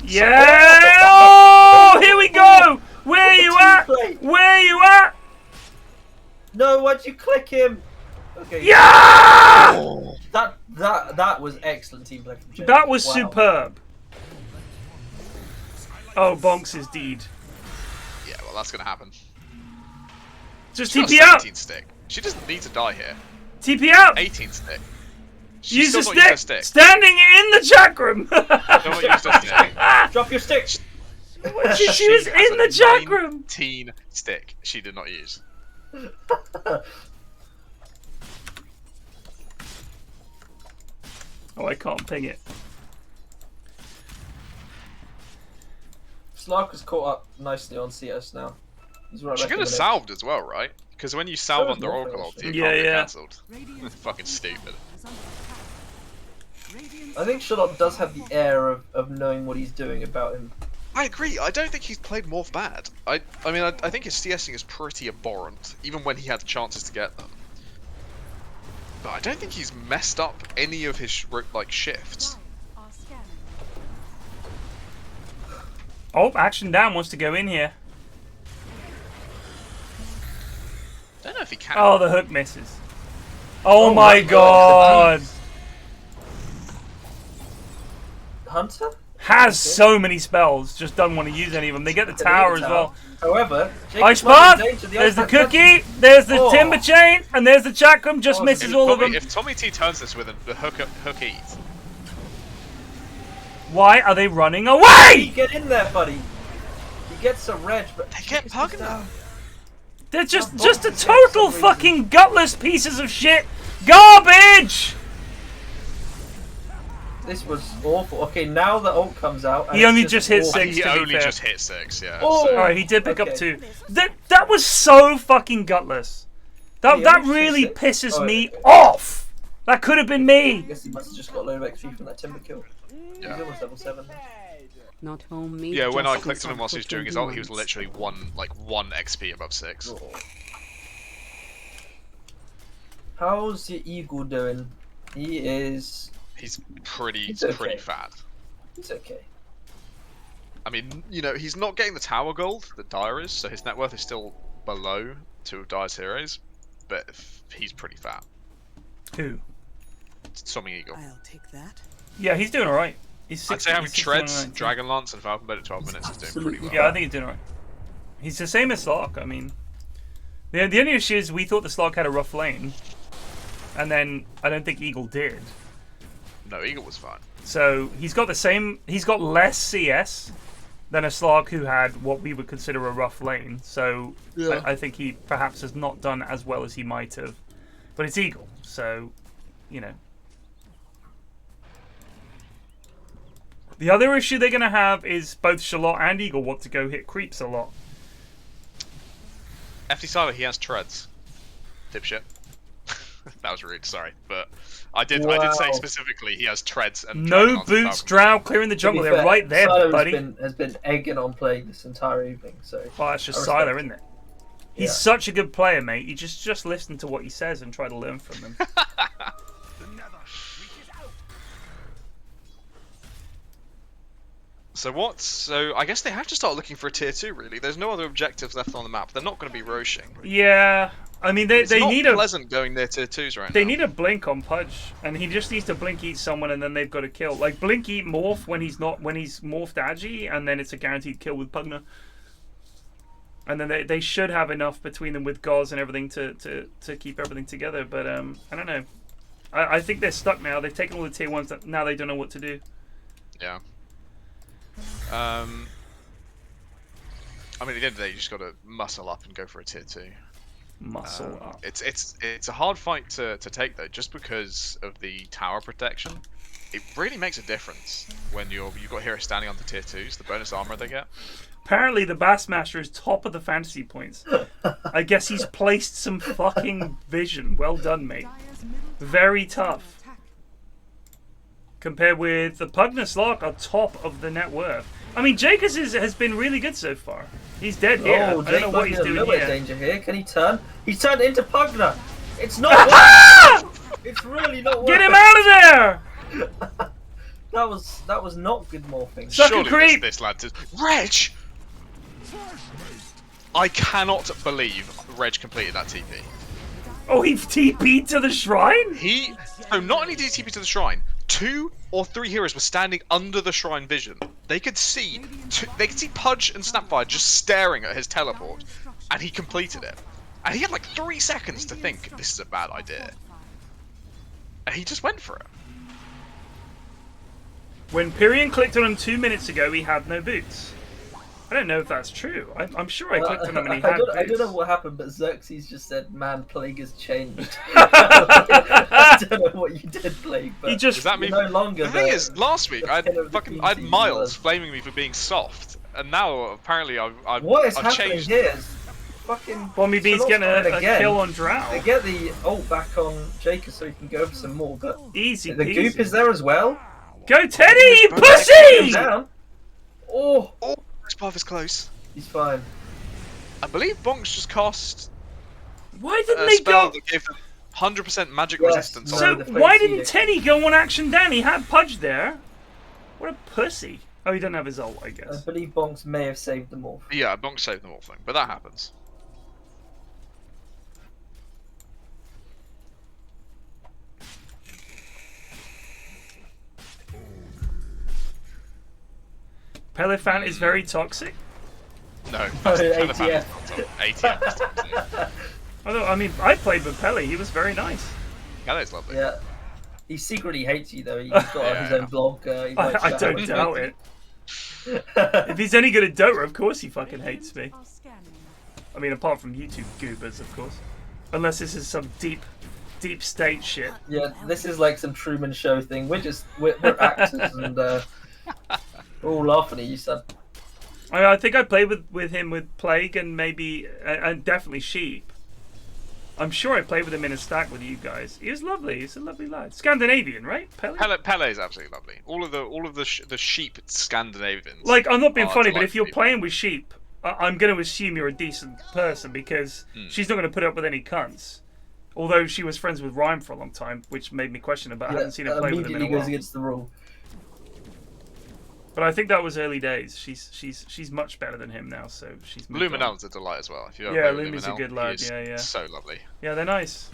Yeah! Oh, here we go! Where What's you the at? team play? Where you at? No, why'd you click him? Okay. Yeah! That was excellent team play from Jake. That was Wow. superb. Oh, Bonks is deed. Yeah, well, that's going to happen. Just She's got a TP out! 17 stick. She doesn't need to die here. TP out! 18 stick. She's Use still the not used her stick! stick. Standing in the chat room! Still not used her stick. Drop your stick! she was has in a the chat room! 19 stick. She did not use. Oh, I can't ping it. Slark has caught up nicely on CS now. He's right She back could in have the mix. salved as well, right? Because when you salve So under is Oracle Morphling, ulti, you Yeah, can't get yeah. cancelled. Fucking stupid. I think Shallot does have the air of knowing what he's doing about him. I agree. I don't think he's played Morph bad. I mean, I think his CSing is pretty abhorrent, even when he had the chances to get them. But I don't think he's messed up any of his shifts. Oh, Action Down wants to go in here. Don't know if he can. Oh, the hook misses. Oh, Oh my my god! Hunter? Has so many spells, just doesn't want to use any of them. They get the tower as well. However, Ice Jacob's not Path! in danger. There's the Ice Path cookie, there's the Oh. timber chain, and there's the chakram, just Oh, misses If all of Tommy- them. If Tommy T turns this with the hook eat, Why are they running away? Get in there, buddy. He gets a reg, but they get Jacob's Pugna. down. They're just Oh, a for total some reason. fucking gutless pieces of shit. Garbage! This was awful. Okay, now the ult comes out. and He it's only just hit awful. six. he to be only fair. just hit 6. Yeah. Oh. so- Alright, he did pick up Okay. 2. That was so fucking gutless. That He that only really hit six? pisses Oh, me okay. off. That could have been I me. guess he must have just got a load of XP from that timber kill. Yeah. He's almost level 7. Not homemade. Yeah, when I justice clicked on him whilst he was doing his ult, he was 21. literally one XP above 6. How's the eagle doing? He's He's pretty okay. fat. It's okay. Oh, I mean, you know, he's not getting the tower gold that Dire is, so his net worth is still below 2 of Dire's heroes, but he's pretty fat. Who? Storming Eagle. I'll take that. Yeah, he's doing alright. He's I'd 60, say having he's Treads, 61, Dragon Lance, and Falcon Bed at 12 minutes is doing pretty well. Yeah, I think he's doing alright. He's the same as Slark. I mean, the only issue is we thought the Slark had a rough lane, and then I don't think Eagle did. No, Eagle was fine. So he's got the same. He's got less CS than a Slark who had what we would consider a rough lane. So Yeah. I think he perhaps has not done as well as he might have. But it's Eagle, so you know. The other issue they're going to have is both Shallot and Eagle want to go hit creeps a lot. FD Silo, he has treads. Dipshit. That was rude, sorry. But I did say specifically he has treads and no boots, Drow, clearing the jungle. They're right there, Silo buddy. has been egging on playing this entire evening, so... Oh, that's just Silo, isn't it? He's such a good player, mate. You just listen to what he says and try to learn from him. So I guess they have to start looking for a tier 2, really. There's no other objectives left on the map. They're not going to be roshing. Yeah, I mean they need a pleasant going near tier 2s right now. They need a blink on Pudge, and he just needs to blink eat someone, and then they've got to kill. Like blink eat morph when he's morphed agi, and then it's a guaranteed kill with Pugna. And then they should have enough between them with Gauze and everything to keep everything together. But I don't know. I think they're stuck now. They've taken all the tier 1s. Now they don't know what to do. Yeah. I mean, at the end of the day, you just got to muscle up and go for a tier 2. Muscle up. It's a hard fight to take though, just because of the tower protection. It really makes a difference when you've got heroes standing on the tier 2s. The bonus armor they get. Apparently, the Bassmaster is top of the fantasy points. I guess he's placed some fucking vision. Well done, mate. Very tough. Compared with the Pugnus Lock are top of the net worth. I mean, Jacobs has been really good so far. He's dead here. Oh, I don't know what he's doing in here. danger here. Can he turn? He's turned into Pugna. It's not working. It's really not working. Get him out of there! that was not good morphing. Suck a creep. This lad does. Reg! I cannot believe Reg completed that TP. Oh, he TP'd to the shrine? So not only did he TP to the shrine, 2 or 3 heroes were standing under the shrine vision. They could see Pudge and Snapfire just staring at his teleport, and he completed it. And he had like 3 seconds to think, this is a bad idea. And he just went for it. When Pyrion clicked on him 2 minutes ago, he had no boots. I don't know if that's true. I'm sure I clicked on him and he had boots. I don't know what happened, but Xerxes just said, man, Plague has changed. I don't know what you did, Plague, but Does that mean... no longer the thing is, last week I had Miles flaming me for being soft, and now apparently I've what is I've happening changed. here? Is fucking Bommy B's getting a kill on Drow. They get the ult back on Jacob so he can go for some more, but Easy the peasy. goop is there as well. Go Teddy, you Him pussy! down. Oh, This path is close. he's fine. I believe Bonks just cost Why a didn't they spell go? that gave them 100% magic Yes, resistance. no. So the why face didn't eating. Teddy go on action down? He had Pudge there. What a pussy. Oh, he doesn't have his ult, I I guess. believe Bonks may have saved them all. Yeah, Bonks saved the Morphling, but that happens. Pelifant is very toxic. No, Oh, that's ATF. ATF is toxic. Although, I mean, I played with Pele. He was very nice. Galley's lovely. Yeah. He secretly hates you though. He's got his own blog. He writes I about don't it. doubt it. If he's any good at Dota, of course he fucking hates me. I mean, apart from YouTube goobers, of course. Unless this is some deep state shit. Yeah, this is like some Truman Show thing. We're actors and we're all laughing at you, son. I think I played with him with Plague and maybe and definitely Sheep. I'm sure I played with him in a stack with you guys. He was lovely. He's a lovely lad. Scandinavian, right? Pele? Pele is absolutely lovely. All of the sheep Scandinavians. Like, I'm not being are funny, but if delightful you're people. playing with Sheep, I'm going to assume you're a decent person because she's not going to put up with any cunts. Although she was friends with Rhyme for a long time, which made me question her, but I haven't seen her play with him in a immediately goes while. against the rule. But I think that was early days. She's much better than him now, so she's moved on. Luminel's a delight as well. If you ever Yeah, play with Lumi's a Luminel, good lad, he is yeah. so lovely. Yeah, they're nice.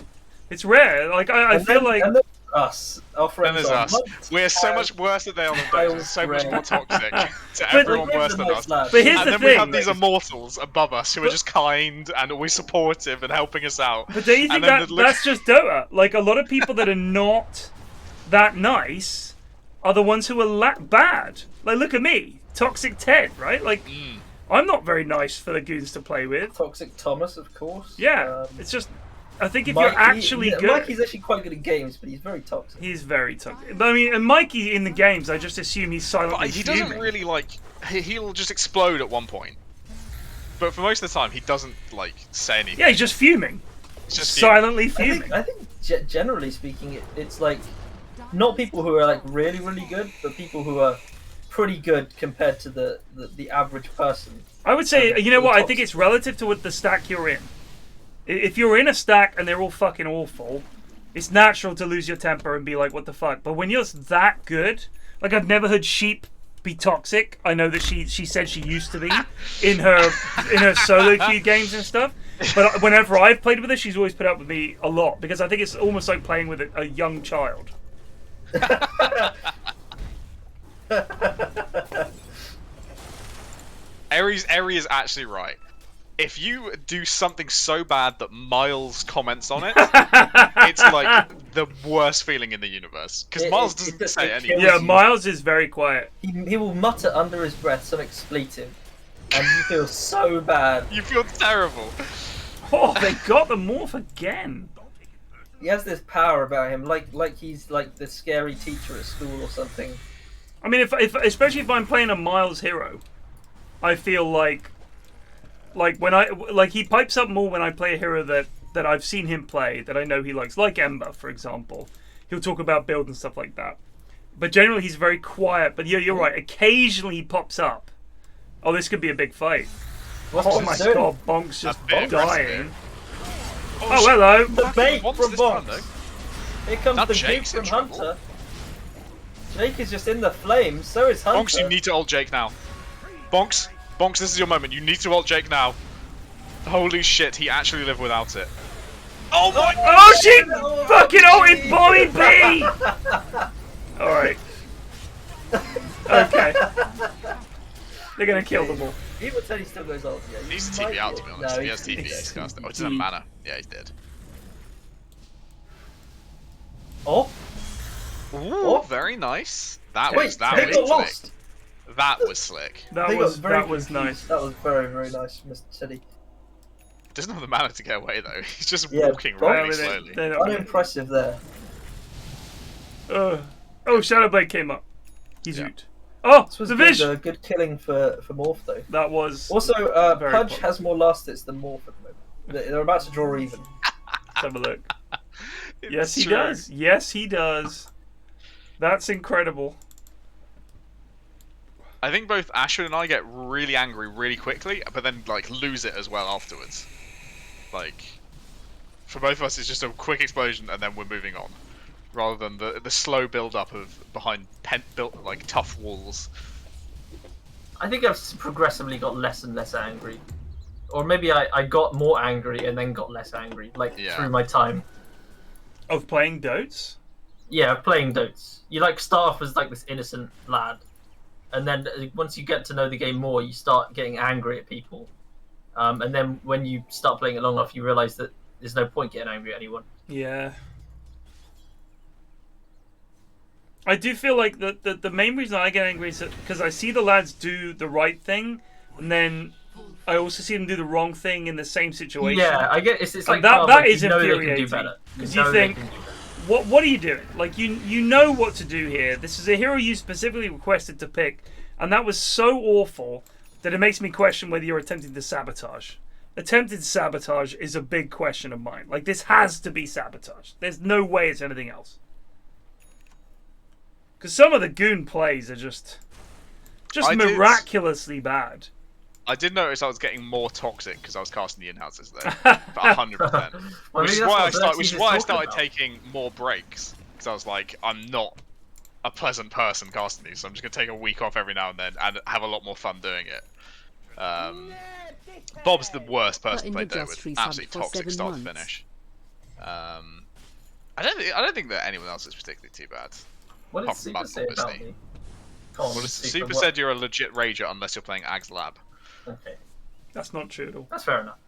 It's rare. Like I feel like and then us, our And friends there's are us. We're so much worse than they are than Dota. So much more toxic to everyone worse than us. But here's And the then thing. we have these immortals above us who are just kind and always supportive and helping us out. But do you think And then that's just Dota? Like a lot of people that are not that nice are the ones who are bad. Like look at me, Toxic Ted, right? Like I'm not very nice for the goons to play with. Toxic Thomas, of course. Yeah, it's just I think if you're actually good, Mikey's actually quite good at games, but he's very toxic. he's very toxic. But I mean, and Mikey in the games, I just assume he's silently But he fuming. doesn't really like. He'll just explode at one point. But for most of the time, he doesn't like say anything. Yeah, he's just fuming. He's just Silently fuming. I think generally speaking, it's like not people who are like really, really good, but people who are pretty good compared to the average person. I would say, you know what? I think it's relative to what the stack you're in. If you're in a stack and they're all fucking awful, it's natural to lose your temper and be like, what the fuck? But when you're that good, like I've never heard Sheep be toxic. I know that she said she used to be in her solo queue games and stuff. But whenever I've played with her, she's always put up with me a lot because I think it's almost like playing with a young child. Eri is actually right. If you do something so bad that Miles comments on it, it's like the worst feeling in the universe. Because Miles doesn't say anything. Yeah, Miles is very quiet. He will mutter under his breath some expletive, and you feel so bad. You feel terrible. Oh, they got the morph again. He has this power about him, like he's like the scary teacher at school or something. I mean, if especially if I'm playing a Miles hero, I feel like when he pipes up more when I play a hero that I've seen him play, that I know he likes, like Ember, for example. He'll talk about build and stuff like that. But generally, he's very quiet. But you're right. Occasionally, he pops up. Oh, this could be a big fight. Oh my god, Bonk's just dying. Oh, hello. The bait What's from this one, Bonks. though? Here comes That the Jake's bait in from trouble. Hunter. Jake is just in the flames, so is Hunter. Bonks, you need to ult Jake now. Bonks, this is your moment. You need to ult Jake now. Holy shit, he actually lived without it. Oh my! Oh, she fucking ulted Bommy B! Alright. Okay. They're gonna kill them all. Even Teddy still goes off. Yeah, He needs to TP out, to be honest. No, He has TP, he's cast. Oh, it doesn't matter. Yeah, he's dead. Oh, Ooh, very nice. That wait, was Teddy got slick. lost. That was slick. That They was got very nice. confused. That was very, very nice, Mr. Teddy. Doesn't have the mana to get away though. He's just Yeah, walking well, really They- slowly. they're not- Unimpressive there. Oh, Shadowblade came up. He's Yeah. out. Oh, This was the good, Vish! good killing for Morph though. That was. Also, Very Pudge close. has more last hits than Morph at the moment. They're about to draw even. Let's have a look. It's Yes, he true. does. Yes, he does. That's incredible. I think both Ashwin and I get really angry really quickly, but then like lose it as well afterwards. Like, for both of us, it's just a quick explosion and then we're moving on, rather than the slow build up of behind built like tough walls. I think I've progressively got less and less angry. Or maybe I got more angry and then got less angry, like Yeah. through my time. Of playing Dotes? Yeah, playing Dotes. You like start off as like this innocent lad, and then once you get to know the game more, you start getting angry at people. And then when you start playing it long enough, you realise that there's no point getting angry at anyone. Yeah. I do feel like the main reason I get angry is because I see the lads do the right thing, and then I also see them do the wrong thing in the same situation. Yeah, I get it's like that like, is you know they can infuriating, do better. 'cause know you they think, can do better. What are you doing? Like you know what to do here. This is a hero you specifically requested to pick, and that was so awful that it makes me question whether you're attempting to sabotage. Attempted sabotage is a big question of mine. Like this has to be sabotage. There's no way it's anything else. Because some of the goon plays are just miraculously bad. I did notice I was getting more toxic because I was casting the Inhouses there, but 100%. Well, Which maybe is that's why what Xerxes is I talking started about. taking more breaks, because I was like, I'm not a pleasant person casting these, so I'm just gonna take a week off every now and then and have a lot more fun doing it. Bob's the worst person to play Dota with. Absolutely toxic start to finish. I don't think that anyone else is particularly too bad. What Apart did from Super Mats, say about obviously. me? Come on, Well, Super, Super what? said you're a legit rager unless you're playing Ag's Lab. Okay, That's not true at all. that's fair enough.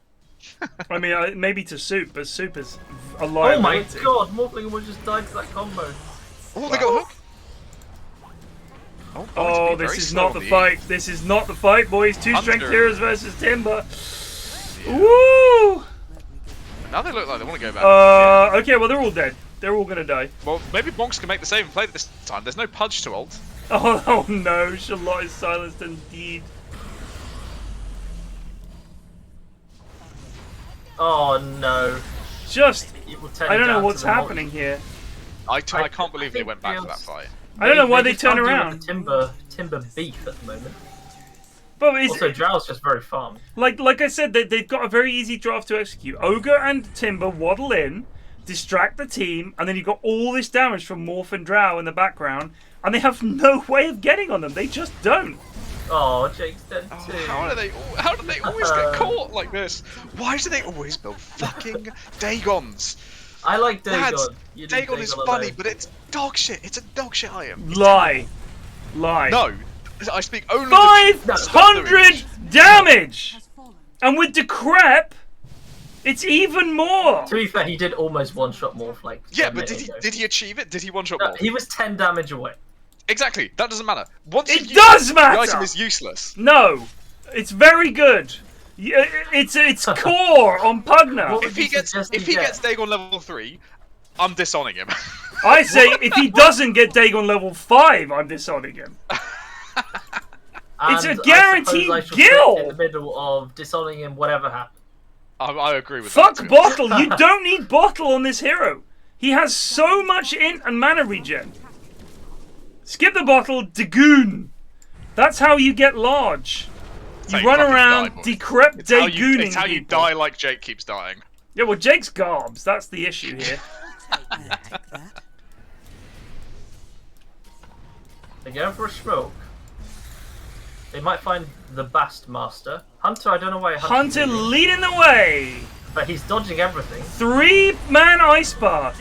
I mean, maybe to Soup, but Soup is a Oh my liability. god, Morphling would just died to that combo. Oh, they got a hook. Oh, Oh, this is not the fight. This is not the fight, boys. Two strength Hunter. heroes versus Timber. Woo! Now they look like they want to go back. Okay, well they're all dead. They're all gonna die. Well, maybe Bonks can make the save and play it this time. There's no Pudge to ult. Oh no, Shallot is silenced indeed. Oh no. Just, Evil Teddy I don't know down to what's the multi. happening here. I can't believe they think went back to they that also- fight. I don't know why they just turn can't deal around. with the timber beef at the moment. But it's, Also, Drow's just very farm. like I said, they've got a very easy draft to execute. Ogre and Timber waddle in, distract the team, and then you've got all this damage from Morph and Drow in the background, and they have no way of getting on them. They just don't. Oh, Jake's dead too. How do they always get caught like this? Why do they always build fucking Dagons? I like Dagon. Lads, You need Dagon is alone. funny, but it's dog shit. It's a dog shit item. Lie. No, I speak only the truth. Stop doing 500 this. damage! Has fallen. And with Decrep, it's even more! To be fair, he did almost one-shot Morph like. Yeah, a but minute did ago. he achieve it? Did he one shot No, more? he was 10 damage away. Exactly. That doesn't matter. Once It you've used does The matter! item is useless. No! It's very good. It's core on Pugna. What If would you he gets suggest if he he get? gets Dagon level 3, I'm disowning him. I say if he doesn't get Dagon level 5, I'm disowning him. It's a And guaranteed I suppose I shall gill. sit in the middle of disowning him, whatever happens. I agree with Fuck that. to be honest. Bottle. You don't need Bottle on this hero. He has so much int and mana regen. Skip the Bottle, Dagoon. That's how you get large. That's You how run fucking around, die, boys. decrep It's how you, Dagooning it's how you people. die like Jake keeps dying. Yeah, well, Jake's garbs. That's the issue here. They're going for a smoke. They might find the Bast Master. Hunter, I don't know why Hunter leading the way. but he's dodging everything. 3-man ice bath.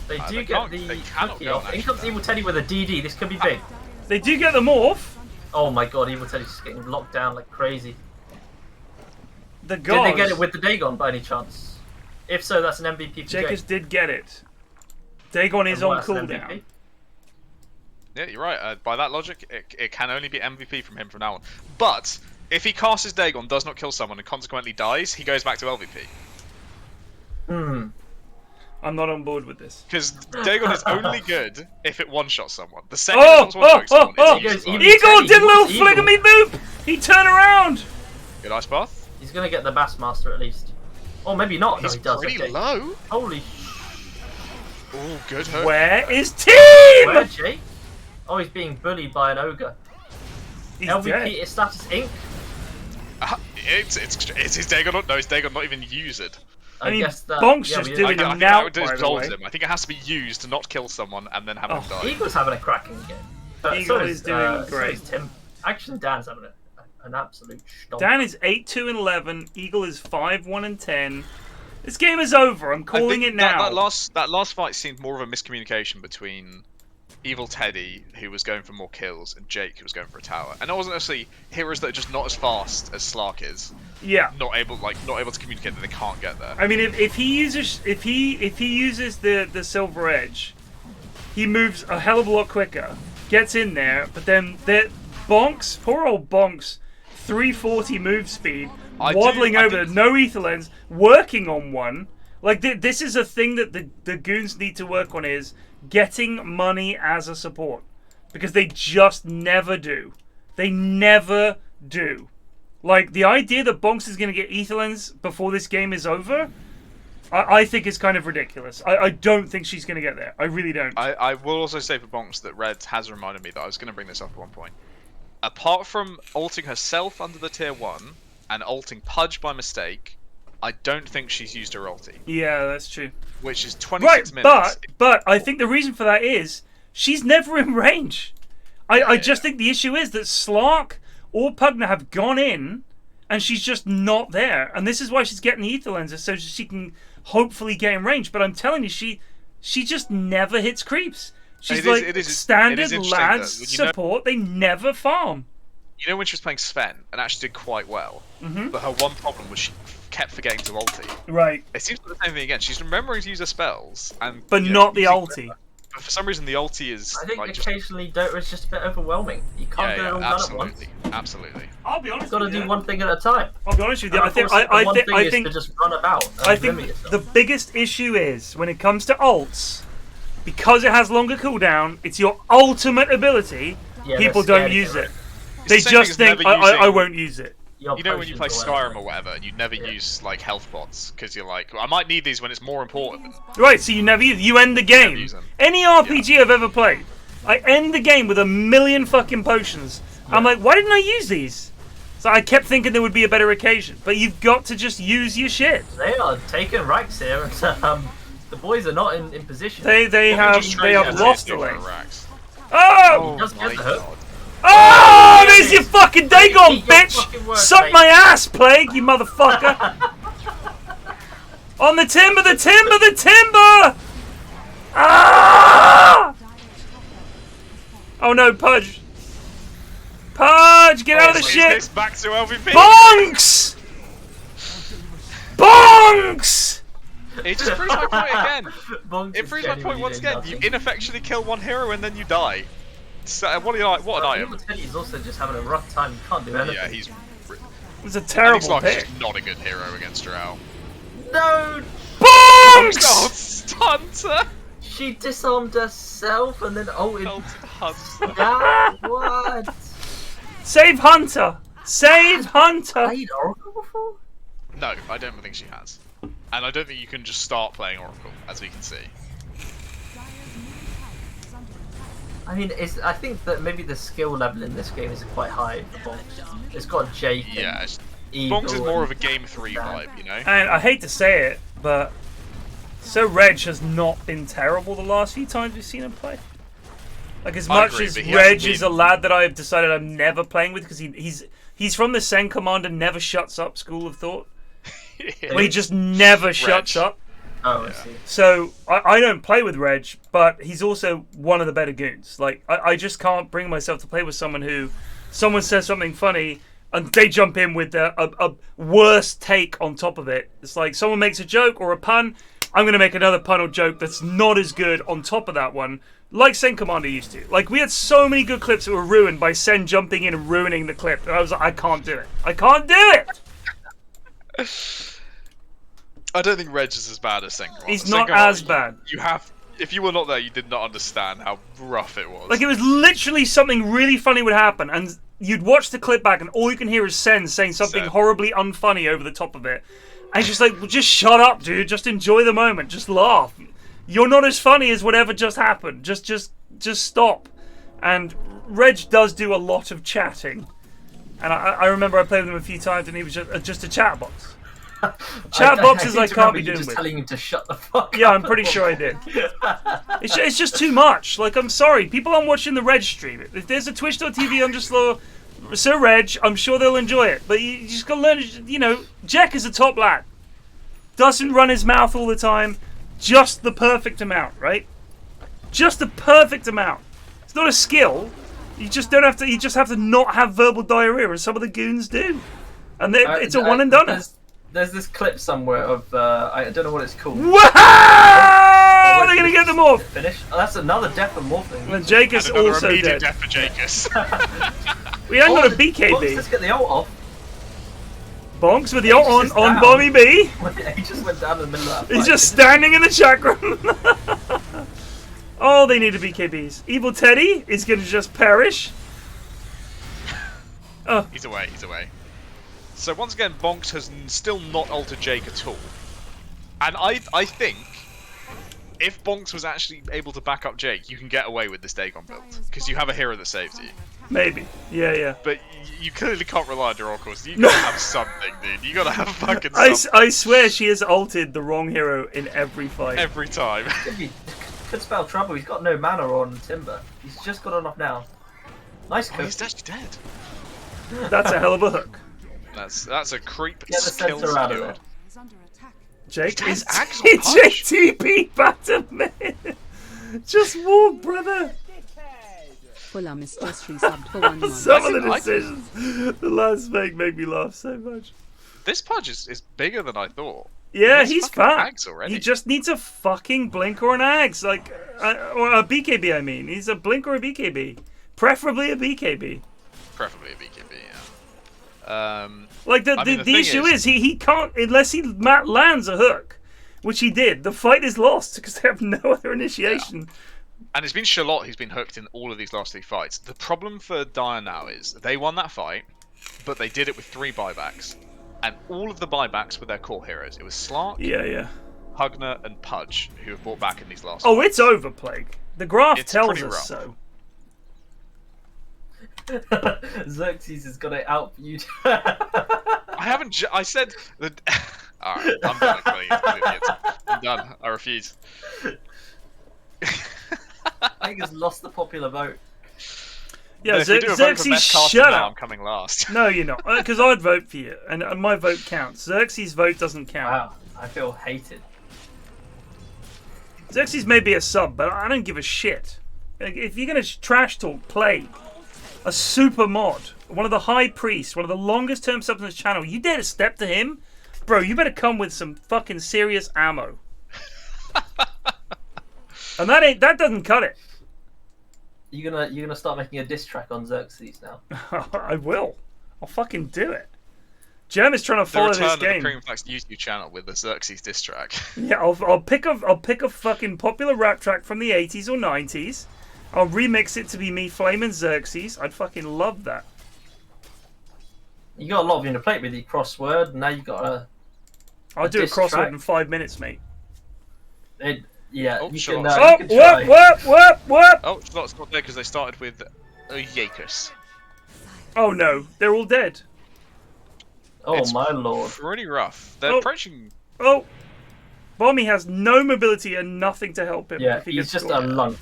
They do they get can't- the they cannot cookie go off. on In that comes shit. Evil Teddy with a DD. This could be big. They do get the morph. Oh my god, Evil Teddy's just getting locked down like crazy. The Did gods. they get it with the Dagon by any chance? If so, that's an MVP for Jakers Jake. did get it. Dagon is And on what's an cooldown. MVP? Yeah, you're right. By that logic, it can only be MVP from him from now on. But if he casts his Dagon, does not kill someone, and consequently dies, he goes back to LVP. Hmm. I'm not on board with this. Because Dagon is only good if it one-shots someone. The second Oh, it one-shots oh, someone, oh, it's useless. Evil Eagle Teddy, did a little Evil. flick of me boop. He turned around. Good ice bath. He's gonna get the Bass Master at least. Or maybe not. No, He's he does. pretty Okay. low. Holy Oh, good hurt. Where is Where, team? Jake? Oh, he's being bullied by an ogre. He's LVP dead. is status Inc. It's his Dagon. No, his Dagon not even use it. I mean, guess that. Bonks yeah, just we doing I didn't- a think now, that by the absolves way. him. I think it has to be used to not kill someone and then have him Oh, die. Eagle's having a cracking game. Eagle is doing great. So is Tim. Actually, Dan's having an absolute stomp. Dan is 8-2-11. Eagle is 5-1-10. This game is over. I'm I calling think it now. That last fight seemed more of a miscommunication between Evil Teddy, who was going for more kills, and Jake, who was going for a tower. And it wasn't necessarily heroes that are just not as fast as Slark is, Yeah. not able to communicate that they can't get there. I mean, if he uses the Silver Edge, he moves a hell of a lot quicker, gets in there, but then Bonks, poor old Bonks, 340 move speed, waddling over, no ether lens, working on one. Like this is a thing that the goons need to work on, is getting money as a support, because they just never do. They never do. Like, the idea that Bonks is going to get Etherlens before this game is over, I think is kind of ridiculous. I don't think she's going to get there. I really don't. I will also say for Bonks that Red has reminded me that I was going to bring this up at one point. Apart from ulting herself under the tier 1 and ulting Pudge by mistake, I don't think she's used her ulti, Yeah, that's true. which is 26 Right, minutes. but I think the reason for that is she's never in range. I just think the issue is that Slark or Pugna have gone in, and she's just not there. And this is why she's getting the ether lenses, so she can hopefully get in range. But I'm telling you, she just never hits creeps. She's It is standard interesting lads that, you know- support. They never farm. You know when she was playing Sven and actually did quite well, but her one problem was she kept forgetting to ulti. Right. It seems like the same thing again. She's remembering to use her spells, and But you know, not the using ulti. her, but for some reason the ulti is I think like just occasionally Dota is just a bit overwhelming. You can't get it all done at once. absolutely. I'll be honest. You've got to with do you. one thing at a time. I'll be honest with you. And I of think. course, the one thing I is think. to just run about. And I think limit yourself. the biggest issue is when it comes to ults, because it has longer cooldown. It's your ultimate ability. Yeah, People they're don't scared use of it. They the same thing just as think never I using- won't use it. Your You know when you play potions or whatever. Skyrim or whatever, and you never use like health pots because you're like, I might need these when it's more important. Right, so you never use. You end the game. use them. Any RPG I've ever played, I end the game with a million fucking potions. I'm like, why didn't I use these? So I kept thinking there would be a better occasion, but you've got to just use your shit. They are taking ranks here, and the boys are not in position. They have Just straight into lost the a lane. racks. Oh! Just my get the hook. God. Oh, there's your fucking Dagon, Eat your bitch! fucking words, Suck mate. my ass, Plague, you motherfucker! On the timber, the timber, the timber! Ah! Oh no, Pudge! Pudge, get out of the Is shit! this back to LVP? Bonks! Bonks! It just proves my point again. Bonks It is proves my point genuinely once doing again. You nothing. ineffectually kill one hero and then you die. So, what an item. Evil Teddy is also just having a rough time. He can't do anything. Yeah, he's. It's a Alex terrible Lark is pick. just not a good hero against Drow. No! Oh, Bonks! Hunter! She disarmed herself and then ulted. Hunter. Yeah, what? Save Hunter! Save Hunter! Played Oracle before? No, I don't think she has. And I don't think you can just start playing Oracle, as we can see. I mean, I think that maybe the skill level in this game is quite high for Bonks. It's got Jake. and Yeah, Eagle Bonks is more of a and- game 3 vibe, you know? And I hate to say it, but so Reg has not been terrible the last few times we've seen him play. Like as I much agree, as but he Reg hasn't is a lad that I've decided I'm never playing with because he's from the Sen Commander never shuts up school of thought. Well, he just never shuts up. Oh, I see. So I don't play with Reg, but he's also one of the better goons. Like I just can't bring myself to play with someone who, someone says something funny and they jump in with a worse take on top of it. It's like someone makes a joke or a pun, I'm gonna make another pun or joke that's not as good on top of that one, like Sen Commander used to. Like we had so many good clips that were ruined by Sen jumping in and ruining the clip. And I was like, I can't do it. I can't do it. I don't think Reg is as bad as Senko. He's not as bad. You have, if you were not there, you did not understand how rough it was. Like, it was literally something really funny would happen, and you'd watch the clip back, and all you can hear is Sen saying something Sen. horribly unfunny over the top of it. And he's just like, well, just shut up, dude. Just enjoy the moment. Just laugh. You're not as funny as whatever just happened. Just stop. And Reg does do a lot of chatting. And I remember I played with him a few times, and he was just a chat box. Chat boxes I can't be doing just with. telling him to shut the fuck Yeah, up. I'm pretty sure I did. It's just too much. Like, I'm sorry. People aren't watching the Reg stream. If there's a twitch.tv Sir Reg, I'm sure they'll enjoy it. But you just gotta learn, you know, Jack is a top lad. Doesn't run his mouth all the time. Just the perfect amount, right? Just the perfect amount. It's not a skill. You just don't have to. You just have to not have verbal diarrhea, as some of the goons do. And it's a one and done. There's this clip somewhere of I don't know what it's called. Wow! They're gonna get them off. Finish. Oh, that's another death of Morphling. And Jake is and another also immediate dead. death for Jakis. We haven't got a Bonks, BKB. let's get the ult off. Bonks with the ult on He's just down. Bommy B. He just went down in the middle of that He's fight. just standing in the chat room. Oh, they need to BKBs. Evil Teddy is gonna just perish. Oh, He's away, he's away. So once again, Bonks has still not altered Jake at all. And I think if Bonks was actually able to back up Jake, you can get away with this Dagon build. Because you have a hero that saves you. maybe. Yeah. But you clearly can't rely on your oracles. You gotta have something, dude. You gotta have fucking I something. swear she has ulted the wrong hero in every fight. Every time. Could spell trouble. He's got no mana on Timber. He's just got enough now. Nice Oh, cook. he's actually dead. That's a hell of a hook. That's a creep Get the skill center out of there. secured. Is under attack. Jake He is has axe on punch. JTP Batman. Just walk, brother. Fulham is just resubbed for 1 month. Some of the I- decisions the last make me laugh so much. This Pudge is bigger than I thought. Yeah, has he's fucking fat. Ags already. He just needs a fucking blink or an Ags, like, or a BKB. I mean, he's a blink or a BKB, preferably a BKB. Preferably a BKB, yeah. Like the thing issue is he can't unless he lands a hook, which he did. The fight is lost because they have no other initiation. And it's been Shallot who's been hooked in all of these last 3 fights. The problem for Dire now is they won that fight, but they did it with 3 buybacks. And all of the buybacks were their core heroes. It was Slark, Yeah. Hugner, and Pudge, who have brought back in these last Oh, fights. it's over, Plague. The graph It's tells pretty us rough. so. Xerxes has got it out for you. I haven't. I said that. Alright, I'm done killing idiots. I'm done. I refuse. I think has lost the popular vote. Yeah, If we do a vote for Xerxes, best caster shut now, up. I'm coming last. No, you're not, because I'd vote for you, and my vote counts. Xerxes' vote doesn't count. Wow, I feel hated. Xerxes may be a sub, but I don't give a shit. Like, if you're gonna trash talk Plague, a super mod, one of the high priests, one of the longest term subs on this channel, you dare to step to him? Bro, you better come with some fucking serious ammo. And that doesn't cut it. You're gonna start making a diss track on Xerxes now. I will. I'll fucking do it. Gem is trying to The follow return this of the game. PFlax YouTube channel with the Xerxes diss track. Yeah, I'll pick a fucking popular rap track from the 80s or 90s. I'll remix it to be me flaming Xerxes. I'd fucking love that. You got a lot of you on the plate with your crossword, and now you got a. I'll do a diss crossword track? in 5 minutes, mate. Yeah, Oh, you sure. can. Oh, You can try. whoop! Oh, it's not there because they started with Yakos. Oh no, they're all dead. Oh It's my lord! Pretty rough. They're Oh. approaching. Oh, Bommy has no mobility and nothing to help him. Yeah, if he he's gets just scored. a lunk.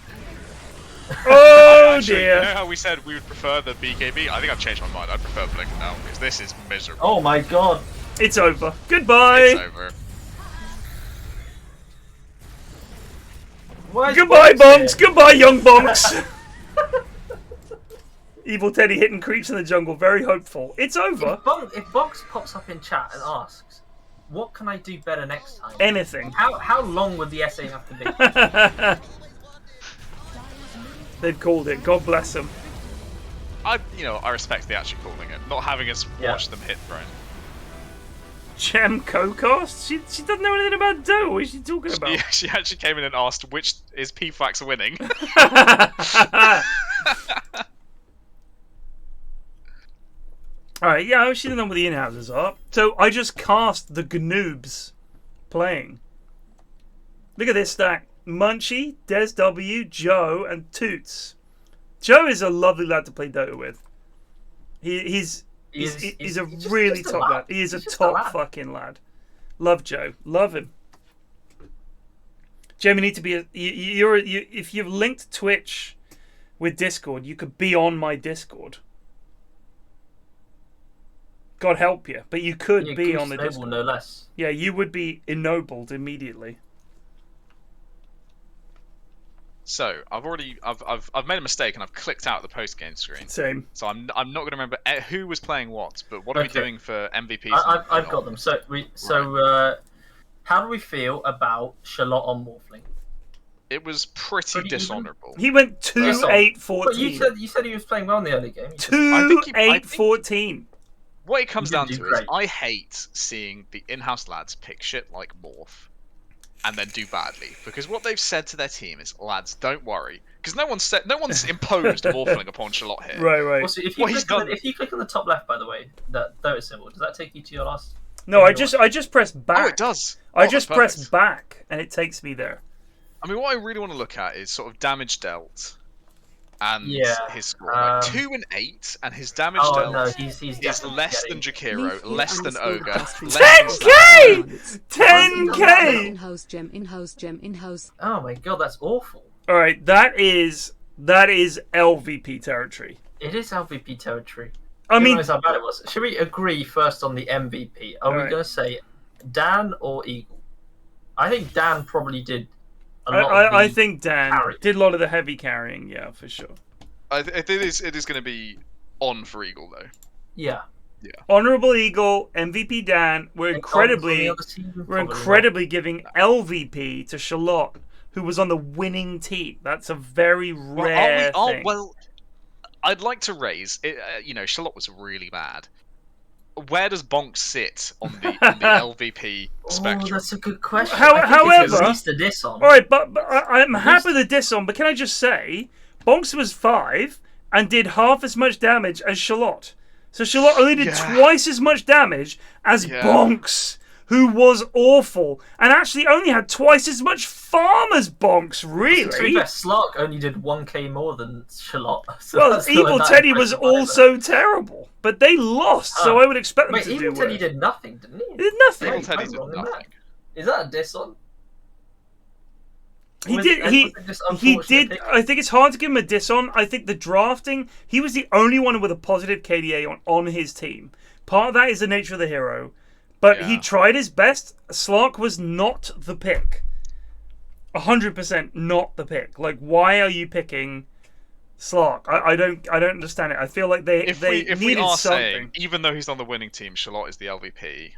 Oh Actually, dear. You know how we said we would prefer the BKB? I think I've changed my mind. I prefer Blink now because this is miserable. Oh my god! It's over. Goodbye. It's over. Why is Goodbye, Box bonks. here? Goodbye, young bonks. Evil Teddy hitting creeps in the jungle. Very hopeful. It's over. If Box pops up in chat and asks, "What can I do better next time?" Anything. How long would the essay have to be? They've called it. God bless them. I respect the actually calling it, not having us Yeah. watch them hit throne. Gem co-cast? She doesn't know anything about Dota. What is she talking about? She actually came in and asked which is PFlax winning. Alright, yeah, she didn't know what the in-houses are. So I just cast the Gnoobs playing. Look at this stack. Munchie, Des W, Joe, and Toots. Joe is a lovely lad to play Dota with. He's a really just a top lad. lad. He is a He's just a top lad. fucking lad. Love Joe. Love him. Joe, you need to be if you've linked Twitch with Discord, you could be on my Discord. God help you, but you could Yeah, be Goose on the Noble, Discord. no less. Yeah, you would be ennobled immediately. So I've made a mistake and I've clicked out the post game screen. Same. So I'm not going to remember who was playing what, but what are we Okay. doing for MVPs? I've got them. So how do we feel about Shallot on Morphling? It was pretty Pretty even. dishonourable. He went Yes, 2-8-14. But you said he was playing well in the early game. I think- 2-8-14. What it comes He down did to do is great. I hate seeing the in-house lads pick shit like Morph and then do badly, because what they've said to their team is, lads, don't worry, because no one's imposed Morphling upon Shallot here. Right. Also, if What he's you click on the top left, by the way, that Dota symbol, does that take you to your last? No, I just press back. Oh, it does. I Oh, just that's press perfect. back, and it takes me there. I mean, what I really want to look at is sort of damage dealt and Yeah, his score. Like 2 and 8, and his damage dealt no, he's is definitely less than getting- Jakiro, Leaf less than underscore Ogre, Astrid. less than 10K! In-house 10K! in-house gem, in-house. Oh my god, that's awful. All right, that is LVP territory. It is LVP territory. I Who mean, knows how bad it was. Should we agree first on the MVP? Are we Alright. going to say Dan or Eagle? I think Dan probably did a lot of I the think Dan carry. did a lot of the heavy carrying. Yeah, for sure. it is going to be on for Eagle though. Yeah. Honorable Eagle, MVP Dan. We're Think Gordon's on the incredibly, other team? we're Probably not. incredibly giving LVP to Shallot, who was on the winning team. That's a very rare thing. Well, I'd like to raise. Shallot was really bad. Where does Bonk sit on the LVP spectrum? Oh, that's a good question. However, at least a diss on. All right, but I'm happy with the diss on. But can I just say, Bonks was 5 and did half as much damage as Shallot. So Shallot only did twice as much damage as Bonks, who was awful, and actually only had twice as much farm as Bonks. Really? To be fair, Slark only did 1k more than Shallot. So Well, that's Evil not Teddy was impressive either. also terrible, but they lost, so I would expect them Wait, to do Evil worse. Teddy did nothing, didn't he? He did nothing. Evil Teddy I'm did wrong in that. nothing. Is that a diss on? He Was did. it He just he unfortunate did. pick? I think it's hard to give him a diss on. I think the drafting. He was the only one with a positive KDA on his team. Part of that is the nature of the hero, but he tried his best. Slark was not the pick. 100% not the pick. Like, why are you picking Slark? I don't understand it. I feel like they If needed we are something. saying, even though he's on the winning team, Shallot is the LVP,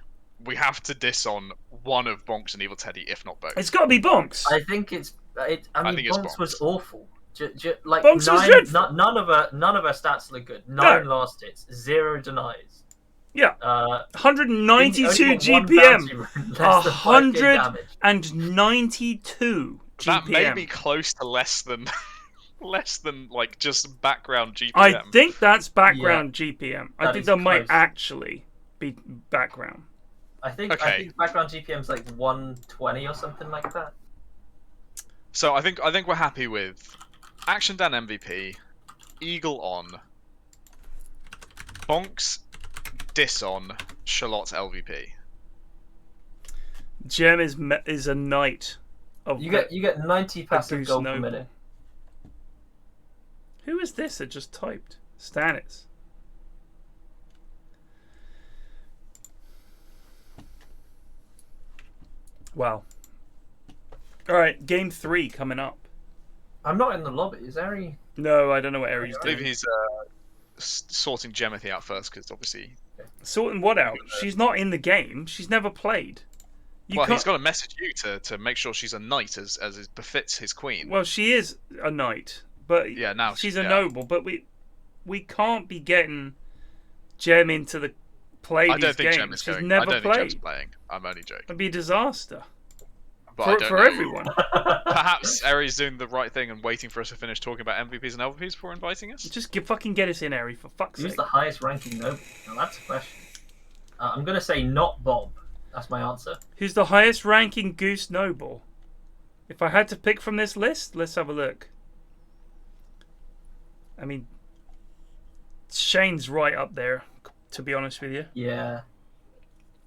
we have to diss on one of Bonks and Evil Teddy, if not both. It's got to be Bonks. I think it's. I mean, think it's Bonks was Bonks. awful. Like Bonks was nine, dreadful. none of her stats look good. 9 last hits, 0 denies. Yeah. 192 GPM. Less than 5k damage. 192 GPM. That may be close to less than like just background GPM. I think that's background GPM. I That think is that might close. actually be background. I think background GPM's like 120 or something like that. So I think we're happy with Action Dan MVP, Eagle on, Bonks diss on, Shallot LVP. Gem is a knight of You get 90 passive Boost gold per Noble. minute. Who is this that just typed? Stannis. Wow. Alright, game 3 coming up. I'm not in the lobby. Is Ari? No, I don't know what Aries I believe doing. he's sorting Gemothy out first, because obviously... Sorting what out? She's not in the game. She's never played. You Well, can't... he's got to message you to make sure she's a knight as it befits his queen. Well, she is a knight, but Yeah, now she's she- a yeah. noble. But we can't be getting Gem into the play I these don't think games. Gem is She's going. never I don't played. think Gem's playing. I'm only joking. It'd be a disaster But I don't for know. everyone. Perhaps Eri's doing the right thing and waiting for us to finish talking about MVPs and LVPs before inviting us. Just fucking get us in, Eri, for fuck's Who's sake. the highest ranking noble? Now that's a question. I'm gonna say not Bob. That's my answer. Who's the highest ranking Goose Noble? If I had to pick from this list, let's have a look. I mean, Shane's right up there, to be honest with you. Yeah,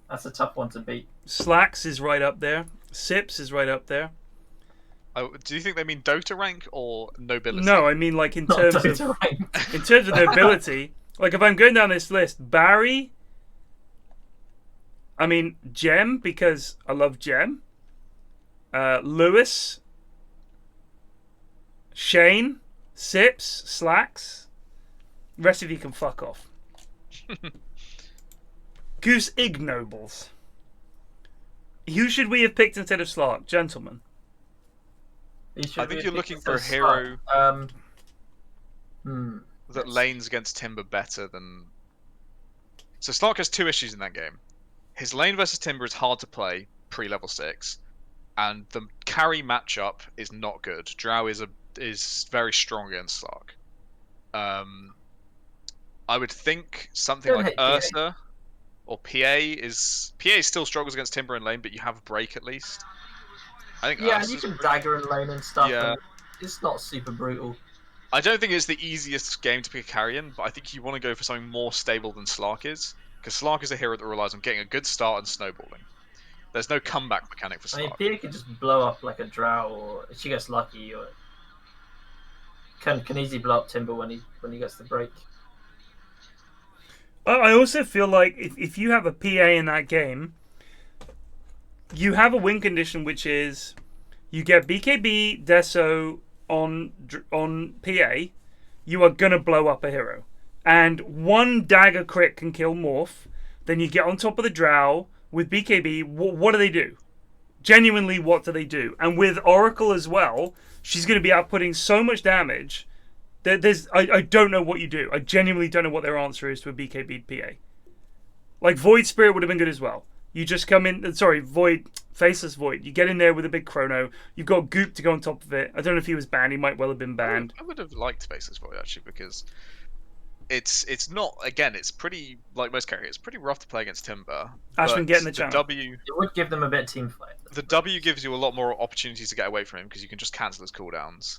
that's a tough one to beat. Slacks is right up there. Sips is right up there. Oh, do you think they mean Dota rank or nobility? No, I mean like in Not terms of Dota rank. in terms of nobility. Like if I'm going down this list, Barry. I mean Gem because I love Gem. Lewis. Shane. Sips. Slacks. Rest of you can fuck off. Goose Ignobles. Who should we have picked instead of Slark? Gentlemen. I think you're looking for a hero that lanes against Timber better than... So Slark has 2 issues in that game. His lane versus Timber is hard to play pre-level 6, and the carry matchup is not good. Drow is very strong against Slark. I would think something Don't like hate PA. Ursa or PA still struggles against Timber in lane, but you have break at least. I think Yeah, and Ursa's you can a- dagger and lane and stuff. Yeah. And it's not super brutal. I don't think it's the easiest game to pick a carrion, but I think you want to go for something more stable than Slark is, because Slark is a hero that relies on getting a good start and snowballing. There's no comeback mechanic for I mean, Slark. PA could just blow up like a drow, or if she gets lucky, or can easily blow up Timber when he gets the break. I also feel like if you have a PA in that game, you have a win condition, which is you get BKB Deso on PA, you are gonna blow up a hero. and one dagger crit can kill Morph. Then you get on top of the Drow with BKB. What do they do? Genuinely, what do they do? And with Oracle as well, she's going to be outputting so much damage that I don't know what you do. I genuinely don't know what their answer is to a BKB PA. Like, Void Spirit would have been good as well. You just come in, Faceless Void. You get in there with a big Chrono. You've got Goop to go on top of it. I don't know if he was banned. He might well have been banned. I would have liked Faceless Void, actually, because it's not, again, it's pretty, like most characters, it's pretty rough to play against Timber. Ashman, get in the channel. It would give them a bit of team fight. The W gives you a lot more opportunities to get away from him, because you can just cancel his cooldowns.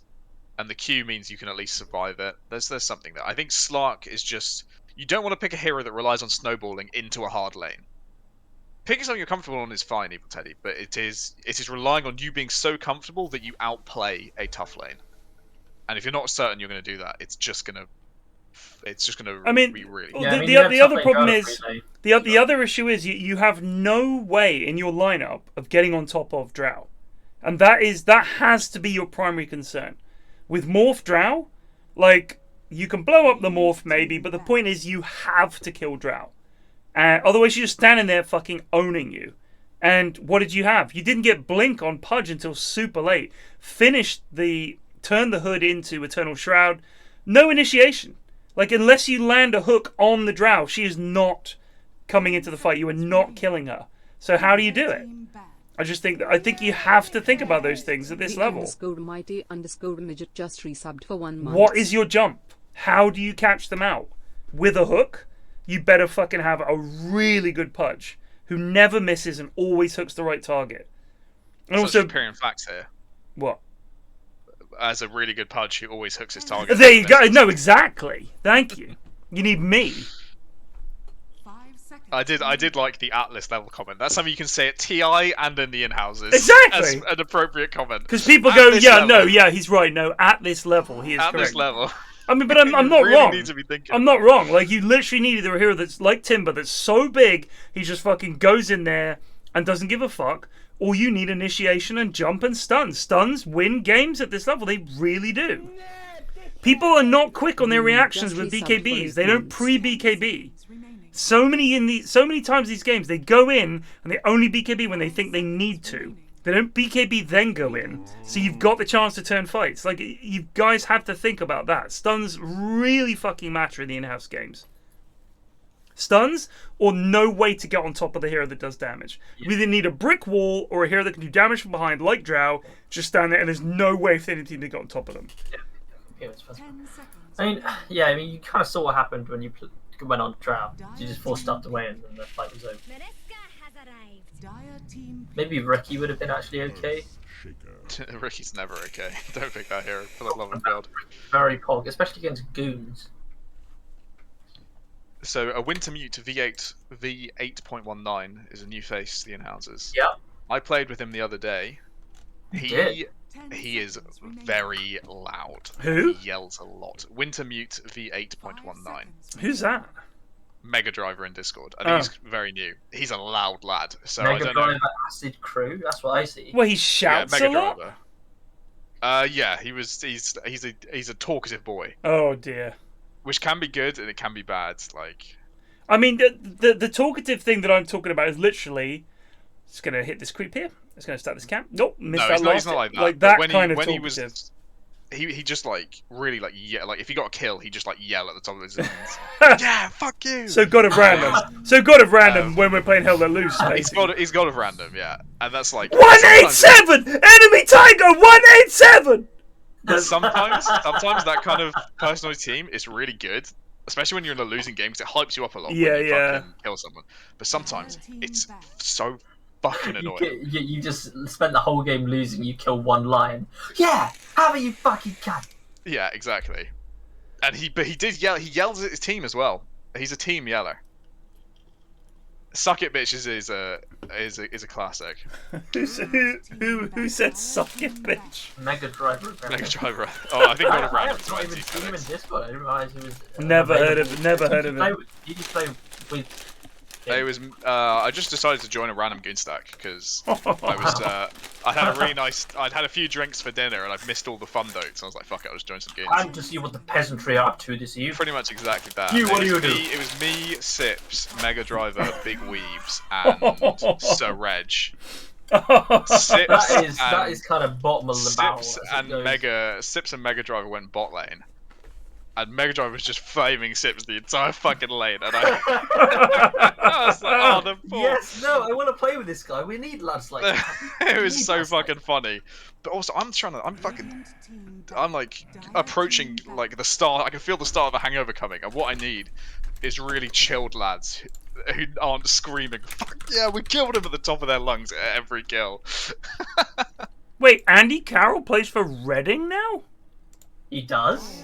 And the Q means you can at least survive it. There's something there. I think Slark is just... You don't want to pick a hero that relies on snowballing into a hard lane. Picking something you're comfortable on is fine, Evil Teddy, but it is relying on you being so comfortable that you outplay a tough lane. And if you're not certain you're going to do that, it's just going to be really... The other problem is... The other issue is you have no way in your lineup of getting on top of Drow. And that has to be your primary concern. With Morph Drow, like, you can blow up the Morph maybe, but the point is you have to kill Drow. Otherwise you're just standing there fucking owning you. And what did you have? You didn't get Blink on Pudge until super late. Turned the hood into Eternal Shroud. No initiation. Like, unless you land a hook on the Drow, she is not coming into the fight. You are not killing her. So how do you do it? I think you have to think about those things at this level. _mighty_midget just resubbed for 1 month. What is your jump? How do you catch them out? With a hook? You better fucking have a really good Pudge who never misses and always hooks the right target. And also, PFlax here. What? As a really good Pudge who always hooks his target. There you go. No, exactly. Thank you. You need me. I did like the Atlas level comment. That's something you can say at TI and in the in-houses. Exactly. As an appropriate comment. Because people go, he's right. No, at this level, he is correct. At this level. I mean, but I'm not really wrong. Need to be thinking I'm not wrong. Like, you literally need either a hero that's like Timber, that's so big, he just fucking goes in there and doesn't give a fuck, or you need initiation and jump and stun. Stuns win games at this level. They really do. People are not quick on their reactions with BKBs. They don't pre-BKB. So many times these games, they go in and they only BKB when they think they need to. They don't BKB then go in, so you've got the chance to turn fights. Like, you guys have to think about that. Stuns really fucking matter in the in-house games. Stuns, or no way to get on top of the hero that does damage. You either need a brick wall or a hero that can do damage from behind, like Drow, just stand there and there's no way for any team to get on top of them. Yeah, I mean, you kind of saw what happened when you went on Drow. You just forced stuff away and then the fight was over. Maybe Ricky would have been actually okay. Ricky's never okay. Don't pick that hero, for the love of God. Very pog, especially against goons. So a Wintermute V8.19 is a new face to the in-houses. Yeah. I played with him the other day. He is very loud. Who? He yells a lot. Wintermute V8.19. Who's that? Mega Driver in Discord. I think he's very new. He's a loud lad. So Mega I don't Driver know. Acid Crew. That's what I see. Well, he shouts Mega a lot. Driver. He's a talkative boy. Oh dear. Which can be good and it can be bad. Like, I mean, the talkative thing that I'm talking about is literally, it's gonna hit this creep here. It's gonna start this camp. Nope, missed that last. He's not like that. Like that when kind of when talkative. He just like really like if he got a kill, he just like yell at the top of his lungs. Yeah, fuck you. So God of Random. So God of Random when we're playing Hell Let Loose. He's God of Random, yeah, and that's like 187 enemy tiger 187. Sometimes that kind of personality team is really good, especially when you're in a losing game because it hypes you up a lot when you fucking kill someone. But sometimes it's so fucking annoying. You just spent the whole game losing. You kill one lion. Yeah, have you fucking cunt. Yeah, exactly. And he did yell. He yells at his team as well. He's a team yeller. Suck it, bitches is a classic. Who said suck it, bitch? Mega Driver. Mega Driver. Oh, I think God of Random. I haven't even seen him in Discord. I didn't realize he was. Never heard of him. Did you play with It was. I just decided to join a random goon stack because I was. I had a really nice. I'd had a few drinks for dinner and I'd missed all the fun notes. I was like, "Fuck it, I'll just join some goons." I'm to see what the peasantry are up to this year. Pretty much exactly that. You, what do you It do? was me, Sips, Mega Driver, Big Weebs, and Sir Reg. Sips That is kind of bottom of the barrel. Sips and Mega Driver went bot lane. And Mega Driver was just flaming Sips the entire fucking lane, and I was like, "Oh, the poor." Yes, no, I want to play with this guy. We need lads like that. It was so fucking funny. But also, I'm like approaching like the start. I can feel the start of a hangover coming, and what I need is really chilled lads who aren't screaming, "Fuck yeah, we killed him" at the top of their lungs at every kill. Wait, Andy Carroll plays for Reading now? He does?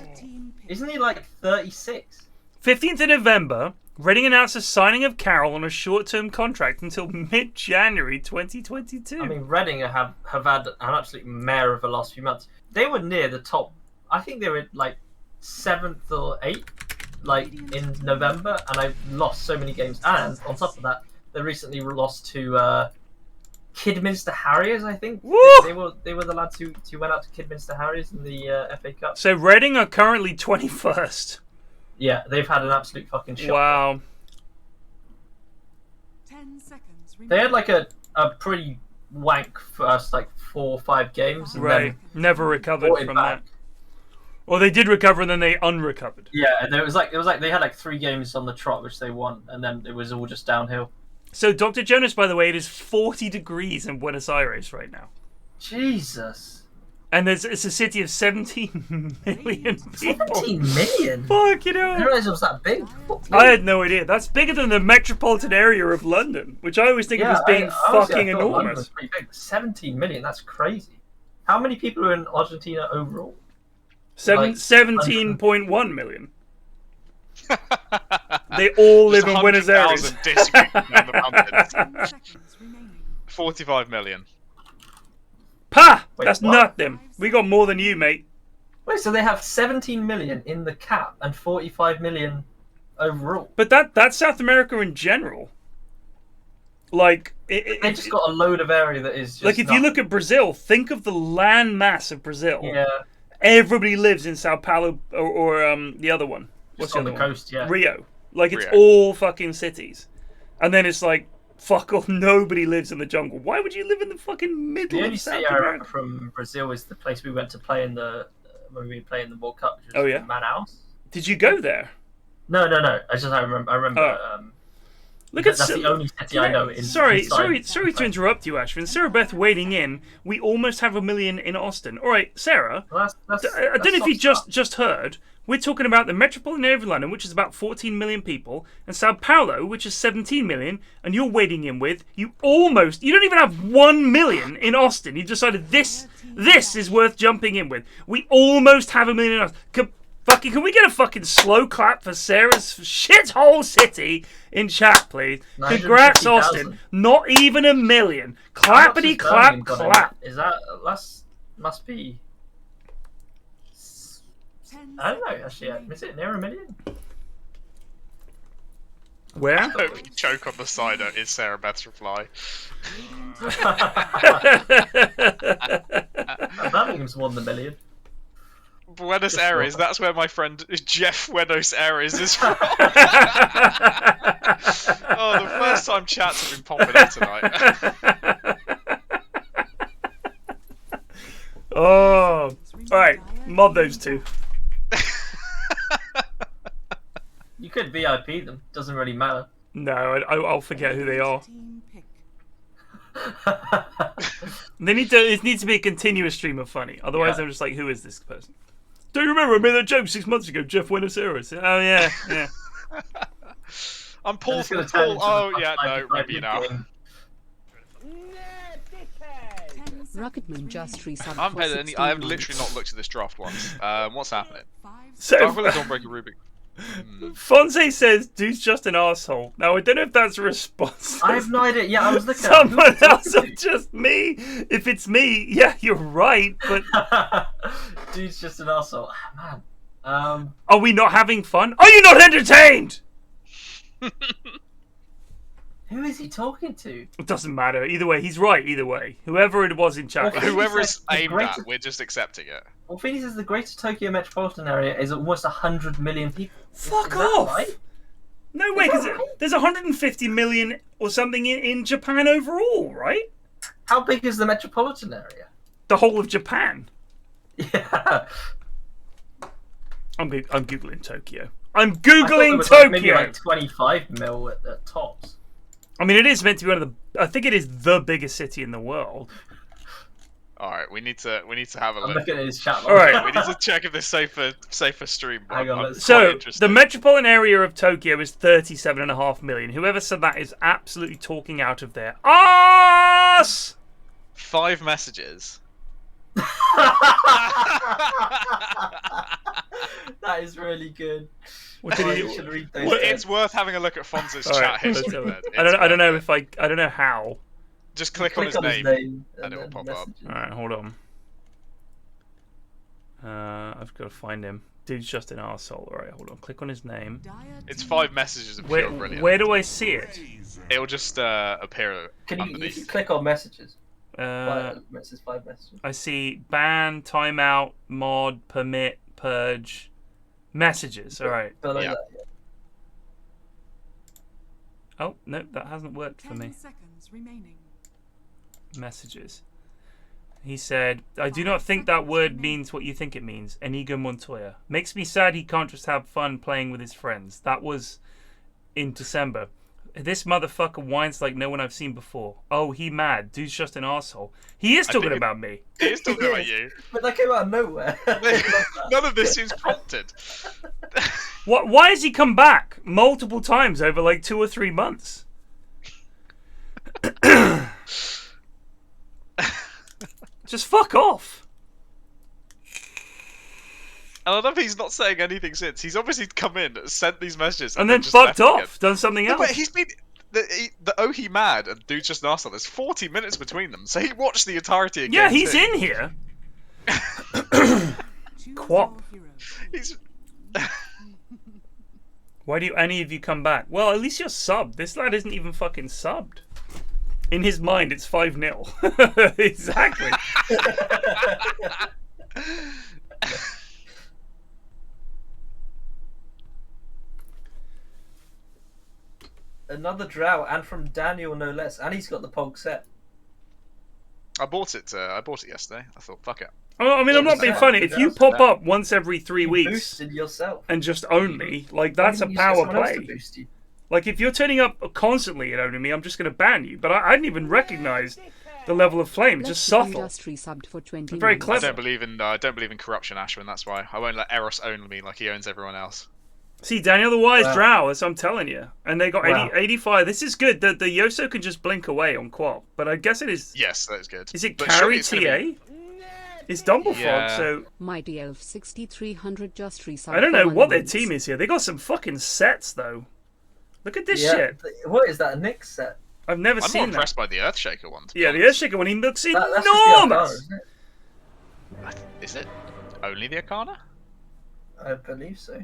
Isn't he like 36? 15th of November, Reading announced a signing of Carroll on a short-term contract until mid-January 2022. I mean, Reading have had an absolute mare of the last few months. They were near the top. I think they were like 7th or 8th, like in November, and I lost so many games. And on top of that, they recently lost to Kidminster Harriers, I think. Woo! They were the lads who went out to Kidminster Harriers in the FA Cup. So Reading are currently 21st. Yeah, they've had an absolute fucking shock. Wow. 10 seconds They had like a pretty wank first like 4 or 5 games, and Right. then Never recovered brought it from back. that. Well, they did recover and then they unrecovered. Yeah, and it was like they had like 3 games on the trot which they won, and then it was all just downhill. So, Dr. Jonas, by the way, it is 40 degrees in Buenos Aires right now. Jesus. And it's a city of 17 million people. 17 million? Fuck, you I didn't know. realize it was that big. I had no idea. That's bigger than the metropolitan area of London, which I always think of as being honestly, fucking I thought London enormous. was pretty big. 17 million, that's crazy. How many people are in Argentina overall? 17.1 million. They all live in Buenos Aires. 45 million. Pa! Wait, That's what? nothing. We got more than you, mate. Wait, so they have 17 million in the cap and 45 million overall. But that's South America in general. Like, They just got a load of area that is just like if you look at Brazil, think of the land mass of Brazil. Yeah, Everybody lives in Sao Paulo or the other one. What's just on the the other one? coast, yeah. Rio. Like it's Rio. all fucking cities. And then it's like, fuck off, nobody lives in the jungle. Why would you live in the fucking middle The only of South city I remember America? from Brazil is the place we went to play in the when we were playing the World Cup, which was Oh, yeah? Manaus. Did you go there? No. I remember. Oh. Look at That's the only city I know. Sorry inside. to interrupt you, Ashvin. Sarah Beth wading in. We almost have 1 million in Austin. All right, Sarah. Well, I don't know if you just heard. We're talking about the metropolitan area of London, which is about 14 million people, and Sao Paulo, which is 17 million, and you're wading in with. You don't even have 1 million in Austin. You decided this is worth jumping in with. We almost have 1 million in Austin. Can we get a fucking slow clap for Sarah's shithole city in chat, please? Congrats, 950,000. Austin. Not even 1 million. How much Clappity has clap Birmingham got in clap. it? Is that must be? I don't know. Actually, is it near 1 million? Where? I hope you choke on the cider is Sarah Beth's reply. Birmingham's more than 1 million. Buenos Aires, that's where my friend Jeff Buenos Aires is from. Oh, the first time chats have been popping up tonight. Oh. Alright, mob those two. You could VIP them. Doesn't really matter. No, I'll forget who they are. Team pick. It needs to be a continuous stream of funny. Otherwise, Yeah. I'm just like, who is this person? Do you remember I made that joke 6 months ago, Jeff Buenos Aires? Oh, yeah. I'm Paul It's from gonna turn Paul. into Oh, the yeah, Fun no, Life remember you now. game. Rocketman just resubbed I'm for better 16 I have months. literally not looked at this draft once. What's happening? 5 So, Dark Willow Dawnbreaker Rubik. Fonzie says, dude's just an asshole. Now, I don't know if that's a response. I have no idea. Yeah, I was looking. Someone at else or just me? If it's me, yeah, you're right, but Dude's just an asshole. Man. are we not having fun? Are you not entertained? Who is he talking to? It doesn't matter. Either way, he's right. Either way, whoever it was in chat. Well, Whoever Phoenix is says the aimed greatest- at, we're just accepting it. Well, Phoenix says the greater Tokyo metropolitan area is almost 100 million people. Fuck Is that off! right? No way, Is that because right? there's 150 million or something in Japan overall, right? How big is the metropolitan area? The whole of Japan. Yeah. I'm googling Tokyo. I'm I thought googling it was Tokyo. like maybe like 25 mil at tops. I mean, it is meant to be one of the. I think it is the biggest city in the world. All right, we need to have a I'm look. looking at his chat. All right. We need to check if this safer stream. Hang on, I'm let's- quite So interested. the metropolitan area of Tokyo is 37.5 million. Whoever said that is absolutely talking out of their ass. 5 messages. That is really good. What did Oh, he- you should read those. what- down. It's worth having a look at Fonz's All chat right, let's history. go. then. I don't know It's worth it. I don't know how. Just click on his name. and it will then pop up. messages. All right, hold on. I've got to find him. Dude's just an arsehole. All right, hold on. Click on his name. It's 5 messages of Where, pure brilliance. where do I see it? It'll just appear Can you, if underneath. you click on messages? Uh, It says 5 messages. I see ban, timeout, mod, permit, purge, messages. All right. Below Yeah. that, yeah. Oh no, that hasn't worked for 10 me. seconds remaining. Messages. He said, I do not think that word means what you think it means. Inigo Montoya. Makes me sad he can't just have fun playing with his friends. That was in December. This motherfucker whines like no one I've seen before. Oh, he mad. Dude's just an asshole. He is I talking think about me. It is talking about you. But that came out of nowhere. None of this seems prompted. Why has he come back multiple times over like 2 or 3 months? Just fuck off. And I love he's not saying anything since. He's obviously come in, sent these messages, And then just fucked left again. off. Done something No, else. but he's been the oh he mad and dude's just an arsehole. There's 40 minutes between them, so he watched the entirety again. Yeah, he's too. in here. Choose Quap. your hero. He's Why do any of you come back? Well, at least you're subbed. This lad isn't even fucking subbed. In his mind, it's 5-0. Exactly. Another drought, and from Daniel no less. And he's got the Pog set. I bought it yesterday. I thought, fuck it. I mean, I'm not being funny. If you pop up once every 3 You weeks boosted yourself. and just own me, like Why that's a didn't you get power someone else to play. boost you? Like if you're turning up constantly and owning me, I'm just going to ban you. But I didn't even recognize the level of flame. Just subtle. Industry subbed for 20 Very months. clever. I don't believe in corruption, Ashwin. That's why I won't let Eros own me like he owns everyone else. See, Daniel the Wise Wow. Drow, as I'm telling you. And they got Wow. 85. This is good. The YOSO can just blink away on Quap. But I guess it is... Yes, that is good. Is it But carry surely it's TA? gonna be- It's Dumblefrog, Yeah. so... Mighty Elf 6300 just resubbed. I don't know for what 1 their month. team is here. They got some fucking sets, though. Look at this Yeah. shit. What is that? A Nyx set? I've never I'm more seen that. impressed by the Earthshaker one. to be Yeah, the honest. Earthshaker one, he looks That's just the Arcana, enormous! isn't it? Is it only the Arcana? I believe so.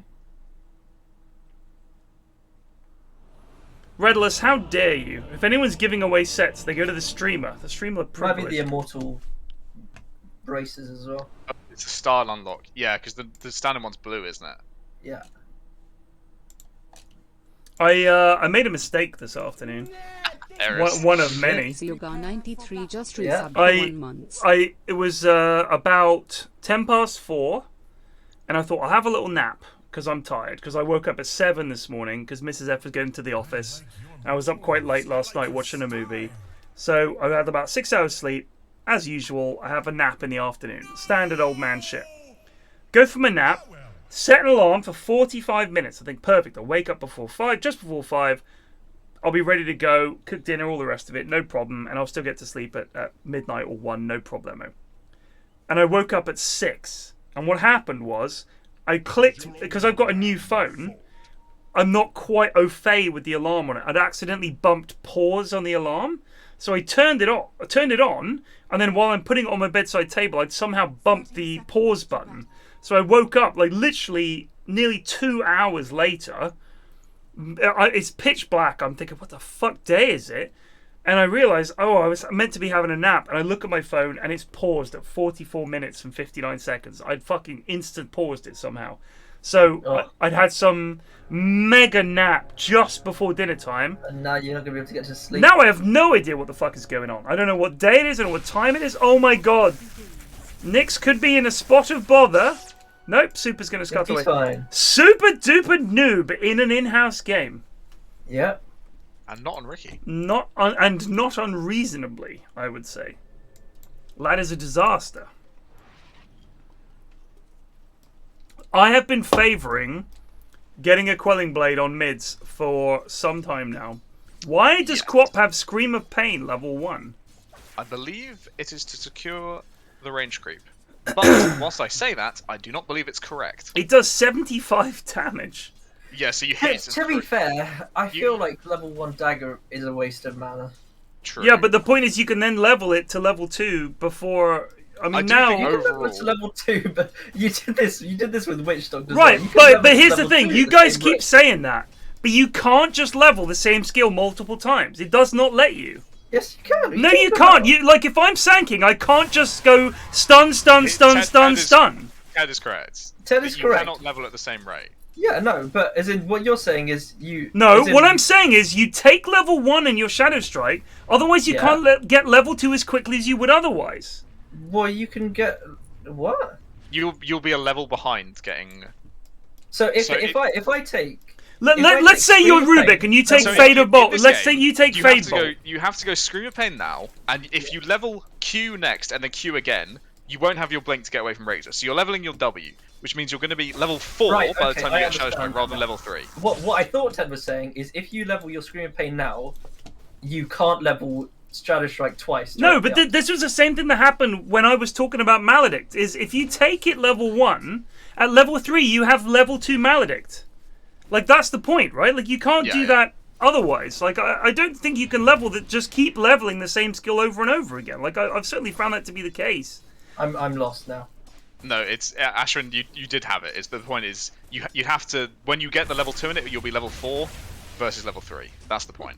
Redless, how dare you? If anyone's giving away sets, they go to the streamer. The streamer Might be privilege. the immortal braces as well. Oh, it's a style unlock. Yeah, because the standard one's blue, isn't it? Yeah. I made a mistake this afternoon. Eris. One of many. Yoga 93 just Yeah. resubbed for 1 month. It was about 4:10, and I thought I'll have a little nap because I'm tired. Because I woke up at 7 this morning because Mrs. F was going to the office. I was up quite late last night watching a movie, so I had about 6 hours sleep. As usual, I have a nap in the afternoon. Standard old man shit. Go for my nap. Set an alarm for 45 minutes. I think perfect. I'll wake up before 5, just before 5. I'll be ready to go, cook dinner, all the rest of it, no problem. And I'll still get to sleep at midnight or 1, no problemo. And I woke up at 6. And what happened was, I clicked, because I've got a new phone, I'm not quite au fait with the alarm on it. I'd accidentally bumped pause on the alarm. So I turned it on, and then while I'm putting it on my bedside table, I'd somehow bumped the pause button. So I woke up, like literally nearly 2 hours later, It's pitch black. I'm thinking, what the fuck day is it? And I realize, oh, I was meant to be having a nap. And I look at my phone and it's paused at 44 minutes and 59 seconds. I'd fucking instant paused it somehow. So I'd had some mega nap just before dinner time. And now you're not going to be able to get to sleep. Now I have no idea what the fuck is going on. I don't know what day it is. I don't know what time it is. Oh my god. Nyx could be in a spot of bother. Nope, Super's going to scuttle away. Fine. Super duper noob in an in-house game. Yeah. And not on Ricky. Not unreasonably, I would say. That is a disaster. I have been favouring getting a Quelling Blade on mids for some time now. Why does Quap have Scream of Pain level 1? I believe it is to secure the range creep. But whilst I say that, I do not believe it's correct. It does 75 damage. Yeah, so you hit. To be fair, I feel like level 1 dagger is a waste of mana. True. Yeah, but the point is you can then level it to level 2 before... I mean, now... You can level it to level 2, but you did this with Witch Doctor. Right, but here's the thing. You guys keep saying that. But you can't just level the same skill multiple times. It does not let you. Yes, you can. No, you can't. You like if I'm sanking, I can't just go stun, stun, stun, stun, stun. Ted is correct. Ted is correct. You cannot level at the same rate. Yeah, no, but as in what you're saying is you. No, what I'm saying is you take level 1 in your Shadow Strike. Otherwise, you can't get level 2 as quickly as you would otherwise. Well, you can get what? You'll be a level behind getting. So if I take. Let's say you're Rubik and you take Fade of Bolt. Let's say you take Fade Bolt. You have to go Scream of Pain now, and if you level Q next and then Q again, you won't have your Blink to get away from Razor. So you're leveling your W, which means you're going to be level 4 by the time you get Shadow Strike rather than level 3. What I thought Ted was saying is if you level your Scream of Pain now, you can't level Shadow Strike twice. No, but this was the same thing that happened when I was talking about Maledict. Is if you take it level 1, at level 3 you have level 2 Maledict. Like, that's the point, right? Like, you can't do that otherwise. Like, I don't think you can level that. Just keep leveling the same skill over and over again. Like, I've certainly found that to be the case. I'm lost now. No, it's Ashwin. You did have it. The point is you have to, when you get the level 2 in it, you'll be level 4 versus level 3. That's the point.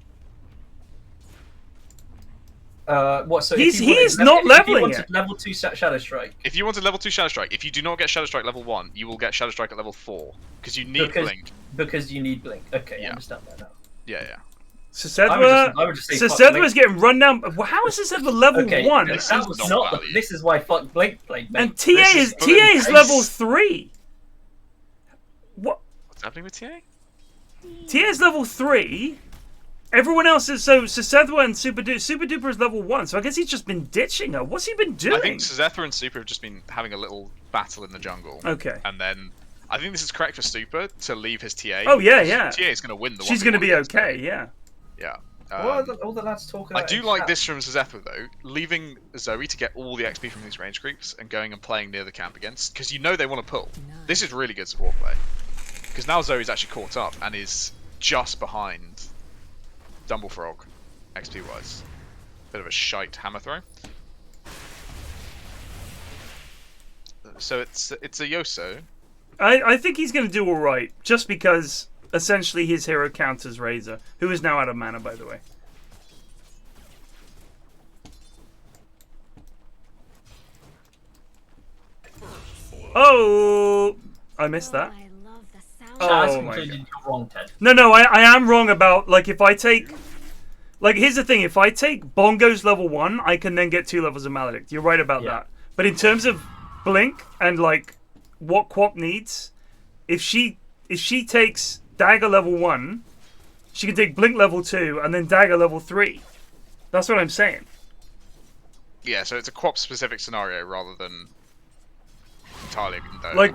What? So he is not leveling it. Level 2 Shadow Strike. If you wanted level 2 Shadow Strike, if you do not get Shadow Strike level 1, you will get Shadow Strike at level 4 because you need Blink. Because you need Blink. Okay, I understand that now. Yeah. Sethwa's getting run down. How is this ever level 1? This is not. This is why fuck Blink played. And TA is level 3. What's happening with TA? TA is level 3. Everyone else is so Sethwa and Super Duper is level 1, so I guess he's just been ditching her. What's he been doing? I think Sethwa and Super have just been having a little battle in the jungle. Okay. And then I think this is correct for Super to leave his TA. Oh yeah. TA is going to win the one. She's going to be okay, yeah. Yeah. What are all the lads talking about? I do like this from Sethwa though, leaving Zoe to get all the XP from these range creeps and going and playing near the camp against, because you know they want to pull. This is really good support play. Because now Zoe's actually caught up and is just behind Dumblefrog, XP wise. Bit of a shite hammer throw. So it's a YOSO. I think he's going to do alright, just because essentially his hero counters Razor, who is now out of mana, by the way. Oh, I missed that. Oh my God. You're wrong, Ted. No, I am wrong about, like, if I take... Like, here's the thing, if I take Bongo's level 1, I can then get 2 levels of Maledict. You're right about that. But in terms of Blink and, like, what Quap needs, if she takes Dagger level 1, she can take Blink level 2 and then Dagger level 3. That's what I'm saying. Yeah, so it's a Quap specific scenario rather than entirely Dota. Like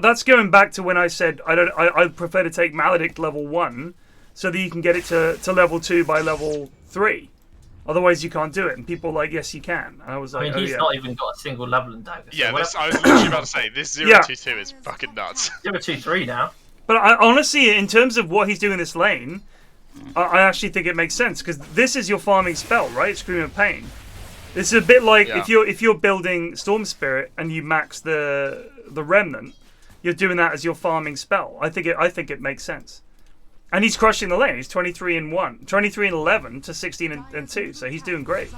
that's going back to when I said I prefer to take Maledict level 1 so that you can get it to level 2 by level 3. Otherwise you can't do it. And people were like, yes you can. And I was like, he's not even got a single level in Dagger. Yeah, I was literally about to say, this 0-2-2 is fucking nuts. 0-2-3 now. But honestly, in terms of what he's doing in this lane, I actually think it makes sense, because this is your farming spell, right? Scream of Pain. This is a bit like if you're building Storm Spirit and you max the Remnant, you're doing that as your farming spell. I think it makes sense. And he's crushing the lane. He's 23 and 1, 23 and 11 to 16 and 2. So he's doing great.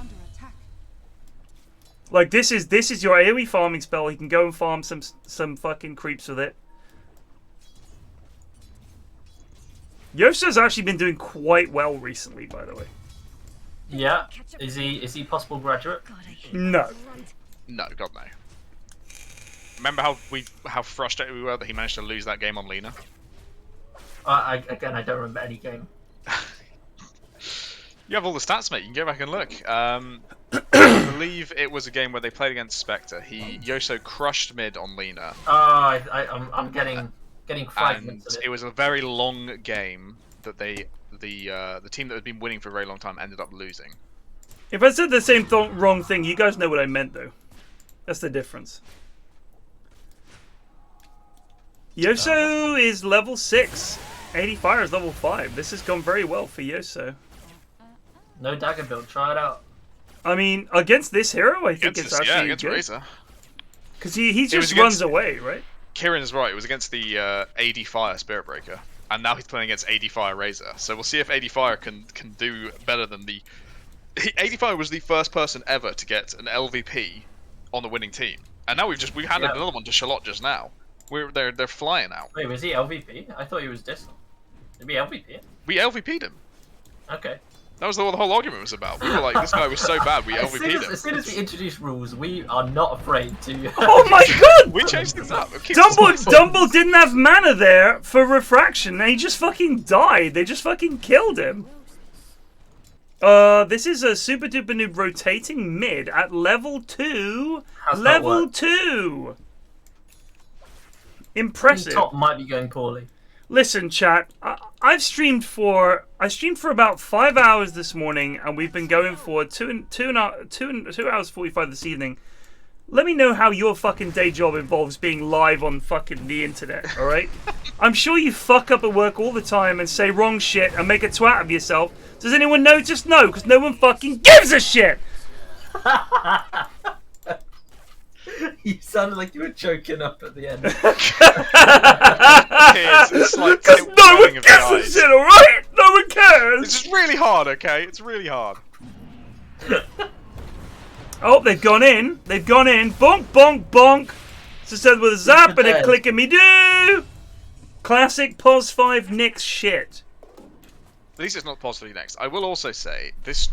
Like this is your AoE farming spell. He can go and farm some fucking creeps with it. YOSO's actually been doing quite well recently, by the way. Yeah. Is he possible graduate? No. No, God no. Remember how frustrated we were that he managed to lose that game on Lena? Again, I don't remember any game. You have all the stats, mate. You can go back and look. I believe it was a game where they played against Spectre. YOSO crushed mid on Lena. Oh, I'm getting fragments And of it was a very long game that the team that had been winning for a very long time ended up losing. If I said the same wrong thing, you guys know what I meant, though. That's the difference. YOSO is level 6. ADFire is level 5. This has gone very well for YOSO. No dagger build. Try it out. I mean, against this hero, I think Against it's this, actually against good. Razor. Because he It was just against- runs away, right? Kieran's right. It was against the ADFire Spirit Breaker, and now he's playing against ADFire Razor. So we'll see if ADFire can do better than the. ADFire was the first person ever to get an LVP on the winning team, and now we've handed another one to Shallot just now. They're flying out. Wait, was he LVP? I thought he was distal. Did we LVP? We LVP'd him. Okay. That was what the whole argument was about. We were like, this guy was so bad, we LVP'd him. As soon as we introduce rules, we are not afraid to. Oh my god! We changed things up. It keeps us playful. Dumble didn't have mana there for refraction, and he just fucking died. They just fucking killed him. This is a super duper noob rotating mid at level 2. How's that Level work? 2! Impressive. Top might be going poorly. Listen, chat. I streamed for about 5 hours this morning, and we've been going for 2 hours 45 this evening. Let me know how your fucking day job involves being live on fucking the internet, all right? I'm sure you fuck up at work all the time and say wrong shit and make a twat of yourself. Does anyone know? Just no, because no one fucking gives a shit. You sounded like you were choking up at the end. It's like Because no one burning of the gives a eyes. shit, all right? No one cares. It's just really hard, okay? It's really hard. Oh, they've gone in. They've gone in. Bonk, bonk, bonk. So said with a zap and a click and me do. Classic POS 5 Nyx shit. At least it's not possibly next. I will also say this.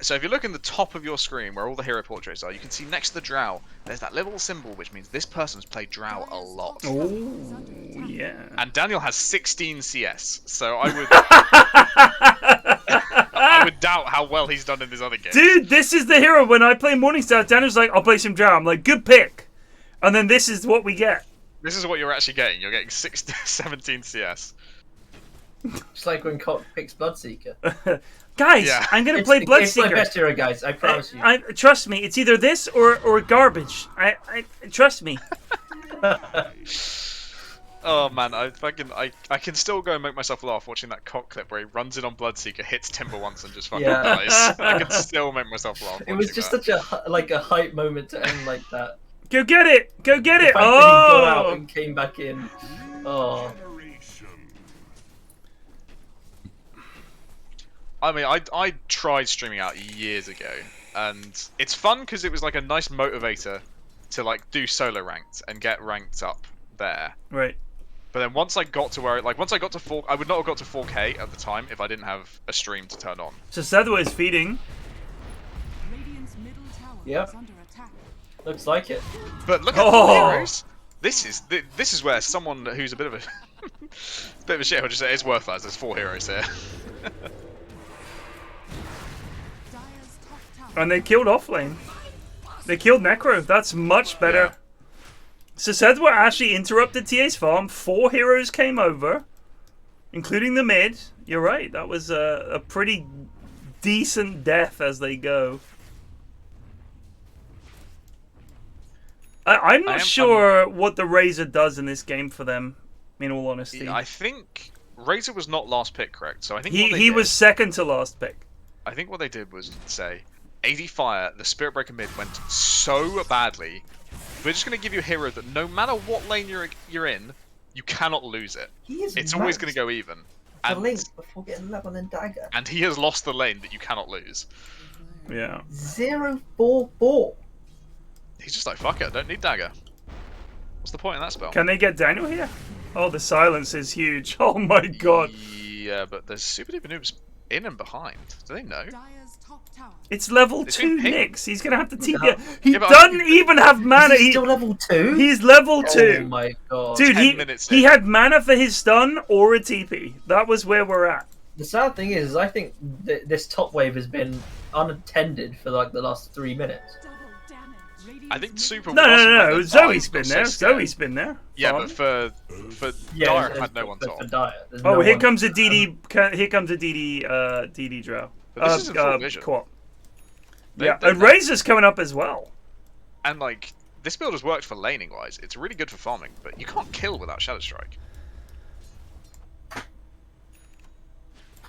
So if you look in the top of your screen where all the hero portraits are, you can see next to the drow, there's that little symbol which means this person's played drow a lot. Oh, yeah. And Daniel has 16 CS, so I would doubt how well he's done in his other games. Dude, this is the hero. When I play Morningstar, Daniel's like, I'll play some drow. I'm like, good pick. And then this is what we get. This is what you're actually getting. You're getting 17 CS. Just like when Cock picks Bloodseeker. Guys, Yeah. I'm going to It's play It's my Bloodseeker. best hero, guys. I promise you. Trust me, it's either this or garbage. I trust me. Oh man, I can still go and make myself laugh watching that cock clip where he runs in on Bloodseeker, hits Timber once, and just fucking Yeah. dies. I can still make myself laugh. It was watching just that. such a hype moment to end like that. Go get it. Go get The it. fact that he got out Oh. and came back in. Oh. I mean, I tried streaming out years ago, and it's fun because it was like a nice motivator to like do solo ranked and get ranked up there. Right. But then once I got to where, once I got to 4, I would not have got to 4K at the time if I didn't have a stream to turn on. So Sedwa is feeding. Radiant's middle tower Yep. is under attack. Looks like it. But look at Oh. the heroes. This is where someone who's a bit of a bit of a shit would just say it's worthless. There's 4 heroes here. Dire's top tower. And they killed offlane. They killed Necro. That's much better. Yeah. So Sedwa actually interrupted TA's farm. 4 heroes came over, including the mid. You're right. That was a pretty decent death as they go. I'm not sure what the Razor does in this game for them, in all honesty. I think Razor was not last pick, correct? So I think what they He did, was second to last pick. I think what they did was say, ADFire, the Spirit Breaker mid went so badly. We're just going to give you a hero that no matter what lane you're in, you cannot lose it. He is It's always maxed. going to go even. The And, link before getting level and dagger. and he has lost the lane that you cannot lose. Yeah. 0-4-4. He's just like, fuck it, I don't need dagger. What's the point in that spell? Can they get Daniel here? Oh, the silence is huge. Oh my god. Yeah, but there's super duper noobs in and behind. Do they know? Dire's top tower. It's level It's 2, been pinged. Nix. He's gonna have to TP. Yeah. He Yeah, but doesn't even have mana. Is he still level 2? He's level 2. Oh my god. Dude, 10 minutes he in. had mana for his stun or a TP. That was where we're at. The sad thing is, I think this top wave has been unattended for like the last 3 minutes. Double damage. I think super. No, also no, had no. the Zoe's Dive been got there. so scared. Zoe's been there. Yeah, Fun. but for Dire had no one for top. Dire. There's Oh, no here one- comes a DD. Here comes a DD. DD draw. But this isn't full vision. Co-op. They- Yeah, they- and Razor's coming up as well. And like this build has worked for laning wise. It's really good for farming, but you can't kill without Shadow Strike.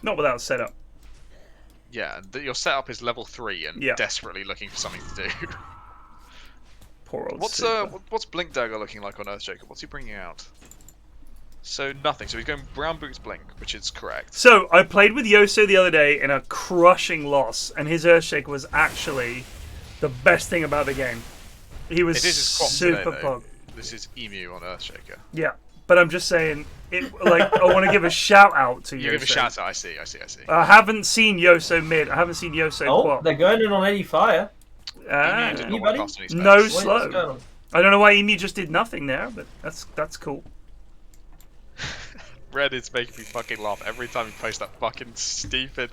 Not without setup. Yeah, your setup is level 3 and Yeah. desperately looking for something to do. Poor old. What's Super. what's Blink Dagger looking like on Earthshaker? What's he bringing out? So nothing. So he's going Brown Boots Blink, which is correct. So I played with Yoso the other day in a crushing loss, and his Earthshake was actually the best thing about the game. He was It is his crop super today, though. pog. This is Emu on Earthshaker. Yeah, but I'm just saying, I want to give a shout out to Yoso. You give a shout out. I see. I haven't seen Yoso mid. I haven't seen Yoso Oh, quad. they're going in on ADFire. Ah, Emu did not Anybody? cast any no spells. What's going slow. on? I don't know why Emu just did nothing there, but that's cool. Reddit's making me fucking laugh every time you post that fucking stupid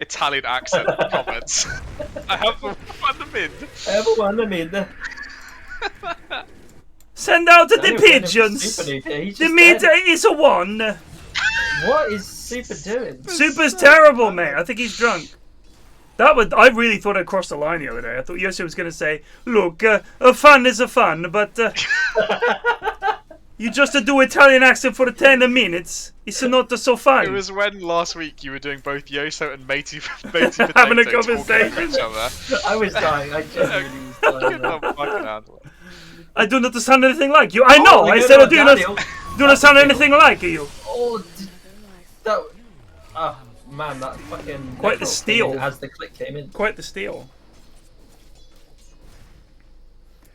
Italian accent in the comments. I have the mid. Everyone, I mean, Send out the Daniel going in for pigeons. Super Dude here, he's The just mid dead. is a 1. What is Super doing? Super's terrible, mate. I think he's drunk. I really thought I crossed the line the other day. I thought Yoso was going to say, look, a fun is a fun, but you just do Italian accent for 10 minutes. It's not so fun. It was when last week you were doing both Yoso and Matey Having a Potato talking conversation. over each other. I was dying. I genuinely was dying. Couldn't fucking handle it. I do not sound anything like you. I know. they're I going said I on do not, Daniel. do not sound anything like you. Oh, that. Oh, man, that fucking. Quite the network steal. thing As the click came in. Quite the steal.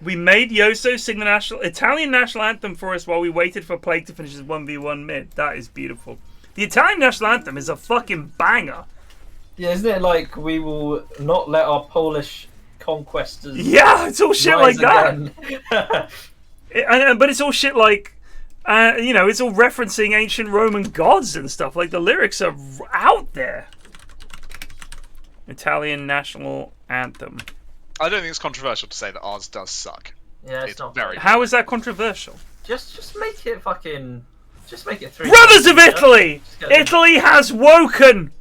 We made Yoso sing the Italian national anthem for us while we waited for Plague to finish his 1v1 mid. That is beautiful. The Italian national anthem is a fucking banger. Yeah, isn't it like we will not let our Polish conquestors. Yeah, it's all shit like rise that. again? But it's all shit like, it's all referencing ancient Roman gods and stuff. Like, the lyrics are out there. Italian national anthem. I don't think it's controversial to say that ours does suck. Yeah, It's it's not very- How is that controversial? Just make it fucking. Just make it 3. Brothers of Italy! Just get it. Italy has woken!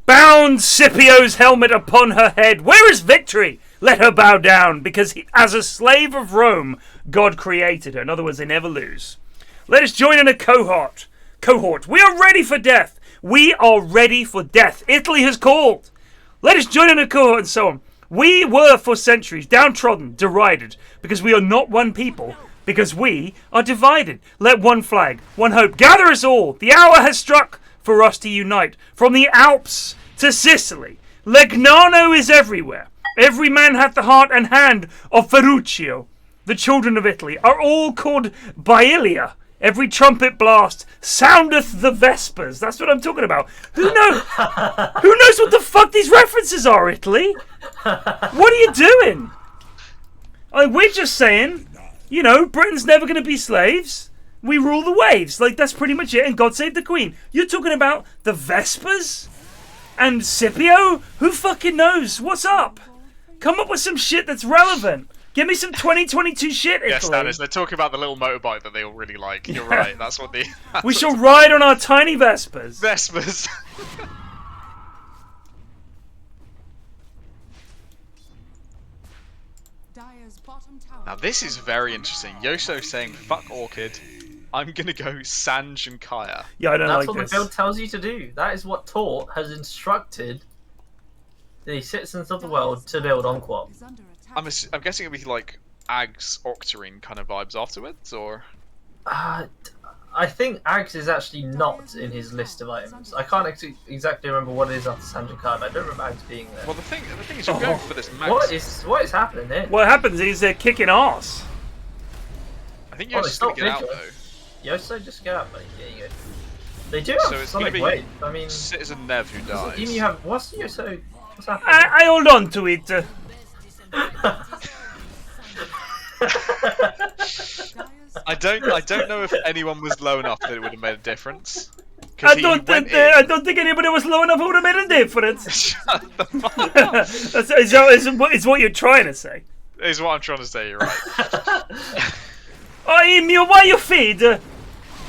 Bound Scipio's helmet upon her head. Where is victory? Let her bow down, because as a slave of Rome, God created her. In other words, they never lose. Let us join in a cohort. We are ready for death. We are ready for death. Italy has called. Let us join in a cohort and so on. We were for centuries downtrodden, derided, because we are not one people, because we are divided. Let one flag, one hope, gather us all. The hour has struck for us to unite. From the Alps to Sicily, Legnano is everywhere. Every man hath the heart and hand of Ferruccio. The children of Italy are all called Bailia. Every trumpet blast soundeth the vespers. That's what I'm talking about. Who knows what the fuck these references are, Italy? What are you doing? We're just saying, Britain's never going to be slaves. We rule the waves. Like, that's pretty much it. And God save the Queen. You're talking about the Vespers? And Scipio? Who fucking knows? What's up? Come up with some shit that's relevant. Give me some 2022 shit, Italy. Yes, that is. They're talking about the little motorbike that they all really like. You're right. That's what the. We shall ride on our tiny Vespers. Vespers. Dire's bottom tower. Now this is very interesting. Yoso saying "fuck Orchid." I'm gonna go Sanj and Kaya. Yeah, I don't That's like what this. the build tells you to do. That is what Tort has instructed the citizens of the world to build on Quap. Is under attack. I'm guessing it'll be like Ags Octarine kind of vibes afterwards, or I I think Axe is actually not in his list of items. I can't exactly remember what it is after Sandra Card. I don't remember Axe being there. Well, the thing is, you're going for this max. What is happening here? What happens is they're kicking ass. I think you're just going to get out, though. YOSO, just get out, buddy. Yeah, you go. They do So have it's going to Sonic be Wave. I mean, Citizen Nev who dies. even you have... What's YOSO... What's happening? I hold on to it. I don't know if anyone was low enough that it would have made a difference. I don't think anybody was low enough who would have made a difference. Shut the fuck up. It's what you're trying to say. Is what I'm trying to say. You're right. Oh, Emil, why you feed?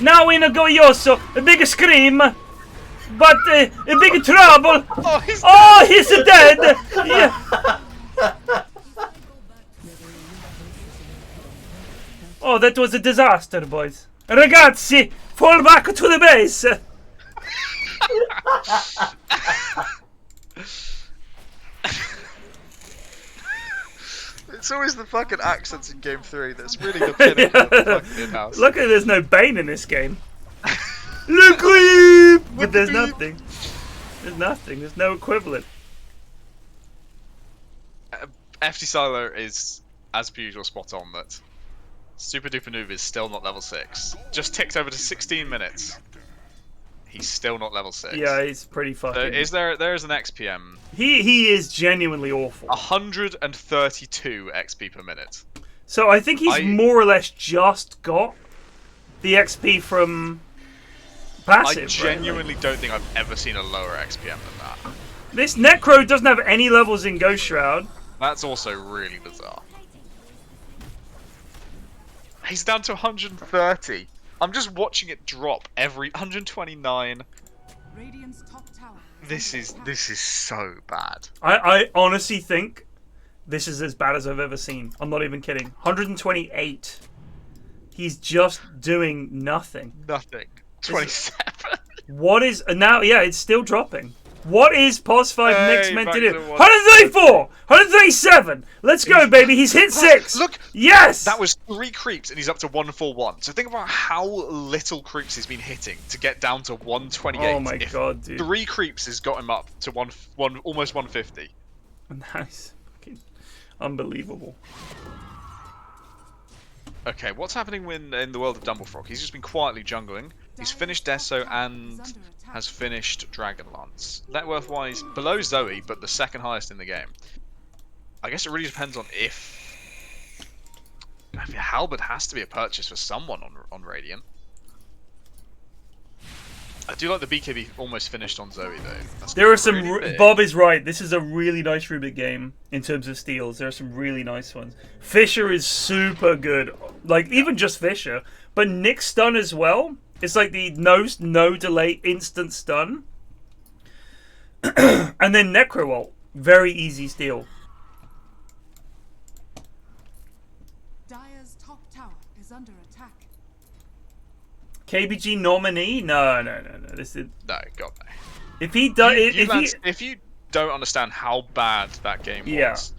Now in a go YOSO, a big scream, but a big trouble. Oh, he's dead. Yeah. Oh, that was a disaster, boys. Ragazzi, fall back to the base. It's always the fucking accents in Game 3 that's really the pinnacle of the fucking in-house. Luckily, there's no Bane in this game. Look, but there's nothing. There's nothing. There's no equivalent. FD Silo is, as per usual, spot on that Super Duper Noob is still not level 6. Just ticked over to 16 minutes. He's still not level 6. Yeah, he's pretty fucking... There is an XPM. He is genuinely awful. 132 XP per minute. So I think he's more or less just got the XP from passive. I genuinely don't think I've ever seen a lower XPM than that. This Necro doesn't have any levels in Ghost Shroud. That's also really bizarre. He's down to 130. I'm just watching it drop every 129. Radiant's top tower. This is so bad. I honestly think this is as bad as I've ever seen. I'm not even kidding. 128. He's just doing nothing. Nothing. 27. What is now? Yeah, it's still dropping. What is POS 5 Mix meant to do? to 134! 137! Let's go, baby! He's hit 6! Look! Yes! That was 3 creeps and he's up to 141. So think about how little creeps he's been hitting to get down to 128. Oh my god, dude. 3 creeps has got him up to almost 150. Nice. Fucking unbelievable. Okay, what's happening in the world of Dumblefrog? He's just been quietly jungling. He's finished Deso and has finished Dragonlance. Net worth-wise, below Zoe, but the second highest in the game. I guess it really depends on if Halberd has to be a purchase for someone on Radiant. I do like the BKB almost finished on Zoe though. There are some. Bob is right. This is a really nice Rubik game in terms of steals. There are some really nice ones. Fisher is super good. Like even just Fisher, but Nick's stun as well. It's like the no delay instant stun, and then Necro ult. Very easy steal. Dire's top tower is under attack. KBG nominee? No. This is No, God no. if he does. If you don't understand how bad that game was,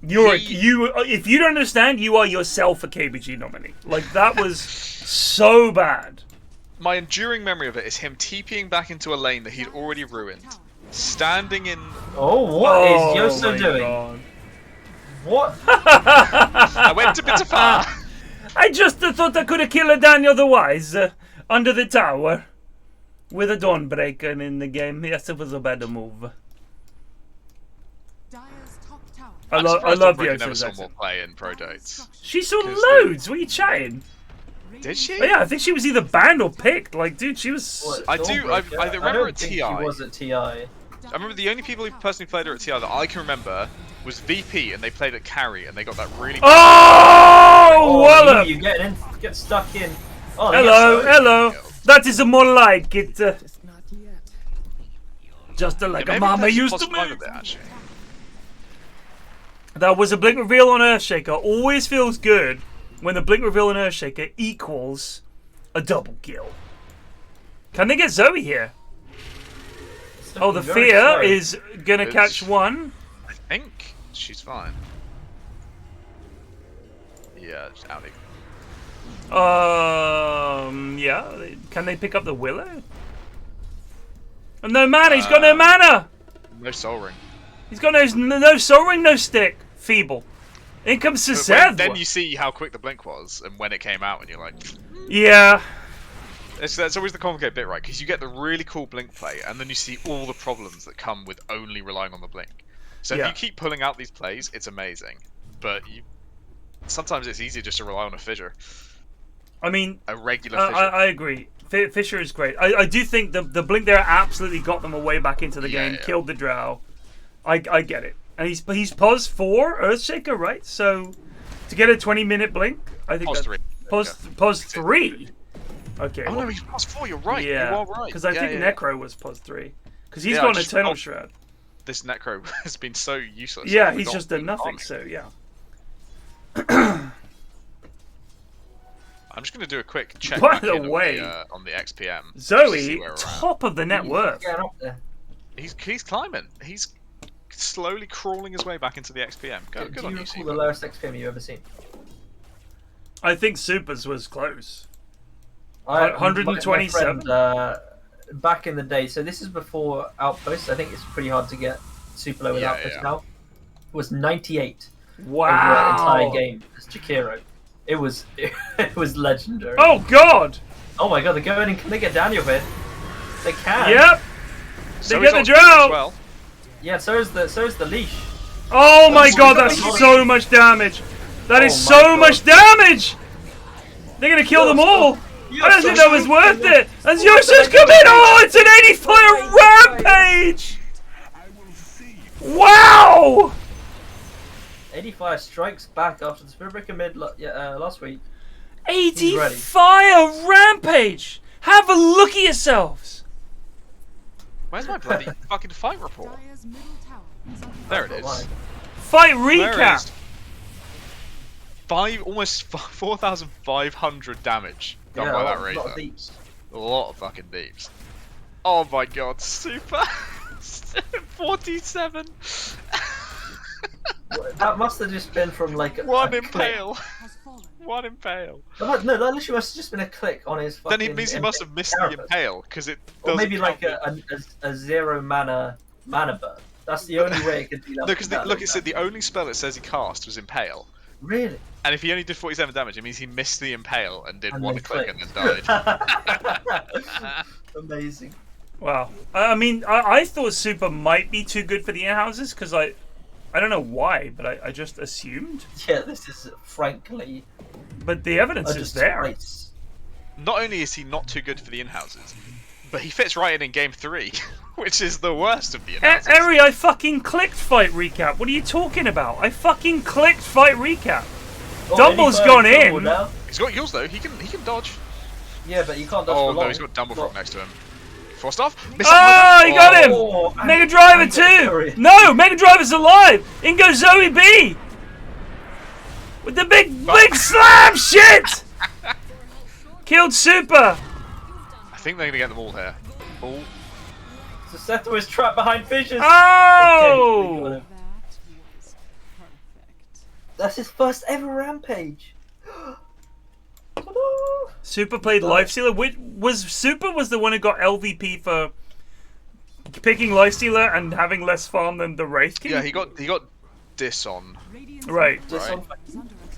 if you don't understand, you are yourself a KBG nominee. Like that was so bad. My enduring memory of it is him TPing back into a lane that he'd already ruined, standing in. Oh, what is YOSO doing? God. What? I went a bit too far. I just thought I could have killed Daniel the Wise under the tower with a Dawnbreaker in the game. Yes, it was a bad move. Dire's top tower. I love Dawnbreaker YOSO's never saw accent. more play in Pro Dates. She saw loads. What are you chatting? Did she? Oh, yeah, I think she was either banned or picked. Like, dude, she was. What, I remember don't at think TI. She was at TI. I remember the only people who personally played her at TI that I can remember was VP, and they played at carry, and they got that really. Oh, wallop! You get stuck in. Oh, Hello. That is more like it. Just like a mama used to play. be. That was a blink reveal on Earthshaker. Always feels good when the blink reveal on Earthshaker equals a double kill. Can they get Zoe here? Oh, the fear is gonna catch one. I think she's fine. Yeah, it's outie. Yeah. Can they pick up the Willow? And no mana. He's got no mana. No Soul Ring. He's got no Soul Ring, no stick. Feeble. In comes Cesar. Then you see how quick the blink was and when it came out, and you're like, yeah. That's always the complicated bit, right? Because you get the really cool blink play, and then you see all the problems that come with only relying on the blink. So if you keep pulling out these plays, it's amazing. But sometimes it's easier just to rely on a fissure. I mean, a regular fissure. I agree. Fissure is great. I do think the blink there absolutely got them away back into the game, killed the drow. I get it. And he's pos 4 Earthshaker, right? So to get a 20-minute blink, I think pos 3. Pos 3. Okay. Oh no, he's pos 4. You're right. Yeah. You are right. Because I think Necro was pos 3. Because he's got an Eternal Shroud. This Necro has been so useless. Yeah, he's just a nothing. So yeah. I'm just going to do a quick check By the way, on the XPM. Zoe, top of the net worth. He's climbing. He's slowly crawling his way back into the XPM. Good on you, recall the lowest XPM you've ever seen? I think Super's was close. 127? Back in the day, so this is before Outposts. I think it's pretty hard to get super low with Outposts now. It was 98. Wow. Over the entire game as Jakiro. It was legendary. Oh god! Oh my god, they're going and can they get down your head? They can. Yep. They get the drought. Well. Yeah, so is the leash. Oh my god, that's so much damage. That is so much damage. They're gonna kill them all. I don't think that was worth it. And YOSO's coming. Oh, it's an ADFire rampage. Wow. ADFire strikes back after the Spiritbreaker mid last week. ADFire rampage. Have a look at yourselves. Where's my bloody fucking fight report? There it is. Fight recap. Almost 4,500 damage done by that Razor. A lot of fucking deeps. Oh my god, super 47. That must have just been from like one impale. One impale. No, that literally must have just been a click on his fucking. Then it means he must have missed the impale because it. Or maybe like a 0 mana burn. That's the only way it could do that. No, because look, it said the only spell it says he cast was impale. Really? And if he only did 47 damage, it means he missed the impale and did one click and then died. Amazing. Wow. I mean, I thought Super might be too good for the in-houses because I don't know why, but I just assumed. Yeah, this is frankly. But the evidence is there. Nice. Not only is he not too good for the in-houses, but he fits right in Game 3, which is the worst of the in-houses. Eri, I fucking clicked fight recap. What are you talking about? I fucking clicked fight recap. Oh, Dumble's gone in. Now. He's got yours though. He can dodge. Yeah, but you can't dodge. Oh for long. no, he's got Dumblefrog next to him. Forced off. Oh, he got him. Mega Driver 2. No, Mega Driver's alive. In goes Zoe B. With the big slam shit. Killed Super. I think they're gonna get them all here. Oh. So Seth was trapped behind fishes. Oh. Okay, that's his first ever rampage. Super played Lifestealer. Super was the one who got LVP for picking Lifestealer and having less farm than the Wraith King? Yeah, he got Dis on. Right.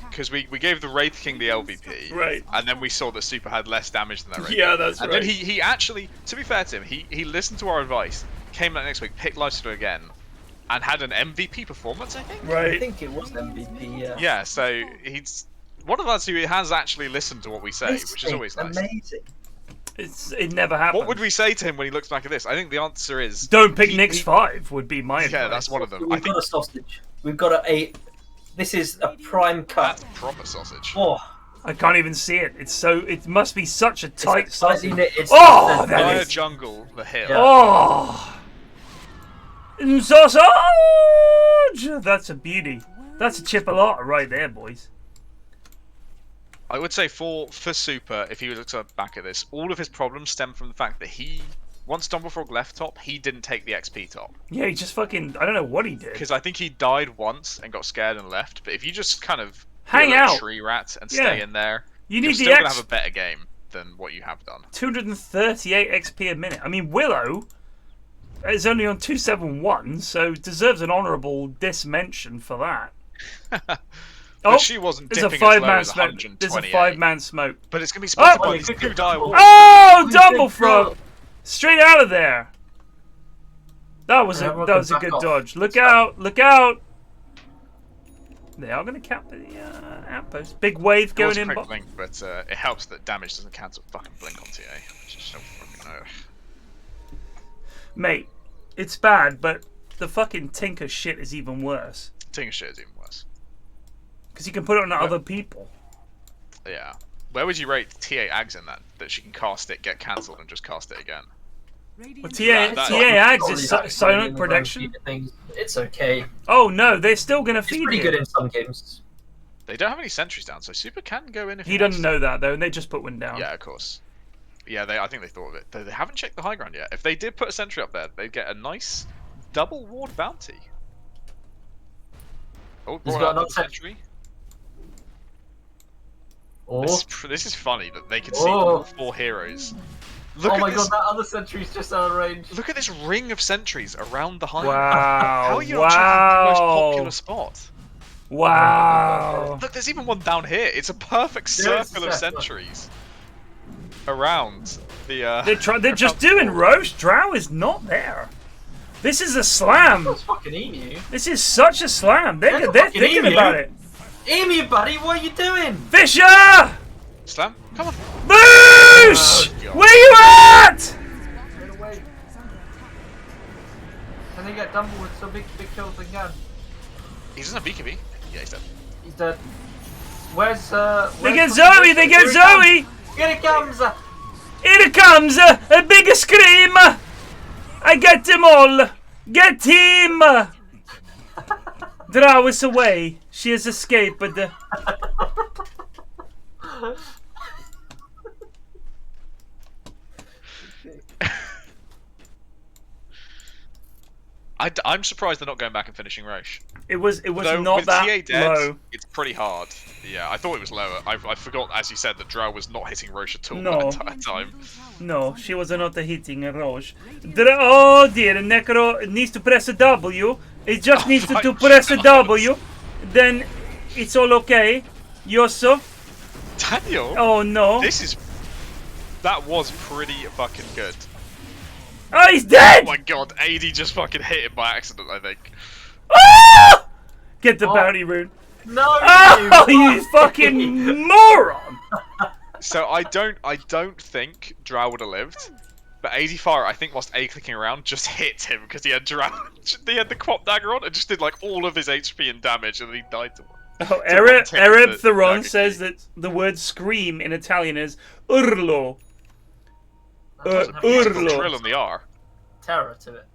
Because we gave the Wraith King the LVP. Right. And then we saw that Super had less damage than that Wraith King. Yeah, that's right. And then he actually, to be fair to him, he listened to our advice, came back next week, picked Lifestealer again, and had an MVP performance, I think? Right. I think it was MVP, yeah. Yeah, so he's one of us who has actually listened to what we say, which is always nice. Amazing. It never happened. What would we say to him when he looks back at this? I think the answer is... Don't pick Nyx 5 would be my advice. Yeah, that's one of them. We've got a sausage. We've got this is a prime cut. That's proper sausage. Oh. I can't even see it. It must be such a tight sausage. Oh, that is... Jungle, the hill. Yeah. Oh! Sausage! That's a beauty. That's a chipolata right there, boys. I would say for Super, if he looks back at this, all of his problems stem from the fact that once Dumblefrog left top, he didn't take the XP top. Yeah, he just fucking, I don't know what he did. Because I think he died once and got scared and left, but if you just kind of hang out, tree rat and stay in there, You You're need still the gonna X. have a better game than what you have done. 238 XP a minute. I mean, Willow is only on 271, so deserves an honourable dismention for that. But she wasn't there's a dipping as low 5-man as smoke. 128. There's a 5-man smoke. But it's gonna be spotted by Oh, these quick, 2 quick, dire quick. wolves. Oh, Quick, double quick, frog! quick. Straight out of there. That was Everyone a back good off. dodge. Look out! Look out! They are going to cap the outpost. Big wave It was going a in. quick blink, but it helps that damage doesn't cancel fucking blink on TA. Which is so fucking Mate, it's bad, but the fucking Tinker shit is even worse. Tinker shit is even worse. Because you can put it on other people. Yeah. Where would you rate TA Ags in that? That she can cast it, get cancelled, and just cast it again? Well, Radiant TA That- Ags is silent protection. It's okay. Oh no, they're still going to It's feed pretty you. good in some games. They don't have any sentries down, so Super can go in if He wants doesn't to. know that though, and they just put one down. Yeah, of course. Yeah, I think they thought of it. They haven't checked the high ground yet. If they did put a sentry up there, they'd get a nice double ward bounty. Oh, He's brought got out another the sentry. Oh, This is funny that they can see Oh. all 4 heroes. Look oh at my this. god, that other sentry's just out of range. Look at this ring of sentries around the high ground. Wow. How are you not checking the most Wow. popular spot? Wow. Look, there's even one down here. It's a perfect There is circle of a circle. sentries around the. They're just doing roast. Drow is not there. This is a slam. That's fucking emu. This is such a slam. That's They're a fucking thinking emu. about it. Emu, buddy, what are you doing? Fisher! Slam, come on. Boosh! God. Where you at? Get away. Can they get Dumble with so big kills they can? He doesn't have BKB. Yeah, he's dead. He's dead. Where's They get Zoe! They get Zoe! Here it comes! Here it comes! A big scream! I get them all! Get him! Drow is away. She has escaped. I'm surprised they're not going back and finishing Roche. It was Though, not with that TA dead, low. it's pretty hard. Yeah, I thought it was lower. I forgot, as you said, that Drow was not hitting Roche at all No. that entire time. No, she was not hitting a Roche. Oh dear, Necro needs to press a W. It just needs to my press a God. W. Then it's all okay. Yoso. Daniel, Oh no. that was pretty fucking good. Oh, he's Oh dead! my god, AD just fucking hit him by accident, I think. Ah! Get the Oh. bounty rune. No! Oh, you fucking moron! So I don't think Drow would have lived. But ADFire, I think, whilst A-clicking around, just hit him because he had he had the Quap Dagger on and just did like all of his HP and damage and then he died to him. Oh, Ereb Ereb Theron dagger says key. that the word scream in Italian is urlo. Doesn't have He's got Urlo. Drill on the R. terror to it.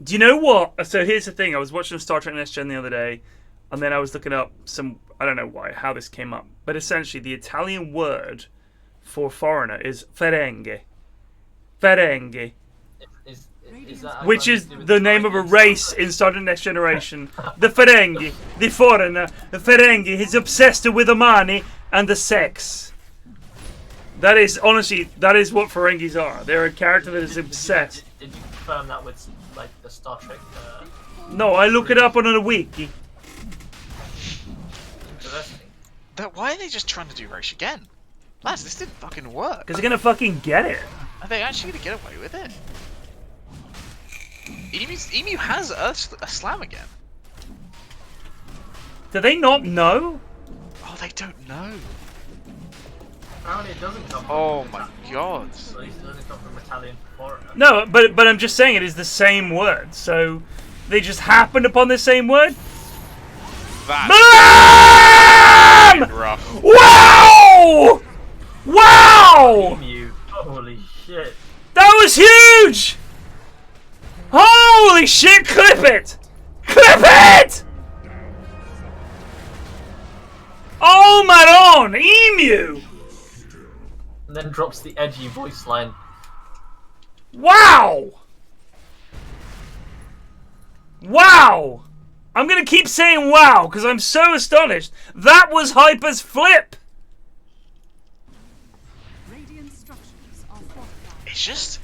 Do you know what? So here's the thing. I was watching Star Trek Next Gen the other day, and then I was looking up some. I don't know why, how this came up, but essentially the Italian word for foreigner is ferengue. Ferengue, Is that which something is to do with the name of a race in Star Trek Next Generation. The Ferengi, the foreigner, the Ferengi. He's obsessed with the money and the sex. That is honestly, that is what Ferengis are. They're a character that is obsessed. Did you confirm that with like the Star Trek? No, I look it up on a wiki. Interesting. Why are they just trying to do Roche again? Lads, this didn't fucking work. Because they're gonna fucking get it. Are they actually gonna get away with it? Emu has a slam again. Do they not know? Oh, they don't know. Apparently it doesn't come from Oh my god. At least it doesn't come from Italian foreigner. No, but I'm just saying it is the same word. So they just happened upon the same word. That's BAM! rough. Wow! Wow! Emu. Holy shit. That was huge! Holy shit! Clip it! Clip it! Oh Maron! Emu! And then drops the edgy voice line. Wow! Wow! I'm gonna keep saying wow because I'm so astonished. That was Hyper's flip! it's just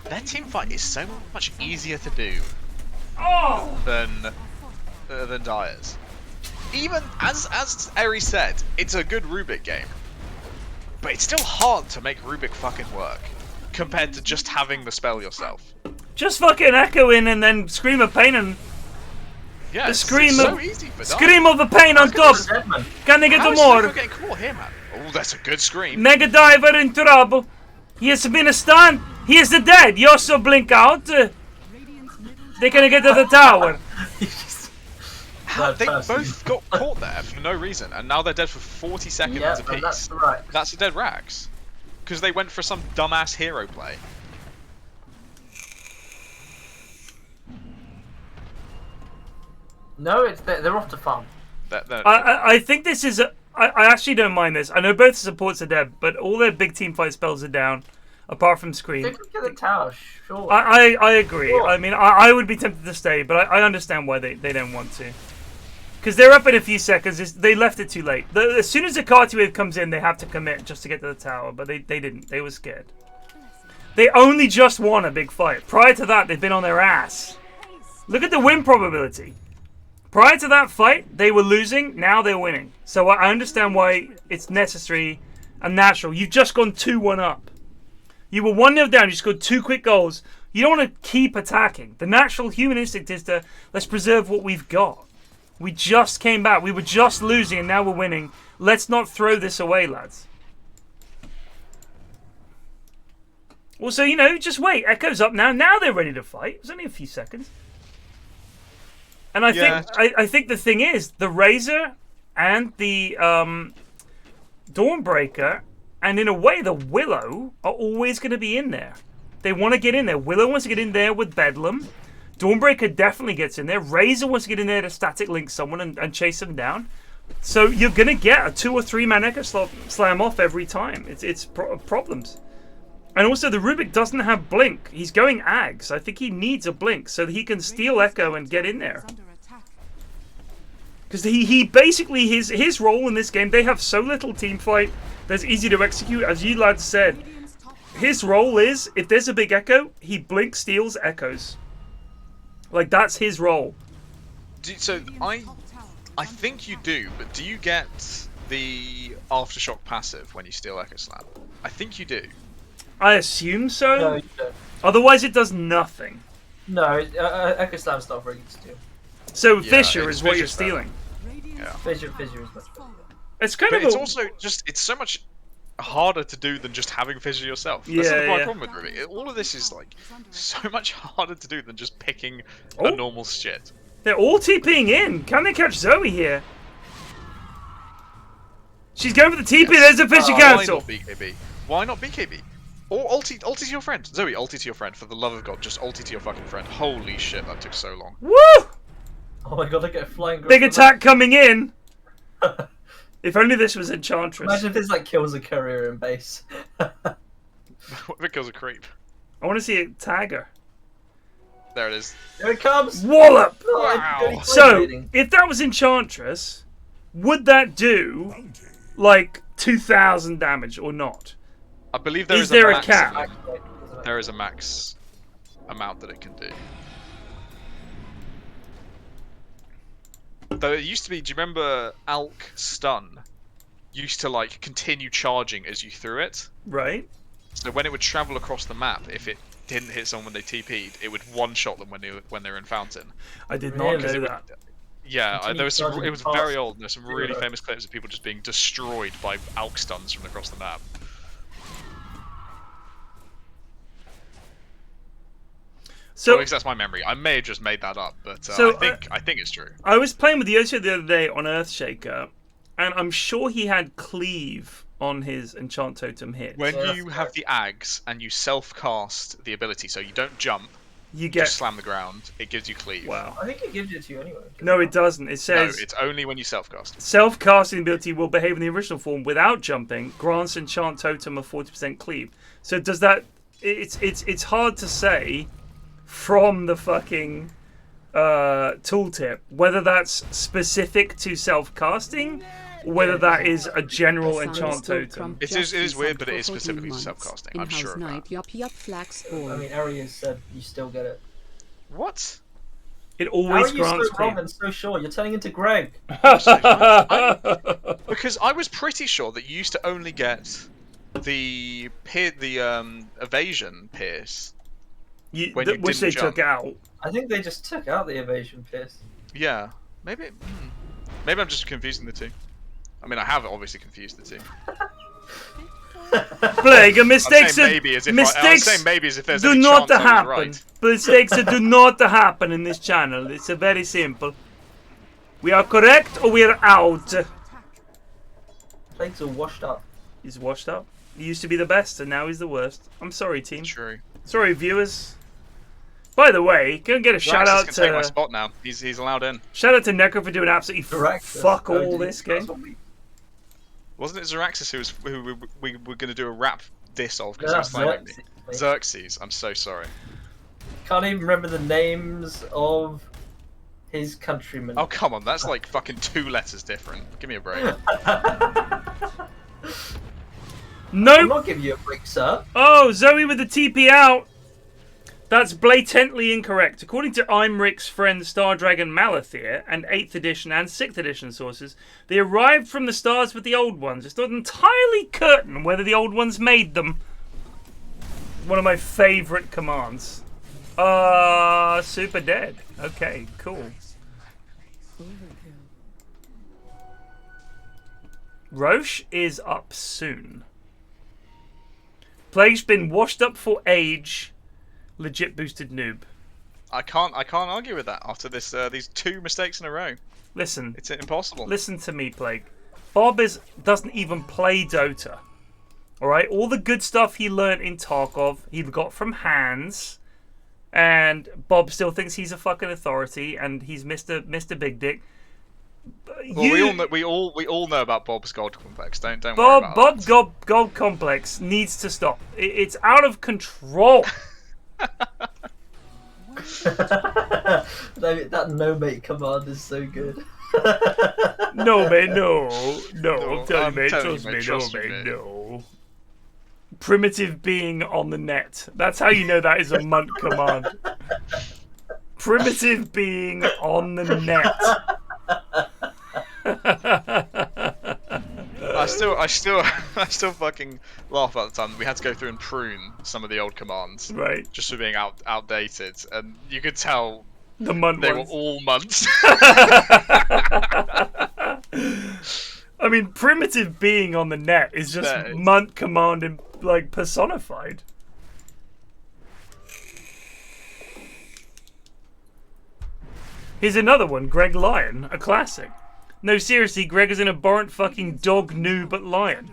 their team fight is so much easier to do than Dire's. Even as Eri said, it's a good Rubik game, but it's still hard to make Rubik fucking work compared to just having the spell yourself. Just fucking echo in and then scream of pain and Yeah, the it's scream so of easy for scream of the pain on top. Can they get How the is more? Nico getting caught here, man? Oh, that's a good scream. Mega Diver in trouble. He has been stunned. He is dead. YOSO blink out. They can get to the tower. They both got caught there for no reason, and now they're dead for 40 seconds apiece. That's right. That's a dead Rax. Because they went for some dumbass hero play. No, they're off to farm. I think this is. I actually don't mind this. I know both supports are dead, but all their big team fight spells are down, apart from Scream. They can get the tower, sure. I agree. Sure. I mean, I would be tempted to stay, but I understand why they don't want to. Because they're up in a few seconds. They left it too late. As soon as the Carti wave comes in, they have to commit just to get to the tower, but they didn't. They were scared. They only just won a big fight. Prior to that, they've been on their ass. Look at the win probability. Prior to that fight, they were losing. Now they're winning. So I understand why it's necessary and natural. You've just gone 2-1 up. You were 1-0 down. You scored 2 quick goals. You don't want to keep attacking. The natural human instinct is to let's preserve what we've got. We just came back. We were just losing and now we're winning. Let's not throw this away, lads. Also, you know, just wait. Echo's up now. Now they're ready to fight. It was only a few seconds. And I think the thing is, the Razor and the Dawnbreaker, and in a way the Willow, are always going to be in there. They want to get in there. Willow wants to get in there with Bedlam. Dawnbreaker definitely gets in there. Razor wants to get in there to static link someone and chase them down. So you're going to get a 2 or 3 man Echo slam off every time. It's problems. And also the Rubik doesn't have Blink. He's going Ags. I think he needs a Blink so that he can steal Echo and get in there. Because he basically, his role in this game, they have so little team fight that's easy to execute. As you lads said, his role is, if there's a big Echo, he Blink steals Echoes. Like, that's his role. So I think you do, but do you get the Aftershock passive when you steal Echo Slam? I think you do. I assume so. No, you don't. Otherwise, it does nothing. No, Echo Slam's not very good to do. So Yeah, Fissure it's is what you're Fissure's better. stealing. Yeah. Fissure is much better. It's kind But of it's also just, it's so much harder to do than just having Fissure yourself. That's Yeah, my yeah. problem with Rubik. All of this is like so much harder to do than just picking Oh. a normal shit. They're all TPing in. Can they catch Zoe here? She's going for the TP. There's a Fissure Why cancel. not BKB? Why not BKB? Or ulti to your friend. Zoe, ulti to your friend. For the love of God, just ulti to your fucking friend. Holy shit, that took so long. Woo! Oh my god, I get a flying Big attack coming in. If only this was Enchantress. Imagine if this like kills a courier in base. What if it kills a creep? I want to see it tag her. There it is. Here it comes! Wallop! Oh, I Wow. got it So, waiting. if that was Enchantress, would that do like 2,000 damage or not? I believe there Is is there a max cap? amount. There is a max amount that it can do. Though it used to be, do you remember Alk Stun used to like continue charging as you threw it? Right. So when it would travel across the map, if it didn't hit someone when they TP'd, it would one-shot them when they were in Fountain. I did Really? not know that. Yeah, Continue there was some, charging it was past very old, and there's some really zero. famous clips of people just being destroyed by Alk Stuns from across the map. So Well, at least that's my memory. I may have just made that up, but So, I think it's true. I was playing with YOSO the other day on Earthshaker, and I'm sure he had Cleave on his Enchant Totem hit. When Yeah, you that's have the Ags and you self-cast the ability, so you don't jump, You get... just slam the ground, it gives you Cleave. Wow. I think it gives it to you anyway. No, it doesn't. It No, says... it's only when you self-cast. Self-casting ability will behave in the original form without jumping. Grants Enchant Totem of 40% Cleave. So does that... It's hard to say from the fucking tooltip whether that's specific to self-casting or whether that is a general enchant totem. It is weird, but it is specifically subcasting. I'm sure of that. I mean, Ari has said you still get it. What? It How always are you grants so wrong me. and so sure? You're turning into Greg. Because I was pretty sure that you used to only get the evasion pierce. When you Which they didn't jump. took out. I think they just took out the evasion pierce. Yeah, maybe. Maybe I'm just confusing the two. I mean, I have obviously confused the two. Plague, mistakes I'm saying maybe as if there's do any not chance I was happen. right. Mistakes do not happen in this channel. It's very simple. We are correct or we are out. Plagues are washed up. He's washed up. He used to be the best and now he's the worst. I'm sorry, team. True. Sorry, viewers. By the way, gonna get a shout out can take my to spot now. He's allowed in. shout out to Necro for doing absolutely Correct. fuck all this game. Wasn't it Xeraxis who we were going to do a rap diss of because Yeah, he was flaming me? Xerxes. Xerxes, I'm so sorry. Can't even remember the names of his countrymen. Oh come on, that's like fucking 2 letters different. Give me a break. I'm Nope. not giving you a break, sir. Oh, Zoe with the TP out. That's blatantly incorrect. According to Imric's friend Star Dragon Malathir and 8th edition and 6th edition sources, they arrived from the stars with the old ones. It's not entirely certain whether the old ones made them. One of my favourite commands. Super dead. Okay, cool. Roche is up soon. Plague's been washed up for age. Legit boosted noob. I can't argue with that after this these 2 mistakes in a row. Listen. It's impossible. Listen to me, Plague. Bob doesn't even play Dota. Alright? All the good stuff he learnt in Tarkov, he got from Hans. And Bob still thinks he's a fucking authority and he's Mr. Big Dick. Well, we all know about Bob's gold complex. Don't worry about Bob that. gold complex needs to stop. It's out of control. That no mate command is so good. No, mate, no. No, Tell I'm me, mate, telling you, trust mate, me, trust no, me, mate, mate. no. Primitive being on the net. That's how you know that is a Munt command. Primitive being on the net. I still fucking laugh at the time that we had to go through and prune some of the old commands. Right. Just for being outdated, and you could tell The Munt they ones. were all months. I mean, primitive being on the net is just That is- Munt command in, like, personified. Here's another one, Greg Lion, a classic. No, seriously, Greg is an abhorrent fucking dog noob at Lion.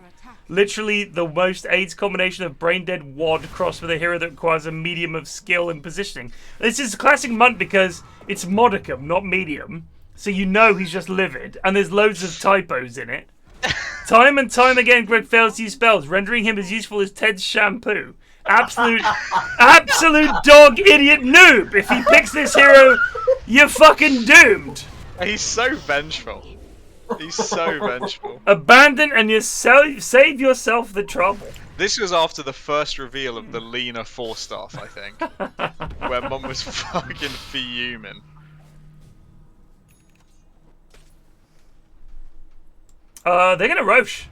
Literally the most AIDS combination of brain dead wad crossed with a hero that requires a medium of skill and positioning. This is a classic Munt because it's modicum, not medium. So you know he's just livid, and there's loads of typos in it. Time and time again, Greg fails to use spells, rendering him as useful as Ted's shampoo. Absolute dog idiot noob! If he picks this hero, you're fucking doomed! He's so vengeful. He's so vengeful. Abandon and you save yourself the trouble. This was after the first reveal of the Lena 4-staff, I think. Where Mum was fucking fuming. They're gonna Roche.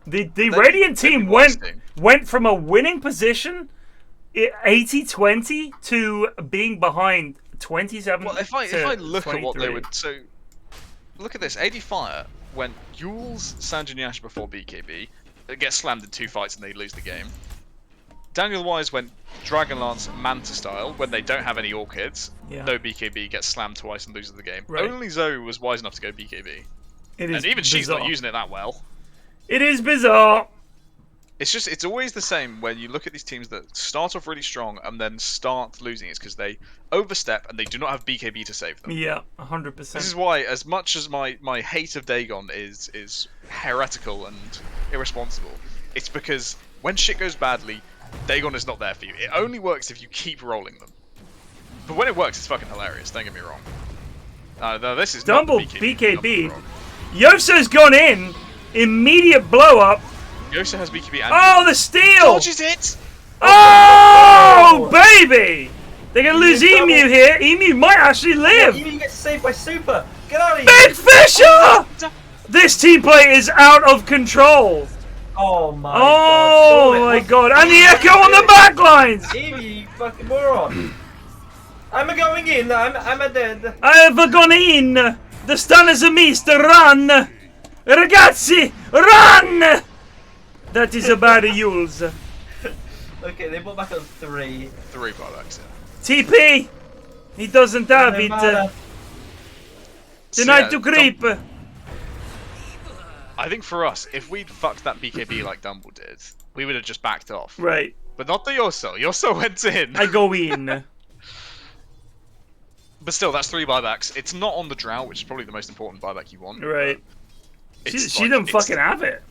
The Radiant team went from a winning position, 80-20, to being behind 27. Well, if I look at what they 23. would, so look at this. ADFire went Yules, Sanjin before BKB. It gets slammed in 2 fights and they lose the game. Daniel Wise went Dragonlance Manta style when they don't have any orchids. Yeah. No BKB, gets slammed twice and loses the game. Right. Only Zoe was wise enough to go BKB. It is And even she's bizarre. not using it that well. It is bizarre. It's always the same when you look at these teams that start off really strong and then start losing. It's because they overstep and they do not have BKB to save them. Yeah, 100%. This is why, as much as my hate of Dagon is heretical and irresponsible, it's because when shit goes badly, Dagon is not there for you. It only works if you keep rolling them. But when it works, it's fucking hilarious. Don't get me wrong. No, this is Stumble not the BKB. BKB. Yoso's gone in. Immediate blow up. Yoso has BKB and Oh, the steal! dodges it! Oh, baby! They're gonna lose Emu here. Emu might actually live. Emu gets saved by Super. Get out of here. Big Fisher! This team play is out of control. Oh my Oh god. my god! And the echo on the back lines. Emu, you fucking moron. I'm going in. I'm a dead. I've gone in. The stun is a mist. Run, ragazzi, run! That is a bad Yules. Okay, they bought back on 3. 3 buybacks. TP. He doesn't have it. Denied to creep. I think for us, if we'd fucked that BKB like Dumble did, we would have just backed off. Right. But not the Yoso. Yoso went in. I go in. But still, that's 3 buybacks. It's not on the drought, which is probably the most important buyback you want. Right. She It's didn't fucking have it.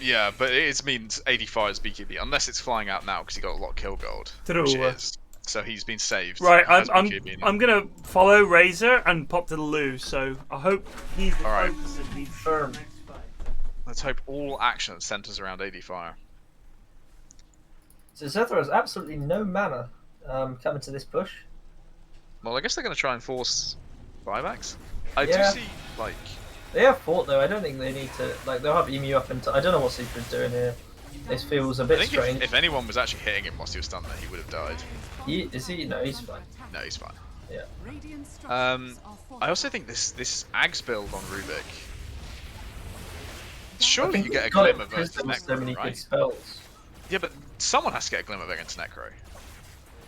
Yeah, but it means ADFire's BKB, unless it's flying out now because he got a lot of kill gold. True. Which it is. So he's been saved. Right, as I'm BKB now. gonna follow Razor and pop to the loo. So I hope he's the Alright. focus of these Firm. next fight. Let's hope all action centers around ADFire. So Zethra has absolutely no mana coming to this push. Well, I guess they're going to try and force buybacks. I Yeah. do see, like... They have fought though. I don't think they need to. Like they'll have Emu up until. I don't know what Super's doing here. This feels a I bit think strange. if anyone was actually hitting him whilst he was stunned there, he would have died. Is he? No, he's fine. No, he's fine. Yeah. I also think this Ags build on Rubik... Surely you get a Got it Glimmer because versus there was so many Necro, good right? spells. Yeah, but someone has to get a Glimmer against Necro.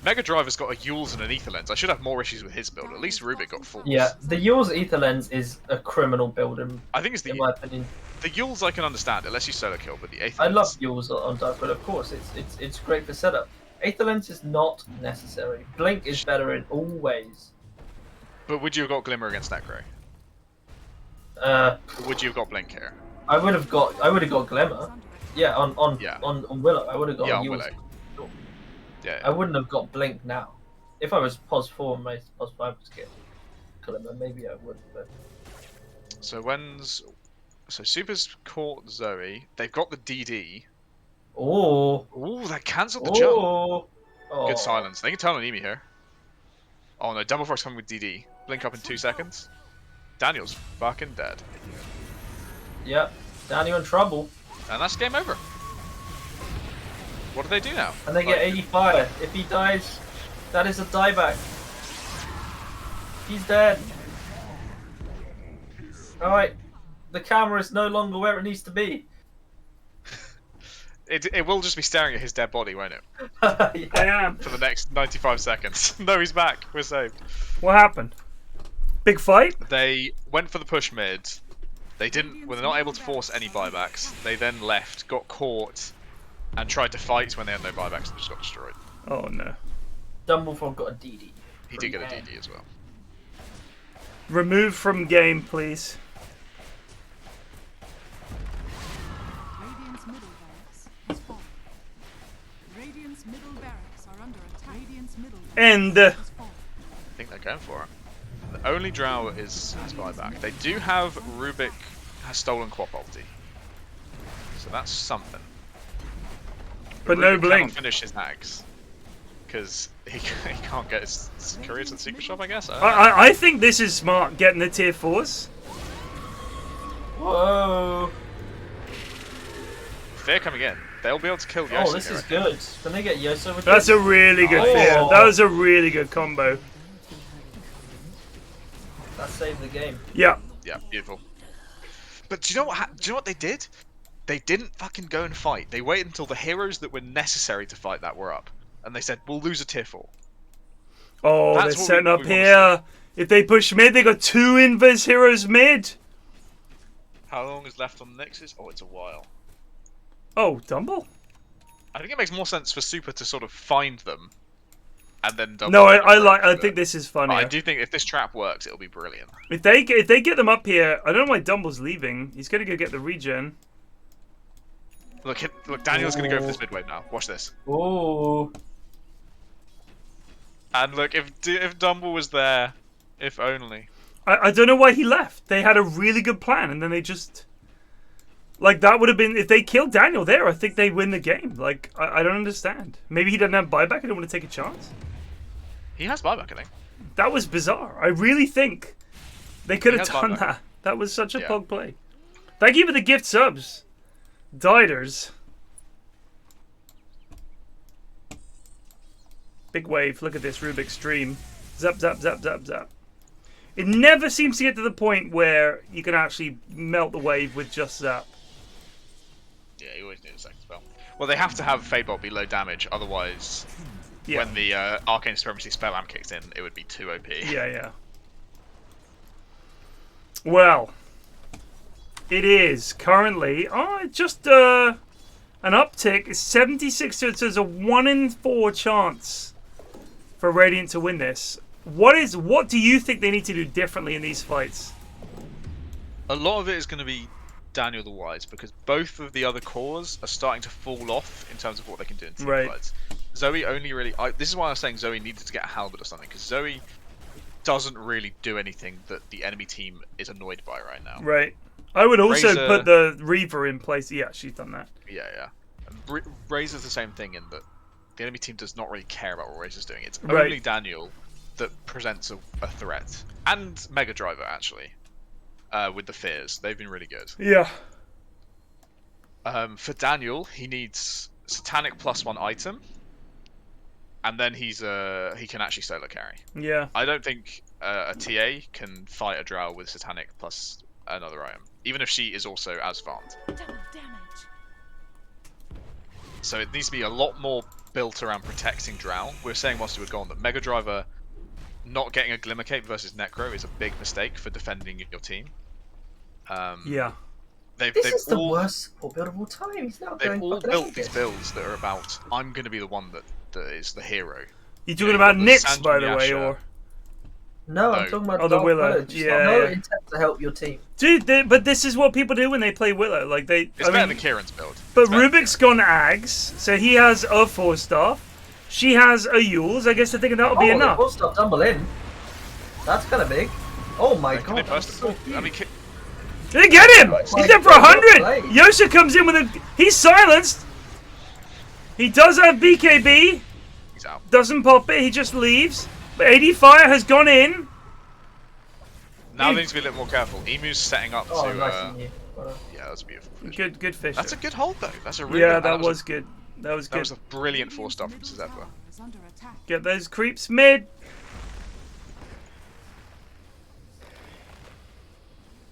Mega Driver's got a Yules and an Ether Lens. I should have more issues with his build. At least Rubik got 4. Yeah, the Yule's Ether Lens is a criminal build in I think it's my opinion. the Yules I can understand. It lets you solo kill, but the Aether I Lens... love Yule's on Dark, but of course it's great for setup. Aether Lens is not necessary. Blink is better in all ways. But would you have got Glimmer against Necro? Uh, Or would you have got Blink here? I would have got Glimmer. Yeah, on Yeah. on Willow, I would have got Yeah, on Yule's. Willow. Yeah. I wouldn't have got Blink now. If I was pos 4 and my pos 5 was getting Glimmer, maybe I would. But So So Super's caught Zoe. They've got the DD. oh, Ooh, that cancelled the jump. oh, Good silence. They can turn on Emi here. Oh no, Double Frog's coming with DD. Blink up in 2 seconds. Daniel's fucking dead. Yep, Daniel in trouble, And that's game over. What do they do now? and they get 80 fire. If he dies, that is a dieback. He's dead. All right, the camera is no longer where it needs to be. It will just be staring at his dead body, won't it? Yeah. I am. For the next 95 seconds. No, he's back. We're saved. What happened? Big fight? They went for the push mid. They didn't. Were not able to force any buybacks. They then left, got caught, and tried to fight when they had no buybacks and just got destroyed. Oh no. Dumbledore got a DD. He did get a DD as well. Remove from game, please. Radiant's middle barracks has fallen. Radiant's middle barracks are under attack. Radiant's middle End. barracks has fallen. I think they're going for it. The only drow is buyback. They do have Rubik has stolen Quap ulti. So that's something. But no Rubik blink. cannot finish his nags. Because he can't get his career to the secret shop, I guess. I think this is smart, getting the tier 4s. Whoa. Fear coming in. They'll be able to kill Yoso. Oh, this is good. Can they get Yoso with That's this? a really good Oh. fear. That was a really good combo. That saved the game. Yeah. Yeah, beautiful. But do you know what? Do you know what they did? They didn't fucking go and fight. They waited until the heroes that were necessary to fight that were up, and they said, "We'll lose a tier 4." Oh, That's they're what setting we up wanna here. If they push mid, they got 2 invis heroes mid. How long is left on the Nexus? Oh, it's a while. Oh, Dumble? I think it makes more sense for Super to sort of find them, and then double. No, I think this is funny. I do think if this trap works, it'll be brilliant. If they get them up here, I don't know why Dumble's leaving. He's gonna go get the regen. Look, Daniel's gonna go for this mid wave now. Watch this. Oh. And look, if Dumble was there, if only. I don't know why he left. They had a really good plan, and then they just... Like, that would have been... If they killed Daniel there, I think they win the game. Like, I don't understand. Maybe he doesn't have buyback. I didn't want to take a chance. He has buyback, I think. That was bizarre. I really think they could have has done buyback. that. That was such a pog play. Thank you for the gift subs. Diders. Big wave. Look at this Rubik's stream. Zap, zap, zap, zap, zap. It never seems to get to the point where you can actually melt the wave with just zap. Yeah, you always need a second spell. Well, they have to have Fadebolt be low damage, otherwise, when the Arcane Supremacy spell amp kicks in, it would be too OP. Yeah. Well, it is currently just an uptick. It's 76, so it's a 1 in 4 chance for Radiant to win this. What do you think they need to do differently in these fights? A lot of it is going to be Daniel the Wise, because both of the other cores are starting to fall off in terms of what they can do in team fights. Zoe only really... this is why I was saying Zoe needed to get a halberd or something, because Zoe doesn't really do anything that the enemy team is annoyed by right now. Right. I would also Razor... put the Reaver in place. Yeah, she's done that. Yeah. Razor's the same thing in that the enemy team does not really care about what Razor's doing. It's only Daniel that presents a threat. And Mega Driver, actually. With the fears. They've been really good. Yeah. For Daniel, he needs Satanic +1 item. And then he can actually solo carry. Yeah. I don't think a TA can fight a Drow with Satanic plus another item. Even if she is also as farmed. Double damage. So it needs to be a lot more built around protecting Drow. We were saying whilst we were gone that Mega Driver not getting a Glimmer Cape versus Necro is a big mistake for defending your team. Yeah. This is the worst support build of all time. He's now They've going all fucking built ape these it. builds that are about, I'm going to be the one that is the hero. You talking about the Nyx, by the Sanjin way, Yasha. or... No, I'm No. talking about Oh, the Dark Willow. Willow. Just Yeah, no yeah. intent to help your team. Dude, but this is what people do when they play Willow. Like It's better than Kieran's build. But It's better than Rubik's gone Ags, so he has a 4-star. She has a Yules. I guess they're thinking that'll be enough. Oh, stop tumble in. That's kind of big. Oh my Can they god, burst that's the so ball? huge. I mean, They get him! He's in for 100! YOSO comes in with a... He's silenced! He does have BKB. he's out. Doesn't pop it, he just leaves. But ADFire has gone in. Now they need to be a little more careful. Emu's setting up Oh, to... nice of you. Well done. yeah, that's beautiful. Fish. Good fish. That's a good hold, though. That's a really Yeah, good... that was good. That was That good. was a brilliant 4-star from Sazeppa. Is under attack. Get those creeps mid.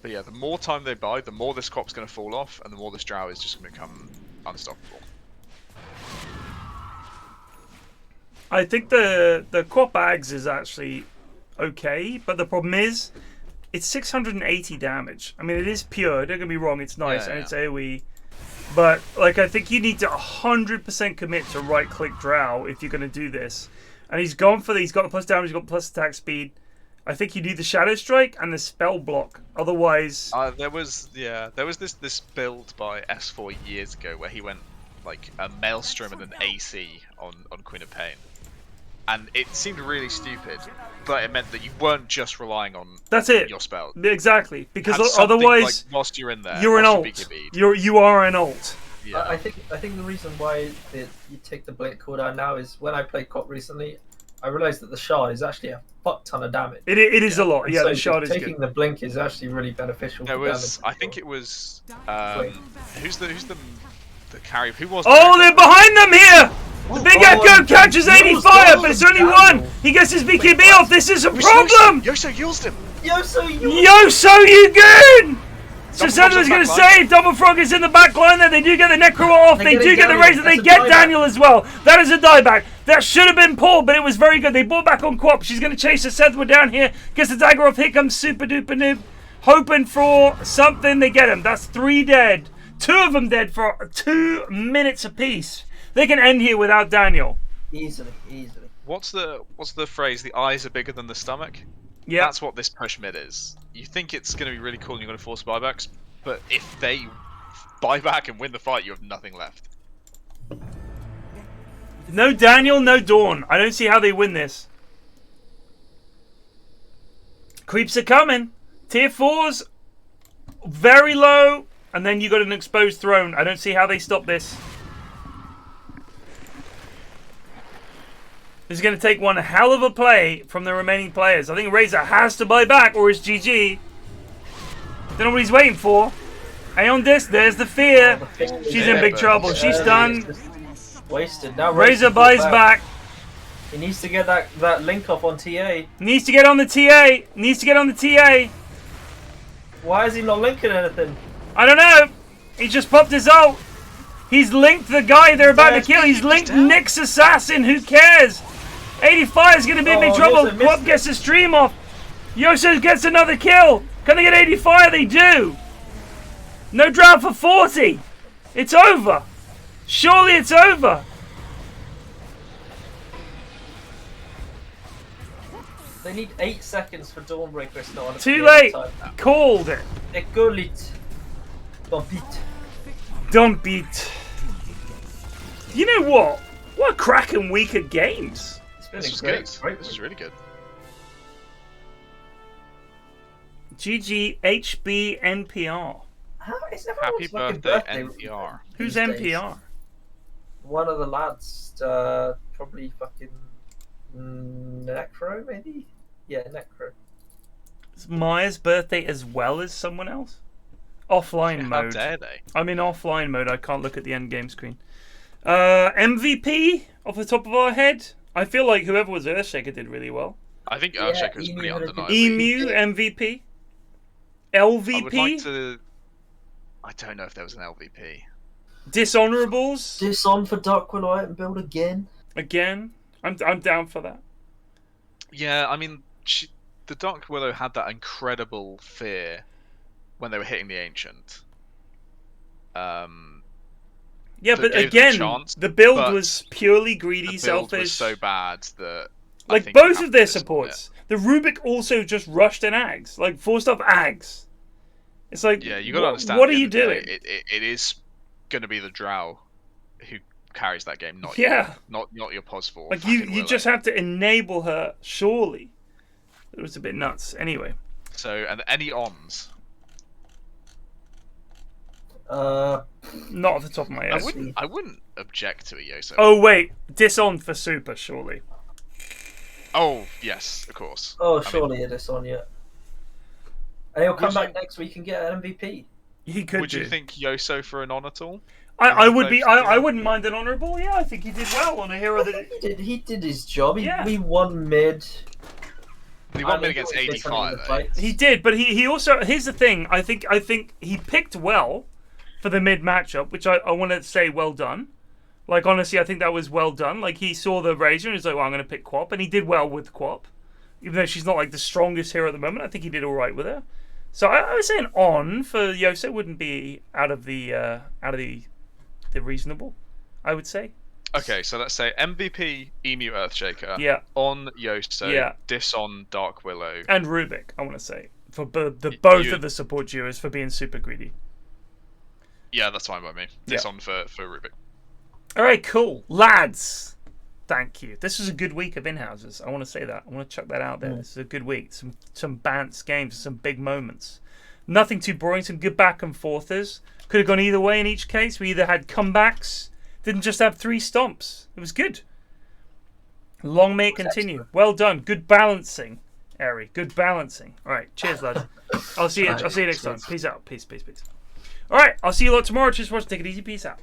But yeah, the more time they buy, the more this crop's going to fall off, and the more this Drow is just going to become unstoppable. I think the Crop Ags is actually okay, but the problem is it's 680 damage. I mean, it is pure, don't get me wrong, it's nice, and it's AoE. But, like, I think you need to 100% commit to right-click Drow if you're going to do this. And he's gone for he's got the plus damage, he's got plus attack speed. I think you need the Shadow Strike and the Spell Block. Otherwise... There was this build by S4 years ago where he went, like, a Maelstrom and an AC on Queen of Pain. And it seemed really stupid, but it meant that you weren't just relying on That's it. your spell. Exactly. Because Had something, otherwise, like, whilst you're in there, you're an alt. whilst you're BKB'd. You are an alt. Yeah. I think the reason why you take the blink cooldown now is when I played COP recently, I realised that the shard is actually a fuck ton of damage. It is a lot. And Yeah, so the shard is taking good. the blink is actually really beneficial. There for was, damage. I think it was, who's the carry? Who was? Oh, they're behind them here! The big Echo catches ADFire, but it's only one! He gets his BKB off, this is a problem! YOSO used him! YOSO, you goon! So Frog's Sandler's going to back line. save. Double Frog is in the back line there. They do get the Necro off. They do get the Razor. They get Daniel as well. That is a dieback. That should have been pulled, but it was very good. They brought back on Quap. She's going to chase the Sethwa down here. Gets the dagger off. Here comes Super Duper Noob. Hoping for something. They get him. That's 3 dead. 2 of them dead for 2 minutes apiece. They can end here without Daniel. Easily. What's the phrase? The eyes are bigger than the stomach. Yeah. That's what this push mid is. You think it's going to be really cool and you're going to force buybacks, but if they buy back and win the fight, you have nothing left. No Daniel, no Dawn. I don't see how they win this. Creeps are coming. Tier 4's very low. And then you got an exposed throne. I don't see how they stop this. This is going to take one hell of a play from the remaining players. I think Razor has to buy back or it's GG. Don't know what he's waiting for. Aeon Disc, there's the fear. She's in big trouble. She's done. Wasted. Now Razor buys back. He needs to get that link off on TA. Needs to get on the TA. Needs to get on the TA. Why is he not linking anything? I don't know. He just popped his ult. He's linked the guy they're about to kill. He's linked Nick's assassin. Who cares? ADFire is going to be in big trouble. Quap gets the stream off. YOSO gets another kill. Can they get ADFire? They do. No drought for 40. It's over. Surely it's over. They need 8 seconds for Dawnbreaker. It's not Too late. Called it. Don't beat. You know what? What a cracking week of games. This was good. This was really good. GG HB NPR. Happy birthday, NPR. Who's NPR? One of the lads, probably fucking Necro, maybe? Yeah, Necro. Is Maya's birthday as well as someone else? Offline mode. How dare they? I'm in offline mode. I can't look at the end game screen. MVP off the top of our head. I feel like whoever was Earthshaker did really well. I think Earthshaker was pretty undeniable. Emu MVP. LVP. I would like to. I don't know if there was an LVP. Dishonorables. Dishon for Darkwillow and build again. Again, I'm down for that. Yeah, I mean, the Dark Willow had that incredible fear when they were hitting the Ancient. Yeah, but again, the build was purely greedy, the build selfish. Was so bad that like both of their supports. The Rubik also just rushed an Ags, like forced off Ags. It's like, yeah, you got to understand. What are you doing? It is going to be the Drow who carries that game, not not your pos for. Like you just have to enable her. Surely, it was a bit nuts. Anyway. So, and any ons? Not off the top of my head. I wouldn't object to a YOSO. Oh wait, Dishon for super, surely. Oh yes, of course. Oh, surely it is on yet. And he'll come back next week and get an MVP. He could. Would you think YOSO for an on at all? I would be. I wouldn't mind an honourable. Yeah, I think he did well on a hero that. He did his job. We won mid. He won mid against ADFire though. He did, but he also. Here's the thing. I think he picked well for the mid matchup, which I want to say well done. Like honestly, I think that was well done. Like he saw the Razor and he's like, well, I'm going to pick Quap, and he did well with Quap, even though she's not like the strongest hero at the moment. I think he did all right with her. So I would say an on for YOSO wouldn't be out of the reasonable. I would say. Okay, so let's say MVP Emu Earthshaker. Yeah. On YOSO. Yeah. Dishon Dark Willow. And Rubik, I want to say for both of the support duos for being super greedy. Yeah, that's fine by me. Dishon for Rubik. All right, cool, lads. Thank you. This was a good week of in-houses. I want to say that. I want to chuck that out there. This is a good week. Some Bants games, some big moments. Nothing too boring. Some good back and forthers. Could have gone either way in each case. We either had comebacks, didn't just have 3 stomps. It was good. Long may it continue. Well done. Good balancing, Eri. Good balancing. All right. Cheers, lads. I'll see you next time. Peace out. Peace. All right. I'll see you lot tomorrow. Cheers for watching. Take it easy. Peace out.